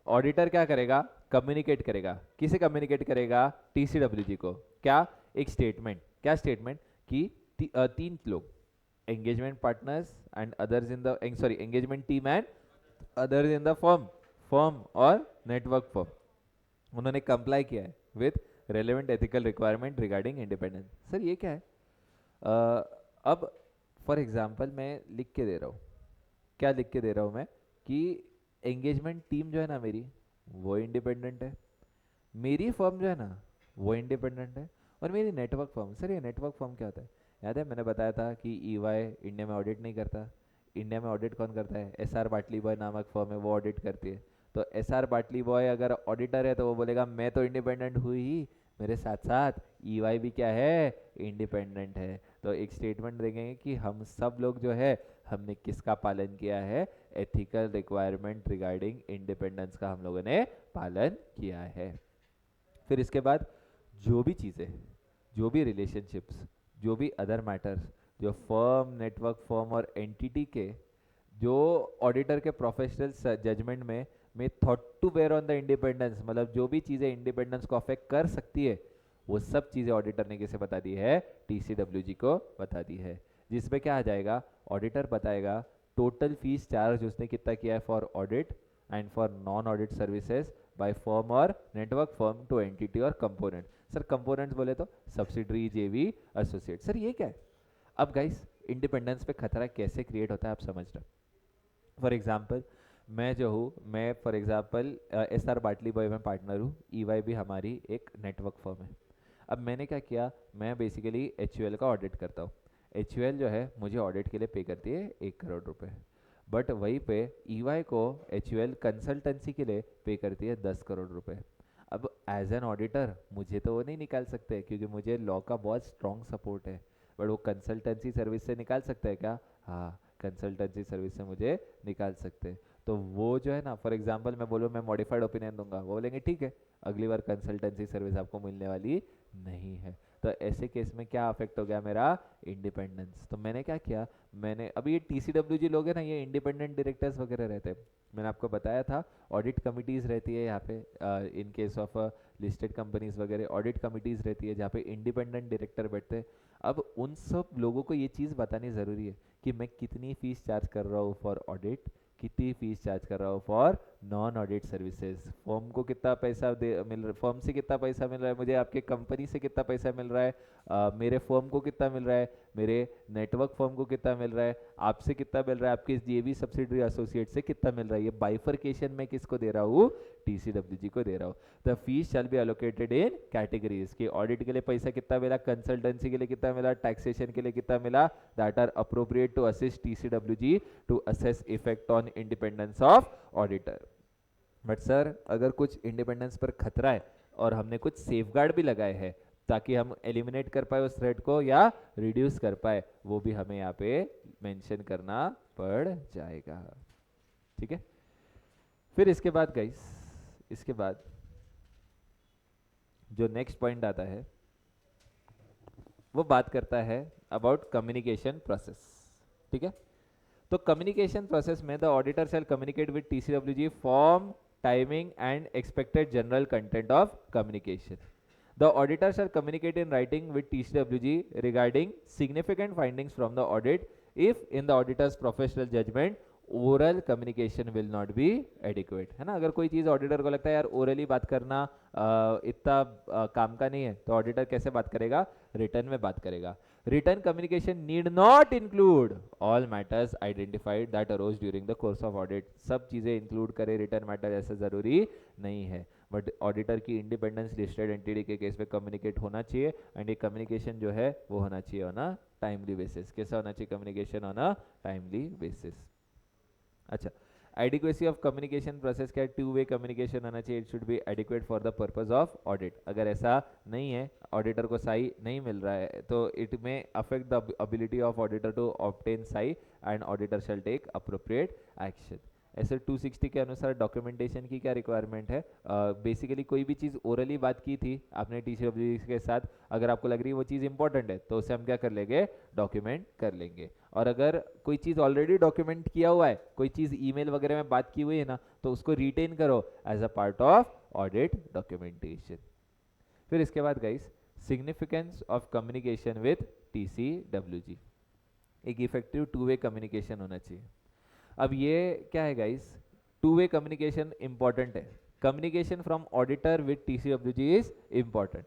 ऑडिटर क्या करेगा, कम्युनिकेट करेगा, किसे कम्युनिकेट करेगा, टीसीडब्ल्यूजी को। क्या, एक स्टेटमेंट, क्या स्टेटमेंट कि तीन लोग, engagement partners and others in the sorry engagement team and others in the firm, firm और नेटवर्क फर्म, उन्होंने कंप्लाई किया है with relevant ethical requirement regarding independence. Sir ये क्या है, अब फॉर एग्जांपल मैं लिख के दे रहा हूँ, क्या लिख के दे रहा हूँ मैं कि एंगेजमेंट टीम जो है ना मेरी वो इंडिपेंडेंट है, मेरी फर्म जो है ना वो इंडिपेंडेंट है, और मेरी नेटवर्क फर्म। सर ये नेटवर्क फर्म क्या होता है, याद है मैंने बताया था कि ईवाई इंडिया में ऑडिट नहीं करता। इंडिया में ऑडिट कौन करता है, एसआर बाटली बॉय नामक फर्म है वो ऑडिट करती है। तो एसआर बाटली बॉय अगर ऑडिटर है तो वो बोलेगा मैं तो इंडिपेंडेंट हुई ही, मेरे साथ साथ ईवाई भी क्या है, इंडिपेंडेंट है। तो एक स्टेटमेंट देंगे कि हम सब लोग जो है हमने किसका पालन किया है, एथिकल रिक्वायरमेंट रिगार्डिंग इंडिपेंडेंस का हम लोगों ने पालन किया है। फिर इसके बाद जो भी चीज़ें, जो भी रिलेशनशिप्स, जो भी अदर मैटर्स जो फर्म, नेटवर्क फर्म और एंटिटी के जो ऑडिटर के प्रोफेशनल जजमेंट में thought to bear on the independence, मतलब जो भी चीज़ें इंडिपेंडेंस को अफेक्ट कर सकती है वो सब चीज़ें ऑडिटर ने किसे बता दी है, टीसीडब्ल्यूजी को बता दी है। जिसमें क्या आ जाएगा, ऑडिटर बताएगा टोटल फीस चार्ज उसने कितना किया है for audit and for non audit services by firm और नेटवर्क फर्म टू एंटिटी और कंपोनेंट। सर कंपोनेंट्स बोले तो सब्सिडरी, जेवी, एसोसिएट। सर ये क्या है, अब गाइस इंडिपेंडेंस पे खतरा कैसे क्रिएट होता है आप समझ रहे। फॉर एग्जाम्पल मैं जो हूँ, मैं फॉर एग्जाम्पल एस आर बाटली बॉय में पार्टनर हूँ, ईवाई भी हमारी एक नेटवर्क फर्म है। अब मैंने क्या किया, मैं बेसिकली एच का ऑडिट करता हूँ। एच जो है मुझे ऑडिट के लिए पे करती है 1 करोड़ रुपए, बट वहीं पे ईवाई को एच कंसल्टेंसी के लिए पे करती है 10 करोड़ रुपए। अब एज एन ऑडिटर मुझे तो वो नहीं निकाल सकते क्योंकि मुझे लॉ का बहुत स्ट्रॉन्ग सपोर्ट है, बट वो कंसल्टेंसी सर्विस से निकाल सकते हैं क्या, हाँ कंसल्टेंसी सर्विस से मुझे निकाल सकते हैं। तो वो जो है ना, फॉर एग्जांपल मैं बोलूँ मैं मॉडिफाइड ओपिनियन दूंगा, वो बोलेंगे ठीक है अगली बार कंसल्टेंसी सर्विस आपको मिलने वाली नहीं है। तो ऐसे केस में क्या अफेक्ट हो गया मेरा इंडिपेंडेंस। तो मैंने क्या किया, मैंने अभी ये टीसीडब्ल्यूजी लोग हैं ना, ये इंडिपेंडेंट डायरेक्टर्स वगैरह रहते हैं, मैंने आपको बताया था ऑडिट कमिटीज़ रहती है यहाँ पे, इन केस ऑफ लिस्टेड कंपनीज वगैरह ऑडिट कमिटीज़ रहती है जहाँ पे इंडिपेंडेंट डायरेक्टर बैठते हैं। अब उन सब लोगों को ये चीज़ बतानी ज़रूरी है कि मैं कितनी फीस चार्ज कर रहा हूँ फॉर ऑडिट, कितनी फीस चार्ज कर रहा हूँ for non audit services, firm को कितना पैसा मिल रहा है, फर्म से कितना पैसा मिल रहा है मुझे, आपके कंपनी से कितना पैसा मिल रहा है, मेरे फर्म को कितना मिल रहा है, मेरे नेटवर्क फर्म को कितना मिल रहा है, आपसे कितना मिल रहा है, आपके ये भी सब्सिडरी एसोसिएट से कितना मिल रहा है, ये बाइफरकेशन में किसको दे रहा हूँ, TCWG को दे रहा हूँ। The fees shall be allocated in categories, कि ऑडिट के लिए पैसा कितना मिला, कंसल्टेंसी के लिए कितना मिला, टैक्सेशन के लिए कितना मिला, that are appropriate to assist TCWG to assess effect on independence of auditor. But sir अगर कुछ इंडिपेंडेंस पर खतरा है और हमने कुछ सेफगार्ड भी लगाए हैं ताकि हम एलिमिनेट कर पाए उस थ्रेट को या रिड्यूस कर पाए, वो भी हमें यहाँ पे मेंशन करना पड़ जाएगा। ठीक है, फिर इसके बाद गाइस, इसके बाद जो नेक्स्ट पॉइंट आता है वो बात करता है अबाउट कम्युनिकेशन प्रोसेस। ठीक है, तो कम्युनिकेशन प्रोसेस में the auditor shell communicate with TCWG form, timing and expected general content of communication. The auditor shall communicate in writing with TCWG regarding significant findings from the audit if in the auditor's professional judgment oral communication will not be adequate, है ना। अगर कोई चीज़ ऑडिटर को लगता है यार ओरली बात करना इतना काम का नहीं है, तो ऑडिटर कैसे बात करेगा, रिटर्न में बात करेगा। Written communication need not include all matters identified that arose during the course of audit, सब चीज़ें इंक्लूड करे रिटर्न मैटर ऐसा ज़रूरी नहीं है, बट ऑडिटर की इंडिपेंडेंस लिस्टेड एंटिटी के केस में कम्युनिकेट होना चाहिए, एंड ये कम्युनिकेशन जो है वो होना चाहिए ऑन अ टाइमली बेसिस। कैसा होना चाहिए communication, on a timely basis. अच्छा, एडिक्वेसी ऑफ कम्युनिकेशन प्रोसेस क्या है, टू वे कम्युनिकेशन होना चाहिए, it should be adequate for the purpose of audit. अगर ऐसा नहीं है, ऑडिटर को साई नहीं मिल रहा है, तो it may affect the ability of auditor to obtain साई and auditor shall take appropriate action. ऐसे 260 के अनुसार डॉक्यूमेंटेशन की क्या रिक्वायरमेंट है, बेसिकली कोई भी चीज़ ओरली बात की थी आपने TCWG के साथ, अगर आपको लग रही है वो चीज़ इंपॉर्टेंट है तो उसे हम क्या कर लेंगे, डॉक्यूमेंट कर लेंगे। और अगर कोई चीज़ ऑलरेडी डॉक्यूमेंट किया हुआ है, कोई चीज़ ईमेल वगैरह में बात की हुई है ना, तो उसको रिटेन करो as a part of audit documentation. फिर इसके बाद guys, significance of communication with TCWG, एक इफेक्टिव टू वे कम्युनिकेशन होना चाहिए। अब ये क्या है guys, two way communication important है, communication from auditor with TCWG is important.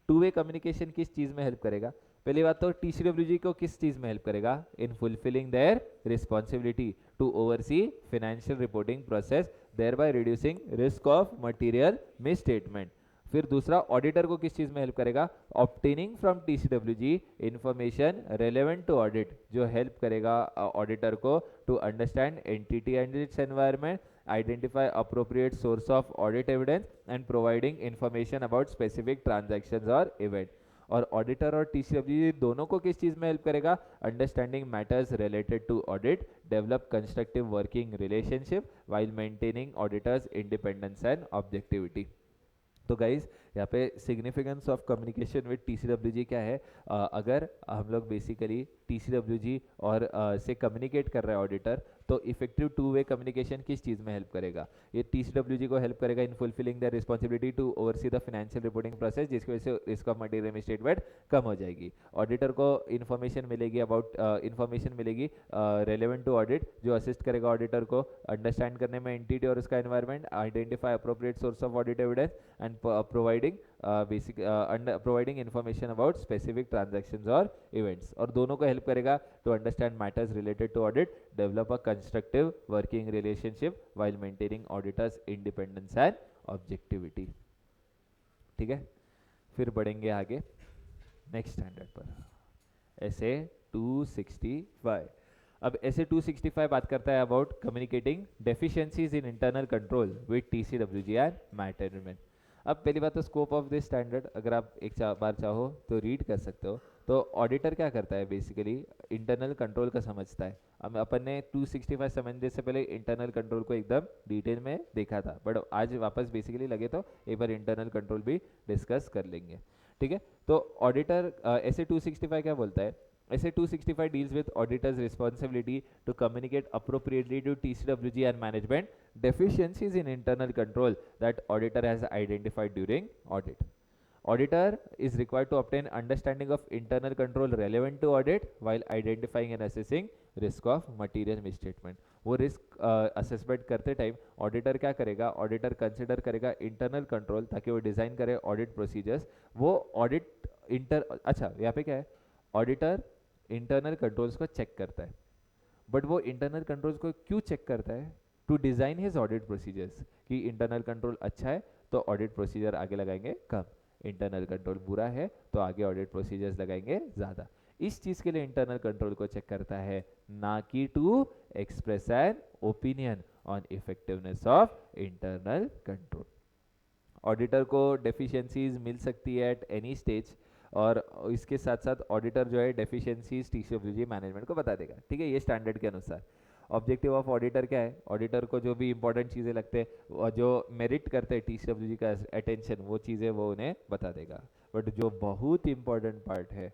Two way communication किस चीज़ में हेल्प करेगा, पहली बात तो TCWG को किस चीज़ में हेल्प करेगा, in fulfilling their responsibility to oversee financial reporting process, thereby reducing risk of material misstatement. फिर दूसरा, ऑडिटर को किस चीज़ में हेल्प करेगा, obtaining from TCWG information relevant to audit, जो हेल्प करेगा ऑडिटर को to understand entity and its environment, identify appropriate source of audit evidence and providing information about specific transactions और इवेंट। और ऑडिटर और TCWG दोनों को किस चीज़ में हेल्प करेगा, understanding matters related to audit, develop constructive working relationship while maintaining auditors independence and objectivity. तो गाइज यहाँ पे significance of communication with TCWG क्या है, अगर हम लोग बेसिकली TCWG और से कम्युनिकेट कर रहे हैं ऑडिटर, तो इफेक्टिव टू वे कम्युनिकेशन किस चीज़ में हेल्प करेगा, ये TCWG को हेल्प करेगा in fulfilling the responsibility to oversee the financial reporting process, जिसकी वजह से रिस्क ऑफ मटीरियल स्टेटमेंट कम हो जाएगी। ऑडिटर को इन्फॉर्मेशन मिलेगी अबाउट इन्फॉर्मेशन मिलेगी रेलेवेंट टू ऑडिट, जो असिस्ट करेगा ऑडिटर को अंडरस्टैंड करने में एंटिटी और उसका environment, identify appropriate source of audit evidence and providing information about specific transactions और इवेंट्स। और दोनों को हेल्प करेगा to understand matters related to audit, develop a constructive working relationship while maintaining auditors independence and objectivity. ठीक है, फिर बढ़ेंगे आगे नेक्स्ट स्टैंडर्ड पर, ऐसे 265। अब ऐसे 265 बात करता है about communicating deficiencies in internal control with TCWG and management. अब पहली बात तो स्कोप ऑफ दिस स्टैंडर्ड अगर आप एक बार चाहो तो रीड कर सकते हो। तो ऑडिटर क्या करता है, बेसिकली इंटरनल कंट्रोल का समझता है। अब अपन ने 265 समझने से पहले इंटरनल कंट्रोल को एकदम डिटेल में देखा था, बट आज वापस बेसिकली लगे तो एक बार इंटरनल कंट्रोल भी डिस्कस कर लेंगे। ठीक है, तो ऑडिटर ऐसे 265 क्या बोलता है, ऐसे 265 deals with auditor's responsibility to communicate appropriately to TCWG and management deficiencies in internal control that auditor has identified during audit. Auditor is required to obtain understanding of internal control relevant to audit while identifying and assessing risk of material misstatement. वो रिस्क असेसमेंट करते टाइम ऑडिटर क्या करेगा, ऑडिटर कंसिडर करेगा इंटरनल कंट्रोल ताकि वो डिज़ाइन करे ऑडिट प्रोसीजर्स. वो ऑडिट अच्छा यहाँ पे क्या है, ऑडिटर इंटरनल कंट्रोल्स को चेक करता है. बट वो इंटरनल कंट्रोल्स को क्यों चेक करता है? To design his audit procedures. कि इंटरनल कंट्रोल अच्छा है तो ऑडिट प्रोसीजर आगे लगाएंगे कम, इंटरनल कंट्रोल बुरा है तो आगे ऑडिट प्रोसीजर्स लगाएंगे ज़्यादा. इस चीज़ के लिए इंटरनल कंट्रोल को चेक करता है, ना कि to express an opinion on effectiveness of internal control. Auditor को डेफिशिएंसीज मिल सकती है एट एनी स्टेज, और इसके साथ साथ ऑडिटर जो है डेफिशिएंसीज टीसीडब्ल्यूजी मैनेजमेंट को बता देगा. ठीक है, ये स्टैंडर्ड के अनुसार. ऑब्जेक्टिव ऑफ ऑडिटर क्या है? ऑडिटर को जो भी इंपॉर्टेंट चीज़ें लगते हैं और जो मेरिट करते हैं टीसीडब्ल्यूजी का अटेंशन, वो चीज़ें वो उन्हें बता देगा. बट जो बहुत इंपॉर्टेंट पार्ट है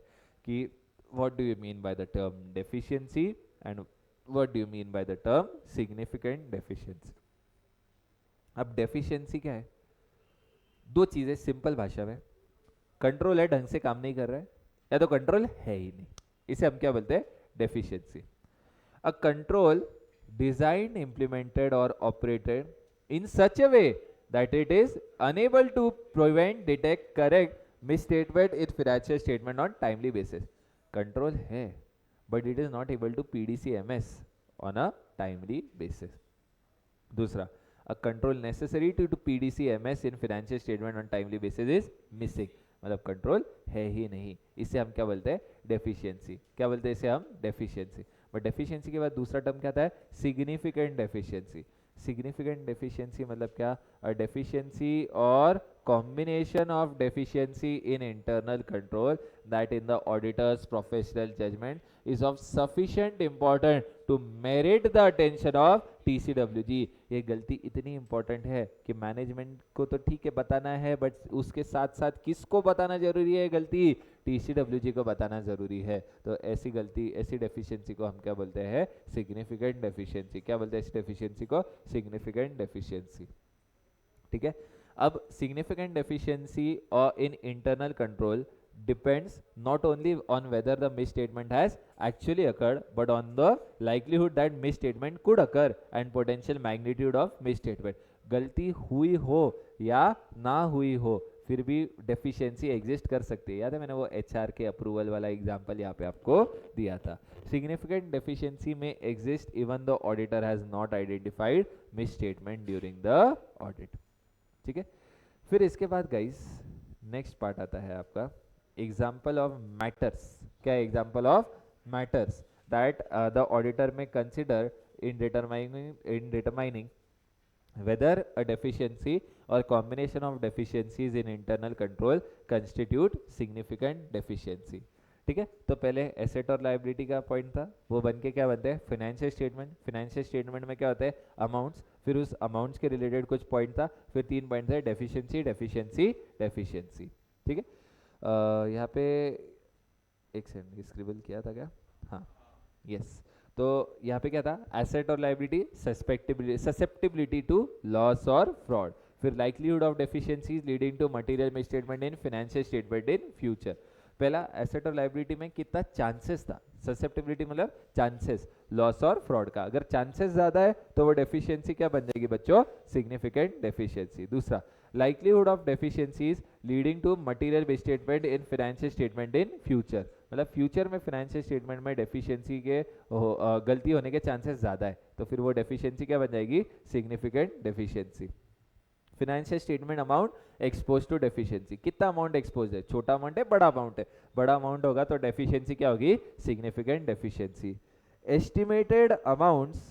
कि what do you mean by the term deficiency and what do you mean by the term significant deficiency. अब डेफिशिएंसी क्या है? दो चीज़ें सिंपल भाषा में. कंट्रोल है, ढंग से काम नहीं कर रहा है, या तो कंट्रोल है ही नहीं, इसे हम क्या बोलते हैं? Deficiency. A control designed, implemented और operated in such a way that it is unable to prevent, detect, correct misstatement in financial statement on timely basis. Control है but it is not able to PDC MS on a timely basis. दूसरा, a control necessary to PDC MS in financial statement on timely basis is missing. मतलब कंट्रोल है ही नहीं, इसे हम क्या बोलते हैं? डेफिशिएंसी. क्या बोलते हैं इसे हम? डेफिशिएंसी. बट डेफिशिएंसी के बाद दूसरा टर्म क्या आता है? Significant deficiency. सिग्निफिकेंट डेफिशिएंसी मतलब क्या? अ डेफिशिएंसी और combination of deficiency in internal control that in the auditor's professional judgment is of sufficient importance to merit the attention of TCWG. ये गलती इतनी इंपॉर्टेंट है कि मैनेजमेंट को तो ठीक है बताना है, बट उसके साथ साथ किसको बताना जरूरी है? गलती TCWG को बताना जरूरी है. तो ऐसी गलती, ऐसी डेफिशिएंसी को हम क्या बोलते हैं? Significant deficiency. क्या बोलते हैं इस डेफिशिएंसी को? Significant deficiency. ठीक है. अब significant deficiency in internal control depends not only on whether the misstatement has actually occurred but on the likelihood that misstatement could occur and potential magnitude of misstatement. गलती हुई हो या ना हुई हो फिर भी डेफिशिएंसी एग्जिस्ट कर सकती है. याद है मैंने वो एचआर के अप्रूवल वाला एग्जांपल यहाँ पे आपको दिया था. सिग्निफिकेंट डेफिशिएंसी में exist even the auditor has not identified misstatement during the audit. ठीक है. फिर इसके बाद गाइस नेक्स्ट पार्ट आता है आपका एग्जाम्पल ऑफ मैटर्स. क्या है? Example of matters that the auditor may consider in determining whether a deficiency or combination of deficiencies in internal control constitute significant deficiency. ठीक है. तो पहले एसेट और लायबिलिटी का पॉइंट था, वो बन के क्या बनते हैं? Financial statement. फाइनेंशियल स्टेटमेंट में क्या होता है? अमाउंट्स. फिर उस अमाउंट्स के रिलेटेड कुछ पॉइंट था, फिर 3 पॉइंट थे, डेफिशिएंसी डेफिशिएंसी डेफिशिएंसी. ठीक है. यहाँ पे एक सेकंड स्क्रिबल किया था क्या? हाँ, यस. तो यहाँ पे क्या था? एसेट और लायबिलिटी, ससेप्टिबिलिटी टू लॉस और फ्रॉड. फिर likelihood of deficiencies leading to material misstatement in financial statement in future. पहला एसेट और लायबिलिटी में कितना चांसेस था? ससेप्टिबिलिटी मतलब चांसेस लॉस और फ्रॉड का. अगर चांसेस ज्यादा है तो वो डेफिशिएंसी क्या बन जाएगी बच्चों? Significant deficiency. दूसरा, likelihood of deficiencies leading to material misstatement in financial statement in future. मतलब फ्यूचर में फाइनेंशियल स्टेटमेंट में डेफिशिएंसी के गलती होने के चांसेस ज़्यादा है, तो फिर वो डेफिशिएंसी क्या बन जाएगी? Significant deficiency. Financial statement amount exposed to deficiency. कितना अमाउंट एक्सपोज है? छोटा अमाउंट है, बड़ा अमाउंट है? बड़ा अमाउंट होगा तो डेफिशिएंसी क्या होगी? Significant deficiency. Estimated amounts,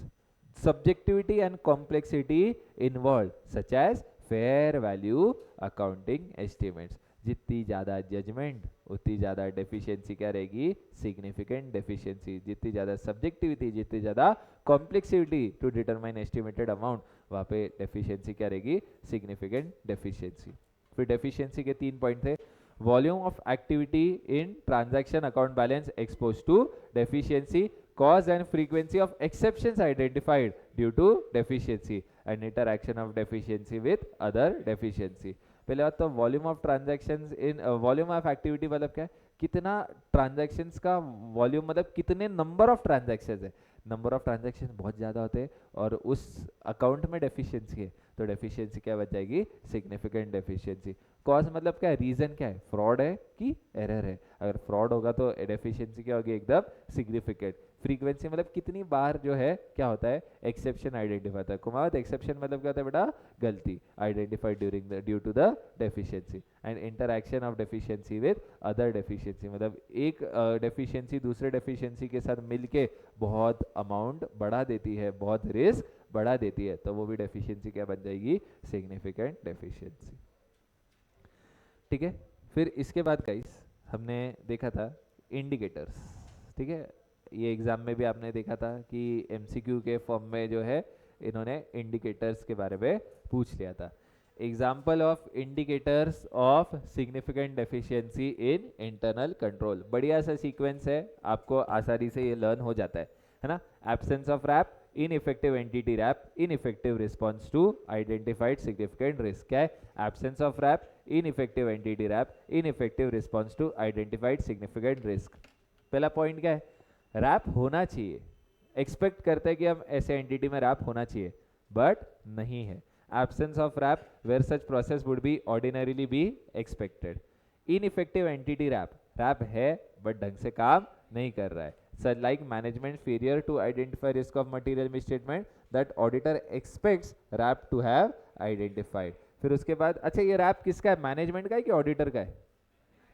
subjectivity and complexity involved such as fair value accounting estimates. जितनी ज़्यादा जजमेंट उतनी ज़्यादा डेफिशिएंसी क्या रहेगी? Significant deficiency. जितनी ज़्यादा सब्जेक्टिविटी, जितनी ज़्यादा complexity to determine estimated amount, वहाँ पे डेफिशिएंसी क्या रहेगी? Significant deficiency. फिर डेफिशिएंसी के 3 पॉइंट थे. Volume of activity in transaction account balance exposed to deficiency, cause and frequency of exceptions identified due to deficiency and interaction of deficiency with other deficiency. पहले बात तो volume of transactions in volume of activity मतलब क्या है, कितना ट्रांजैक्शंस का वॉल्यूम, मतलब कितने नंबर ऑफ ट्रांजैक्शंस है। नंबर ऑफ ट्रांजैक्शन बहुत ज़्यादा होते हैं और उस अकाउंट में डेफिशिएंसी है, तो डेफिशिएंसी क्या बच जाएगी, सिग्निफिकेंट डेफिशिएंसी। कॉज मतलब क्या है, रीजन क्या है, फ्रॉड है कि एरर है। अगर फ्रॉड होगा तो डेफिशिएंसी क्या होगी, एकदम सिग्निफिकेंट। फ्रीक्वेंसी मतलब कितनी बार जो है क्या होता है, एक्सेप्शन आइडेंटिफाई होता है। कुमावत एक्सेप्शन मतलब क्या होता है बेटा, गलती identified due to the deficiency. And interaction of deficiency with other deficiency, मतलब एक डेफिशिएंसी दूसरे डेफिशिएंसी के साथ मिलके बहुत अमाउंट बढ़ा देती है, बहुत रिस्क बढ़ा देती है, तो वो भी डेफिशिएंसी क्या बन जाएगी, सिग्निफिकेंट डेफिशिएंसी। ठीक है। फिर इसके बाद गाइस हमने देखा था इंडिकेटर्स। ठीक है, ये एग्जाम में भी आपने देखा था कि एमसीक्यू के फॉर्म में जो है इन्होंने इंडिकेटर्स के बारे में पूछ लिया था। Example of indicators of significant deficiency in internal control, बढ़िया सा सीक्वेंस है, आपको आसानी से ये लर्न हो जाता है ना। Absence of wrap, ineffective entity wrap, ineffective response to identified significant risk। क्या है, absence of wrap, ineffective entity wrap, ineffective response to identified significant risk। पहला पॉइंट क्या है, रैप होना चाहिए, एक्सपेक्ट करते हैं कि हम ऐसे एंटिटी में रैप होना चाहिए, बट नहीं है। Absence of wrap where such process would be ordinarily be expected. Ineffective entity wrap, wrap है बट ढंग से काम नहीं कर रहा है। such like management failure to identify risk of material misstatement that auditor expects RAP to have identified। फिर उसके बाद अच्छा ये रैप किसका है, मैनेजमेंट का है कि ऑडिटर का है,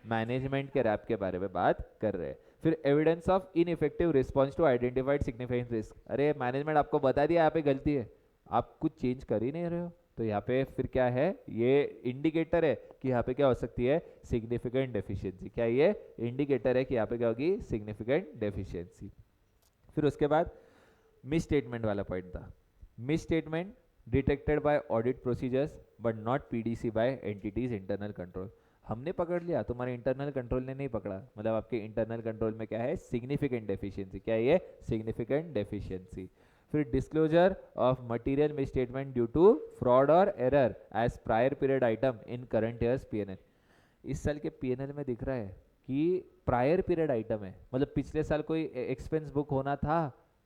मैनेजमेंट के रैप के बारे में बात कर रहे हैं। फिर evidence of ineffective response to identified significant risk, अरे मैनेजमेंट आपको बता दिया यहाँ पे गलती है, आप कुछ चेंज कर ही नहीं रहे हो, तो यहाँ पे फिर क्या है, ये इंडिकेटर है कि यहाँ पे क्या हो सकती है, सिग्निफिकेंट डेफिशिएंसी। क्या ये इंडिकेटर है कि यहाँ पे क्या होगी, सिग्निफिकेंट डेफिशिएंसी। फिर उसके बाद मिस स्टेटमेंट वाला पॉइंट था, misstatement detected by audit procedures but not PDC by entities internal control. हमने पकड़ लिया, तुम्हारे इंटरनल कंट्रोल ने नहीं पकड़ा, मतलब आपके इंटरनल कंट्रोल में क्या है, सिग्निफिकेंट डेफिशिएंसी। क्या है ये, सिग्निफिकेंट डेफिशिएंसी। फिर disclosure of material misstatement due to fraud और error as prior period item in current years P&L. इस साल के पीएनएल में दिख रहा है कि प्रायर पीरियड आइटम है, मतलब पिछले साल कोई एक्सपेंस बुक होना था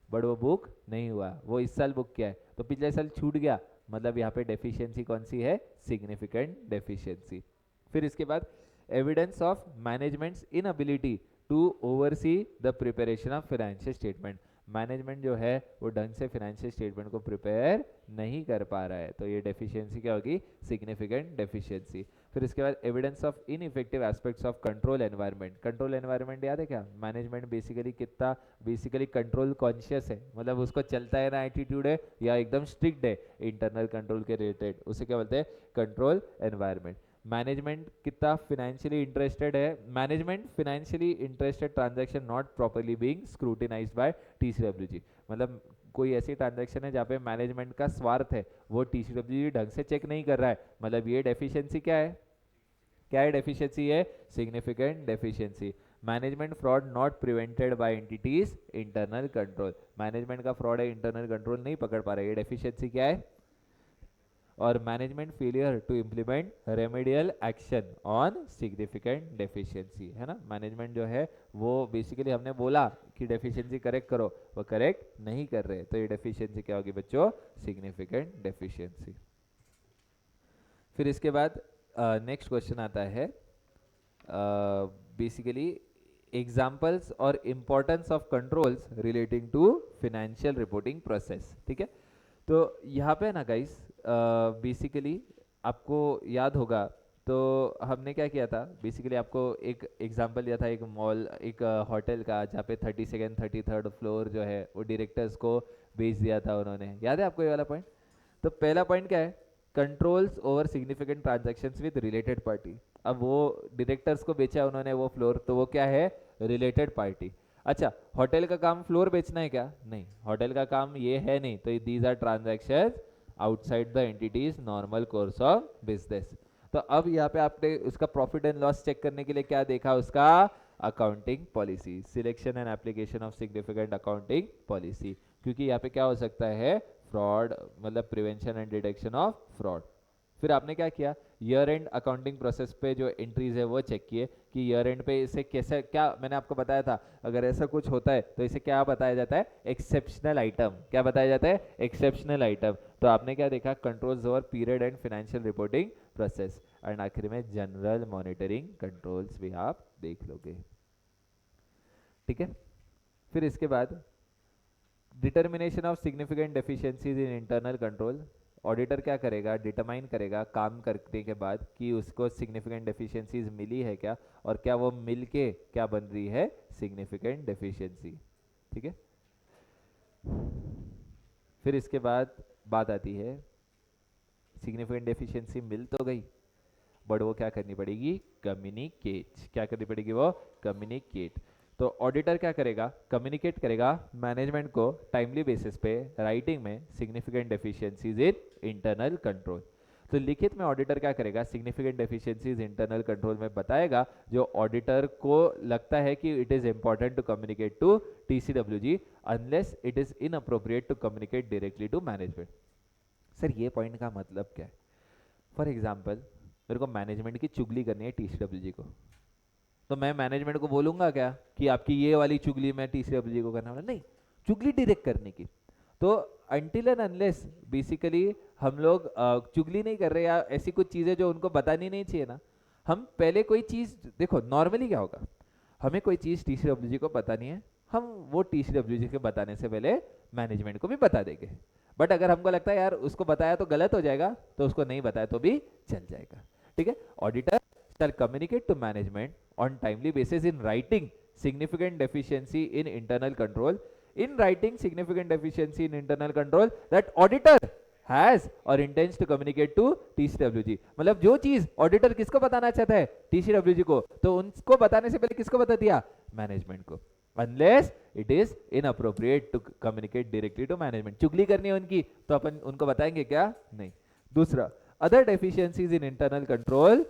बट वो बुक नहीं हुआ, वो इस साल बुक किया है, तो पिछले साल छूट गया, मतलब यहाँ पे डेफिशिएंसी कौन सी है, सिग्निफिकेंट डेफिशिएंसी। फिर इसके बाद evidence of managements inability to oversee the preparation of financial statement, management जो है वो ढंग से फाइनेंशियल स्टेटमेंट को प्रिपेयर नहीं कर पा रहा है, तो ये डेफिशिएंसी क्या होगी, सिग्निफिकेंट डेफिशिएंसी। फिर इसके बाद evidence of ineffective aspects of control environment, control environment याद है क्या, मैनेजमेंट बेसिकली कितना बेसिकली कंट्रोल कॉन्शियस है, मतलब उसको चलता है ना एटीट्यूड है या एकदम स्ट्रिक्ट है इंटरनल कंट्रोल के रिलेटेड, उसे क्या बोलते हैं, कंट्रोल एनवायरनमेंट। मैनेजमेंट कितना फिनेंशियली इंटरेस्टेड है, management financially interested transaction not properly being scrutinised by TCWG, मतलब कोई ऐसी ट्रांजैक्शन है जहाँ पे मैनेजमेंट का स्वार्थ है, वो टीसीडब्ल्यूजी ढंग से चेक नहीं कर रहा है, मतलब ये डेफिशिएंसी क्या है, क्या है डेफिशिएंसी है, significant deficiency. Management fraud not prevented by entities internal control, management का फ्रॉड है, इंटरनल कंट्रोल नहीं पकड़ पा रहा है, ये डेफिशिएंसी क्या है। और management failure to implement remedial action on significant deficiency, है ना, मैनेजमेंट जो है वो बेसिकली हमने बोला कि डेफिशिएंसी करेक्ट करो, वो करेक्ट नहीं कर रहे, तो ये डेफिशिएंसी क्या होगी बच्चों, सिग्निफिकेंट डेफिशिएंसी। फिर इसके बाद नेक्स्ट क्वेश्चन आता है बेसिकली एग्जाम्पल्स और importance of controls relating to financial reporting process. ठीक है, तो यहाँ पे ना गाइस बेसिकली आपको याद होगा, तो हमने क्या किया था, बेसिकली आपको एक एग्जांपल दिया था, एक मॉल, एक होटल का, जहाँ पे 32nd 33rd फ्लोर जो है वो डायरेक्टर्स को बेच दिया था उन्होंने, याद है आपको ये वाला पॉइंट। तो पहला पॉइंट क्या है, controls over significant transactions with related party. अब वो डायरेक्टर्स को बेचा उन्होंने वो फ्लोर, तो वो क्या है, रिलेटेड पार्टी। अच्छा, होटल का काम फ्लोर बेचना है क्या, नहीं, होटल का काम ये है नहीं, तो these are transactions outside the entities normal course of business. तो अब यहाँ पे आपने उसका प्रॉफिट एंड लॉस चेक करने के लिए क्या देखा, उसका accounting policy, selection and application of significant accounting policy, क्योंकि यहाँ पे क्या हो सकता है, फ्रॉड, मतलब prevention and detection of fraud. फिर आपने क्या किया ईयर एंड अकाउंटिंग प्रोसेस पे जो एंट्रीज है वो चेक किए कि ईयर एंड पे इसे कैसे, क्या मैंने आपको बताया था, अगर ऐसा कुछ होता है तो इसे क्या बताया जाता है, एक्सेप्शनल आइटम। क्या बताया जाता है, एक्सेप्शनल आइटम। तो आपने क्या देखा, controls over period and financial reporting process, and आखिर में जनरल मॉनिटरिंग कंट्रोल्स भी आप देख लोगे। ठीक है, फिर इसके बाद determination of significant deficiencies in internal control. Auditor क्या करेगा, डिटरमाइन करेगा काम करने के बाद कि उसको सिग्निफिकेंट डेफिशिएंसीज मिली है क्या, और क्या वो मिल के क्या बन रही है, सिग्निफिकेंट डेफिशिएंसी। ठीक है, फिर इसके बाद बात आती है, सिग्निफिकेंट डेफिशिएंसी मिल तो गई, बट वो क्या करनी पड़ेगी, कम्युनिकेट। क्या करनी पड़ेगी, वो कम्युनिकेट। तो ऑडिटर क्या करेगा, कम्युनिकेट करेगा मैनेजमेंट को टाइमली बेसिस पे राइटिंग में significant deficiencies in internal control. तो लिखित में ऑडिटर क्या करेगा, सिग्निफिकेंट डेफिशिएंसीज इंटरनल कंट्रोल में बताएगा, जो ऑडिटर को लगता है कि it is important to communicate to TCWG unless it is inappropriate to communicate directly to management. Sir ये पॉइंट का मतलब क्या है, फॉर एग्जाम्पल मेरे को मैनेजमेंट की चुगली करनी है टीसीडब्ल्यूजी को, तो मैं मैनेजमेंट को बोलूंगा क्या कि आपकी ये वाली चुगली मैं टीसीडब्ल्यूजी को करने वाला नहीं, चुगली डायरेक्ट करने की। तो अनटिल एंड अनलेस बेसिकली हम लोग चुगली नहीं कर रहे या ऐसी कुछ चीजें जो उनको बतानी नहीं चाहिए ना, हम पहले कोई चीज देखो, नॉर्मली क्या होगा, हमें कोई चीज टीसीडब्ल्यूजी को बतानी है, हम वो टीसीडब्ल्यूजी के बताने से पहले मैनेजमेंट को भी बता देंगे। बट अगर हमको लगता है यार उसको बताया तो गलत हो जाएगा, तो उसको नहीं बताया तो भी चल जाएगा। ठीक है, auditor shall communicate to management on timely basis in writing significant deficiency in internal control, in writing significant deficiency in internal control that auditor has or intends to communicate to TCWG। मतलब जो चीज ऑडिटर किसको बताना चाहता है, TCWG को, तो उनको बताने से पहले किसको बता दिया, मैनेजमेंट को, unless it is inappropriate to communicate directly to management। चुगली करनी है उनकी तो अपन उनको बताएंगे क्या, नहीं। दूसरा, other deficiencies in internal control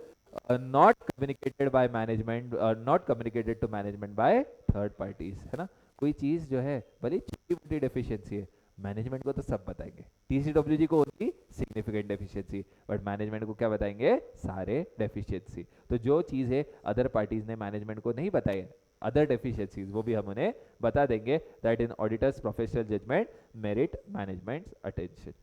not communicated by management, not communicated to management by third parties, है ना। कोई चीज जो है भले छोटी मोटी डेफिशिएंसी है, मैनेजमेंट को तो सब बताएंगे, टीसीडब्ल्यूजी को उनकी सिग्निफिकेंट डेफिशिएंसी, बट मैनेजमेंट को क्या बताएंगे, सारे डेफिशिएंसी। तो जो चीज है अदर पार्टीज ने मैनेजमेंट को नहीं बताई, अदर डेफिशिएंसीज, वो भी हम उन्हें बता देंगे, that in auditors professional judgment merit managements attention.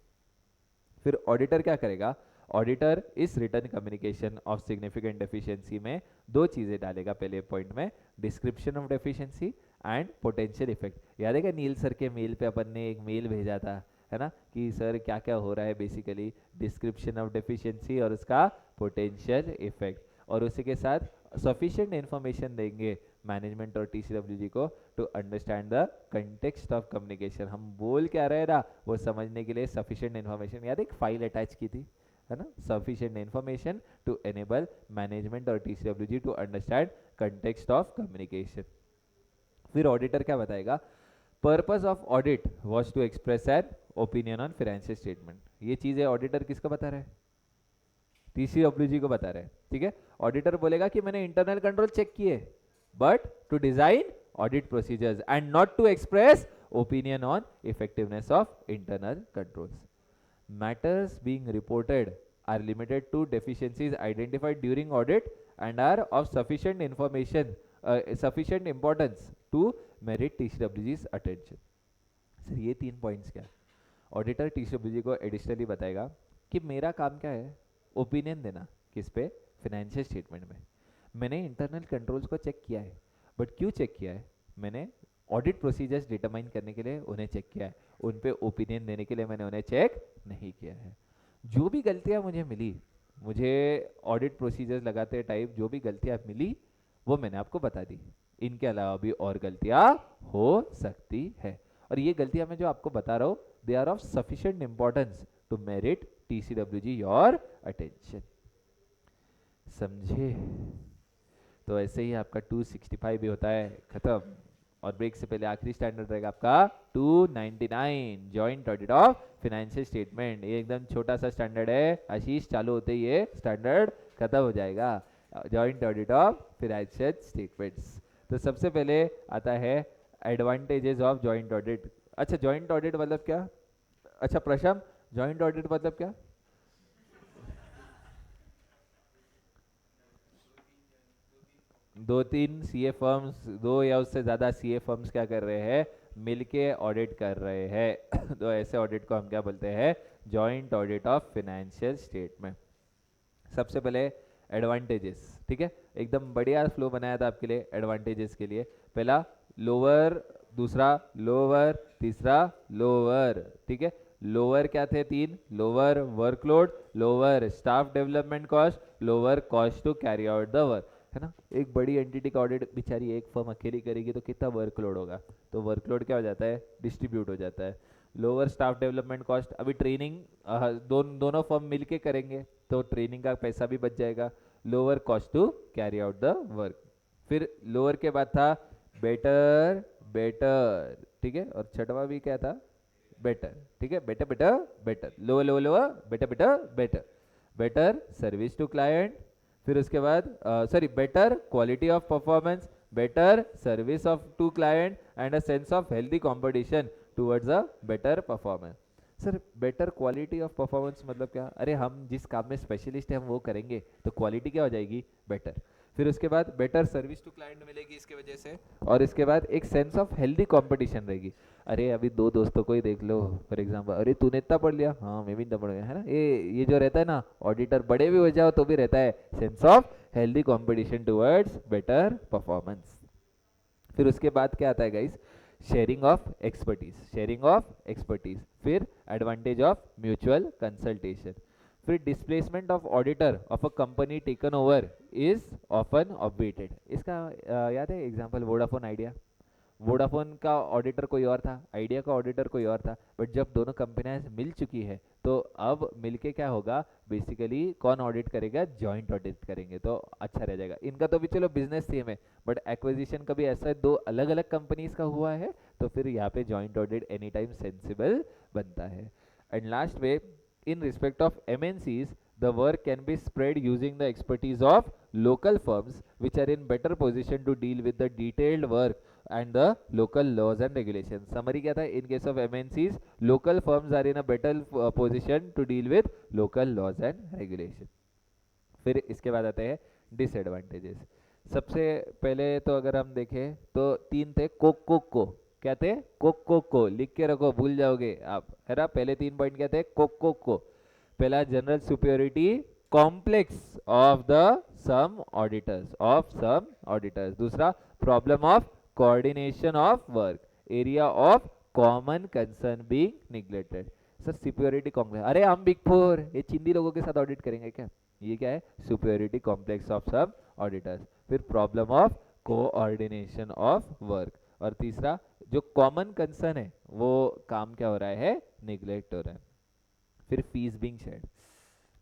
फिर ऑडिटर क्या करेगा, ऑडिटर इस written communication of significant deficiency में दो चीजें डालेगा, पहले पॉइंट में description of deficiency and potential effect. याद है क्या नील सर के मेल पे अपन ने एक मेल भेजा था, है ना, कि सर क्या क्या हो रहा है, बेसिकली डिस्क्रिप्शन ऑफ डेफिशिएंसी और उसका पोटेंशियल इफेक्ट, और उसी के साथ सफिशिएंट इंफॉर्मेशन देंगे मैनेजमेंट और टीसीडब्ल्यूजी को to understand the context of communication. हम बोल क्या रहे ना वो समझने के लिए सफिशिएंट इंफॉर्मेशन, याद एक फाइल अटैच की थी, है ना, sufficient information to enable management और TCWG to understand context of communication. फिर ऑडिटर क्या बताएगा, purpose of audit was to express an opinion on financial statement. ये चीजें ऑडिटर किसको बता रहा है, टीसीडब्ल्यूजी को बता रहा है। ठीक है, ऑडिटर बोलेगा कि मैंने इंटरनल कंट्रोल चेक किए, but to design audit procedures and not to express opinion on effectiveness of internal controls. Matters being reported are limited to deficiencies identified during audit and are of sufficient information, sufficient importance to merit TCWG's attention। Sir ये तीन पॉइंट्स क्या है, ऑडिटर टीसीडब्ल्यूजी को एडिशनली बताएगा कि मेरा काम क्या है, ओपिनियन देना किस पे, फाइनेंशियल स्टेटमेंट में। मैंने इंटरनल कंट्रोल्स को चेक किया है, बट क्यों चेक किया है, मैंने ऑडिट प्रोसीजर्स डिटरमाइन करने के लिए उन्हें चेक किया है, उन पे ओपिनियन देने के लिए मैंने उन्हें चेक नहीं किया है। जो भी गलतियां मुझे मिली, मुझे ऑडिट प्रोसीजर्स लगाते टाइप जो भी गलतियां मिली वो मैंने आपको बता दी, इनके अलावा भी और गलतियां हो सकती है, और ये गलतियां मैं जो आपको बता रहा हूँ they are of sufficient importance to merit TCWG your attention. समझे, तो ऐसे ही आपका 265 भी होता है खत्म, और ब्रेक से पहले आखिरी स्टैंडर्ड रहेगा आपका 299 joint audit of financial statement. ये एकदम छोटा सा स्टैंडर्ड है आशीष, चालू होते ही ये स्टैंडर्ड खत्म हो जाएगा, joint audit of financial statements. तो सबसे पहले आता है एडवांटेजेस ऑफ जॉइंट ऑडिट। अच्छा जॉइंट ऑडिट मतलब क्या, अच्छा प्रशम जॉइंट ऑडिट मतलब क्या, दो तीन सीए फर्म्स, दो या उससे ज़्यादा सीए फर्म्स क्या कर रहे हैं, मिलके ऑडिट कर रहे हैं तो ऐसे ऑडिट को हम क्या बोलते हैं, joint audit of financial statement. सबसे पहले एडवांटेजेस, ठीक है, एकदम बढ़िया फ्लो बनाया था आपके लिए एडवांटेजेस के लिए। पहला लोअर, दूसरा लोअर, तीसरा लोअर, ठीक है। लोअर क्या थे, तीन, lower workload, lower staff development cost, lower cost to carry out the work, है ना। एक बड़ी एंटिटी का ऑडिट बेचारी एक फर्म अकेली करेगी तो कितना वर्कलोड होगा, तो वर्कलोड क्या हो जाता है, डिस्ट्रीब्यूट हो जाता है। लोअर स्टाफ डेवलपमेंट कॉस्ट, अभी ट्रेनिंग दोनों फर्म मिलके करेंगे तो ट्रेनिंग का पैसा भी बच जाएगा। Lower cost to carry out the work. फिर लोअर के बाद था बेटर, बेटर, ठीक है, और छठवा भी क्या था, बेटर, ठीक है, better better better, lower lower lower, better better better, better service to client. फिर उसके बाद sorry, better quality of performance, better service of to client and a sense of healthy competition towards a better performance. Sir better quality of performance मतलब क्या, अरे हम जिस काम में स्पेशलिस्ट है हम वो करेंगे तो क्वालिटी क्या हो जाएगी, बेटर। फिर उसके बाद बेटर सर्विस टू क्लाइंट मिलेगी इसके वजह से, और इसके बाद एक सेंस ऑफ हेल्दी कंपटीशन रहेगी। अरे अभी दो दोस्तों को ही देख लो, फॉर एग्जांपल, अरे तूने इतना पढ़ लिया, हाँ मैं भी इतना पढ़ गया, है ना, ये जो रहता है ना, ऑडिटर बड़े भी हो जाओ तो भी रहता है sense of healthy competition towards better performance. फिर उसके बाद क्या आता है guys, sharing of expertise, sharing of expertise. फिर एडवांटेज ऑफ म्यूचुअल कंसल्टेशन। फिर displacement of auditor of a company taken over is often obviated. इसका याद है एग्जांपल, वोडाफोन आइडिया, वोडाफोन का ऑडिटर कोई और था, आइडिया का ऑडिटर कोई और था, बट जब दोनों कंपनियां मिल चुकी है तो अब मिलके क्या होगा, बेसिकली कौन ऑडिट करेगा, जॉइंट ऑडिट करेंगे तो अच्छा रह जाएगा। इनका तो भी चलो बिजनेस सेम है, बट एक्विजिशन कभी ऐसा दो अलग अलग कंपनीज का हुआ है तो फिर यहाँ पे joint audit any time sensible बनता है। एंड लास्ट में, in respect of MNCs, the work can be spread using the expertise of local firms which are in better position to deal with the detailed work and the local laws and regulations. Summary क्या था, in case of MNCs, local firms are in a better position to deal with local laws and regulations. फिर इसके बाद आते हैं डिसएडवांटेजेस। सबसे पहले तो अगर हम देखें तो तीन थे, कोक कोक को, क्या थे, कोक कोक को, लिख के रखो भूल जाओगे आप, है ना। पहले तीन पॉइंट क्या थे, कोक कोक को। पहला general superiority complex of the some auditors, of some auditors. दूसरा problem of coordination of work, area of common concern being neglected. Sir superiority complex, अरे हम बिग फोर ये चिंदी लोगों के साथ ऑडिट करेंगे क्या, ये क्या है, सुपेरियोरिटी कॉम्प्लेक्स ऑफ सब ऑडिटर्स। फिर problem of coordination of work, और तीसरा जो कॉमन कंसर्न है वो काम क्या हो रहा है, निग्लेक्ट हो रहा है। फिर फीस बिंग शेयर,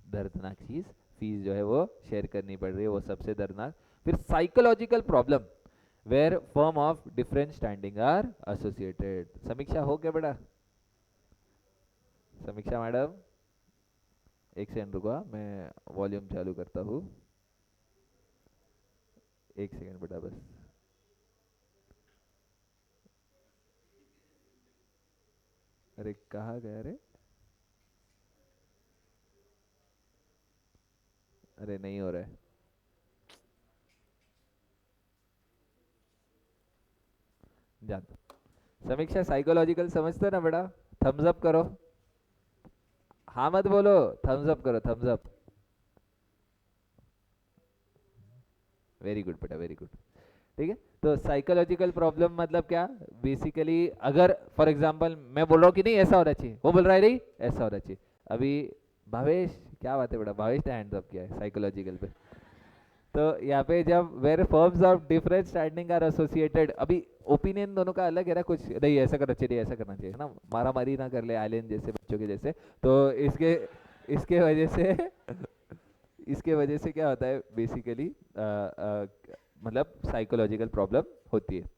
दर्दनाक चीज, फीस जो है वो शेयर करनी पड़ रही है, वो सबसे दर्दनाक। फिर psychological problem where firm of different standing are associated. समीक्षा हो गया बेटा, समीक्षा मैडम, एक सेकंड रुको, मैं वॉल्यूम चालू करता हूँ, एक सेकंड बेटा बस। अरे कहाँ गया रे, अरे नहीं हो रहा है, जान दो। समीक्षा साइकोलॉजिकल समझते हो ना बेटा, थम्स अप करो, हाँ मत बोलो, थम्स अप करो, थम्स अप। वेरी गुड बेटा, वेरी गुड, ठीक है। तो साइकोलॉजिकल प्रॉब्लम मतलब क्या, बेसिकली अगर फॉर एग्जांपल मैं बोल रहा हूँ कि नहीं ऐसा होना चाहिए, वो बोल रहा है नहीं ऐसा होना चाहिए। अभी भावेश, क्या बात है बेटा, भावेश ने हैंड्स अप किया है साइकोलॉजिकल पे। तो यहाँ पे जब where firms of different standing are associated, अभी ओपिनियन दोनों का अलग है ना, कुछ नहीं ऐसा करना चाहिए, ऐसा करना चाहिए, है ना, मारा मारी ना कर ले आइलैंड जैसे बच्चों के जैसे। तो इसके इसके वजह से इसके वजह से क्या होता है बेसिकली, मतलब साइकोलॉजिकल प्रॉब्लम होती है।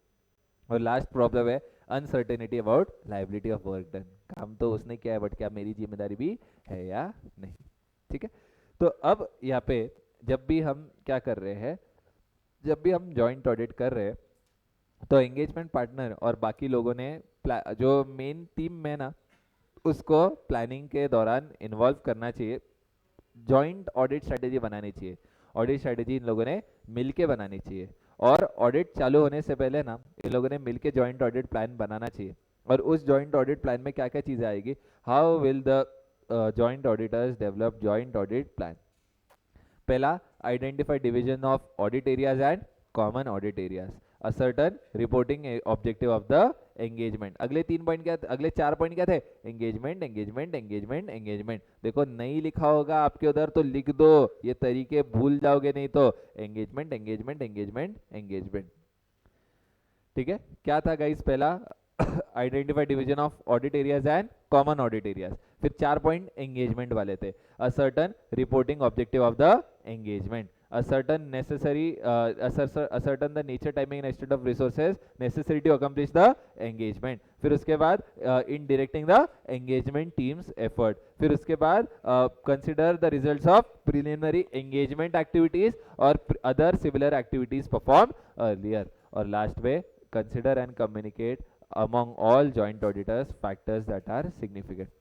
और लास्ट प्रॉब्लम है uncertainty about liability of work done, काम तो उसने किया है बट क्या मेरी जिम्मेदारी भी है या नहीं, ठीक है। तो अब यहाँ पे जब भी हम क्या कर रहे हैं, जब भी हम जॉइंट ऑडिट कर रहे हैं तो एंगेजमेंट पार्टनर और बाकी लोगों ने जो मेन टीम में ना उसको प्लानिंग के दौरान इन्वॉल्व करना चाहिए, जॉइंट ऑडिट स्ट्रेटेजी बनानी चाहिए। ऑडिट स्ट्रेटेजी इन लोगों ने मिलके बनानी चाहिए। और ऑडिट चालू होने से पहले ना इन लोगों ने मिलके जॉइंट ऑडिट प्लान बनाना चाहिए। और उस जॉइंट ऑडिट प्लान में क्या क्या चीज़ें आएगी, how will the joint auditors develop joint audit plan. पहला, identify division of audit areas and common audit areas, a certain reporting objective of the engagement. अगले 3 पॉइंट क्या, अगले 4 पॉइंट क्या थे, एंगेजमेंट एंगेजमेंट एंगेजमेंट एंगेजमेंट। देखो नहीं लिखा होगा आपके उधर तो लिख दो, ये तरीके भूल जाओगे नहीं तो। एंगेजमेंट एंगेजमेंट एंगेजमेंट एंगेजमेंट, ठीक है। क्या था गाइस पहला, identify division of audit areas and common audit areas. फिर 4 पॉइंट एंगेजमेंट वाले थे, अ certain reporting objective of the engagement, a certain necessary a certain the nature timing and extent of resources necessary to accomplish the engagement। फिर उसके बाद in directing the engagement team's effort। फिर उसके बाद consider the results of preliminary engagement activities or other similar activities performed earlier। और लास्ट में consider and communicate among all joint auditors factors that are significant।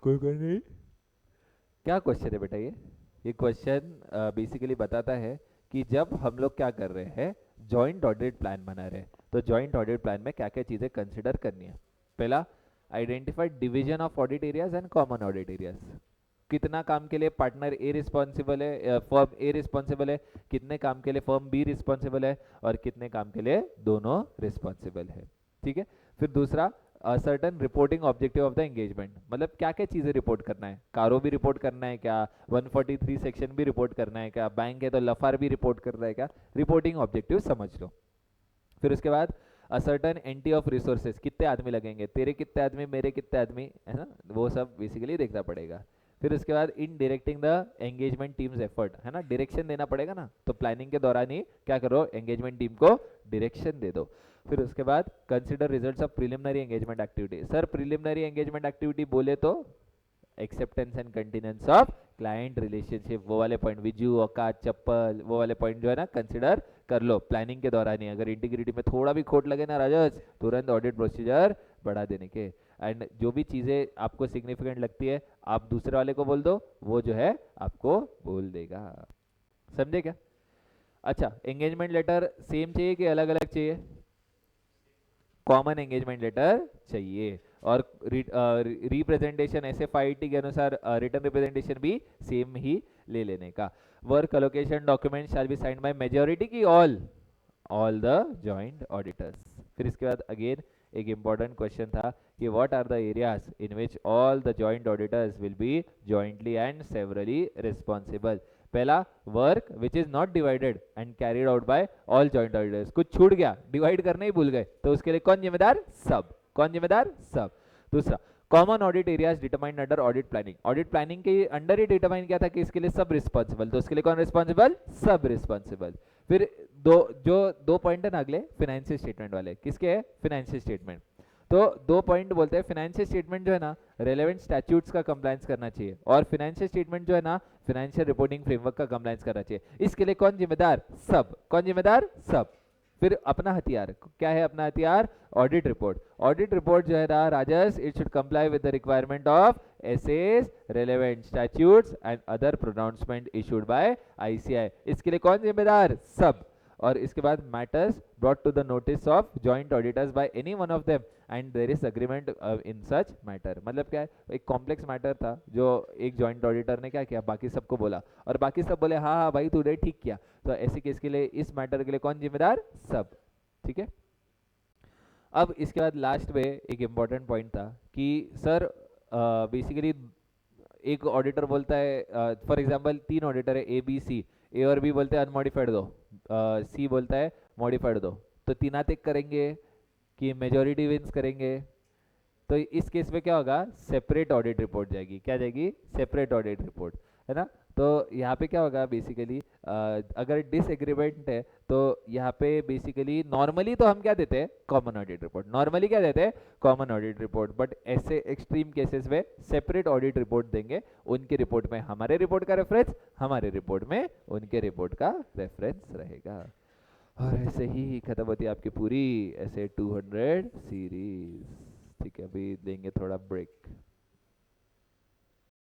कोई नहीं, क्या क्वेश्चन है बेटा ये क्वेश्चन बेसिकली बताता है कि जब हम लोग क्या कर रहे हैं, जॉइंट ऑडिट प्लान बना रहे हैं, तो जॉइंट ऑडिट प्लान में क्या क्या चीज़ें कंसिडर करनी है। पहला, identify division of audit areas and common audit areas. कितना काम के लिए पार्टनर ए रिस्पॉन्सिबल है, फर्म ए रिस्पॉन्सिबल है, कितने काम के लिए फर्म बी रिस्पॉन्सिबल है, और कितने काम के लिए दोनों रिस्पॉन्सिबल है, ठीक है। फिर दूसरा, certain reporting objective of the engagement, मतलब क्या क्या चीज़ें रिपोर्ट करना है, कारो भी रिपोर्ट करना है क्या, 143 सेक्शन भी रिपोर्ट करना है क्या, बैंक है तो लफार भी रिपोर्ट कर रहा है क्या, रिपोर्टिंग ऑब्जेक्टिव समझ लो। फिर उसके बाद सर्टन एंटी ऑफ रिसोर्सेज, कितने आदमी लगेंगे, तेरे कितने आदमी मेरे कितने आदमी, है ना, वो सब बेसिकली देखना पड़ेगा। फिर उसके बाद in directing the engagement teams effort, है ना, डायरेक्शन देना पड़ेगा ना, तो प्लानिंग के दौरान ही क्या करो, एंगेजमेंट टीम को डायरेक्शन दे दो। फिर उसके बाद consider results of preliminary engagement activity. Sir preliminary engagement activity बोले तो acceptance and continuance of client relationship, वो वाले पॉइंट, विजू औकात चप्पल, वो वाले पॉइंट जो है ना कंसिडर कर लो प्लानिंग के दौरान ही। अगर इंटीग्रिटी में थोड़ा भी खोट लगे ना राजस, तुरंत ऑडिट प्रोसीजर बढ़ा देने के। एंड जो भी चीज़ें आपको सिग्निफिकेंट लगती है आप दूसरे वाले को बोल दो, वो जो है आपको बोल देगा, समझे क्या। अच्छा, एंगेजमेंट लेटर सेम चाहिए कि अलग अलग चाहिए, कॉमन एंगेजमेंट लेटर चाहिए। और रिप्रेजेंटेशन SFIT के अनुसार रिटर्न रिप्रेजेंटेशन भी सेम ही ले लेने का। Work allocation document shall be signed by majority की ऑल द जॉइंट ऑडिटर्स। फिर इसके बाद अगेन एक इंपॉर्टेंट क्वेश्चन था कि what are the areas in which all the joint auditors will be jointly and severally responsible. पहला, work which is not divided and carried out by all joint auditors, कुछ छूट गया डिवाइड करना ही भूल गए तो उसके लिए कौन जिम्मेदार, सब। कौन जिम्मेदार, सब। दूसरा, common audit areas determined under audit planning, audit planning के अंडर ही डिटरमाइन किया था कि इसके लिए सब रिस्पॉन्सिबल, तो उसके लिए कौन रिस्पॉन्सिबल, सब रिस्पॉन्सिबल। फिर दो पॉइंट है ना अगले फाइनेंशियल स्टेटमेंट वाले, किसके है, फाइनेंशियल स्टेटमेंट। तो 2 पॉइंट बोलते हैं, फाइनेंशियल स्टेटमेंट जो है ना रेलेवेंट स्टैट्यूट्स का कंप्लायंस करना चाहिए, और फाइनेंशियल स्टेटमेंट जो है ना फाइनेंशियल रिपोर्टिंग फ्रेमवर्क का कंप्लायंस करना चाहिए। इसके लिए कौन जिम्मेदार, सब। कौन जिम्मेदार, सब। फिर अपना हथियार क्या है, अपना हथियार ऑडिट रिपोर्ट। ऑडिट रिपोर्ट जो है ना राजस, it should comply with the requirement of SAs, relevant statutes and other pronouncement issued by ICI। इसके लिए कौन जिम्मेदार, सब। और इसके बाद matters brought to the notice of joint auditors by any one of them and there is agreement in such matter. मतलब क्या है, एक कॉम्प्लेक्स मैटर था जो एक जॉइंट ऑडिटर ने क्या किया, बाकी सबको बोला और बाकी सब बोले हाँ हाँ भाई तूने ठीक किया, तो ऐसे केस के लिए इस मैटर के लिए कौन जिम्मेदार, सब, ठीक है। अब इसके बाद लास्ट में एक इम्पॉर्टेंट पॉइंट था कि सर बेसिकली एक ऑडिटर बोलता है, फॉर एग्जांपल 3 ऑडिटर है ABC, ए और बी बोलते हैं अनमॉडिफाइड दो, सी बोलता है मॉडिफाइड दो, तो तीनातिक करेंगे कि मेजॉरिटी विंस करेंगे। तो इस केस में क्या होगा, सेपरेट ऑडिट रिपोर्ट जाएगी, क्या जाएगी, सेपरेट ऑडिट रिपोर्ट, है ना। तो यहाँ पे क्या होगा बेसिकली, अगर डिसएग्रीमेंट है तो यहाँ पे बेसिकली नॉर्मली तो हम क्या देते हैं, कॉमन ऑडिट रिपोर्ट, नॉर्मली क्या देते हैं, कॉमन ऑडिट रिपोर्ट, बट ऐसे एक्सट्रीम केसेस में सेपरेट ऑडिट रिपोर्ट देंगे। उनकी रिपोर्ट में हमारे रिपोर्ट का रेफरेंस, हमारे रिपोर्ट में उनके रिपोर्ट का रेफरेंस रहेगा। और ऐसे ही खत्म होती है आपकी पूरी ऐसे 200 सीरीज। ठीक है, अभी देंगे थोड़ा ब्रेक।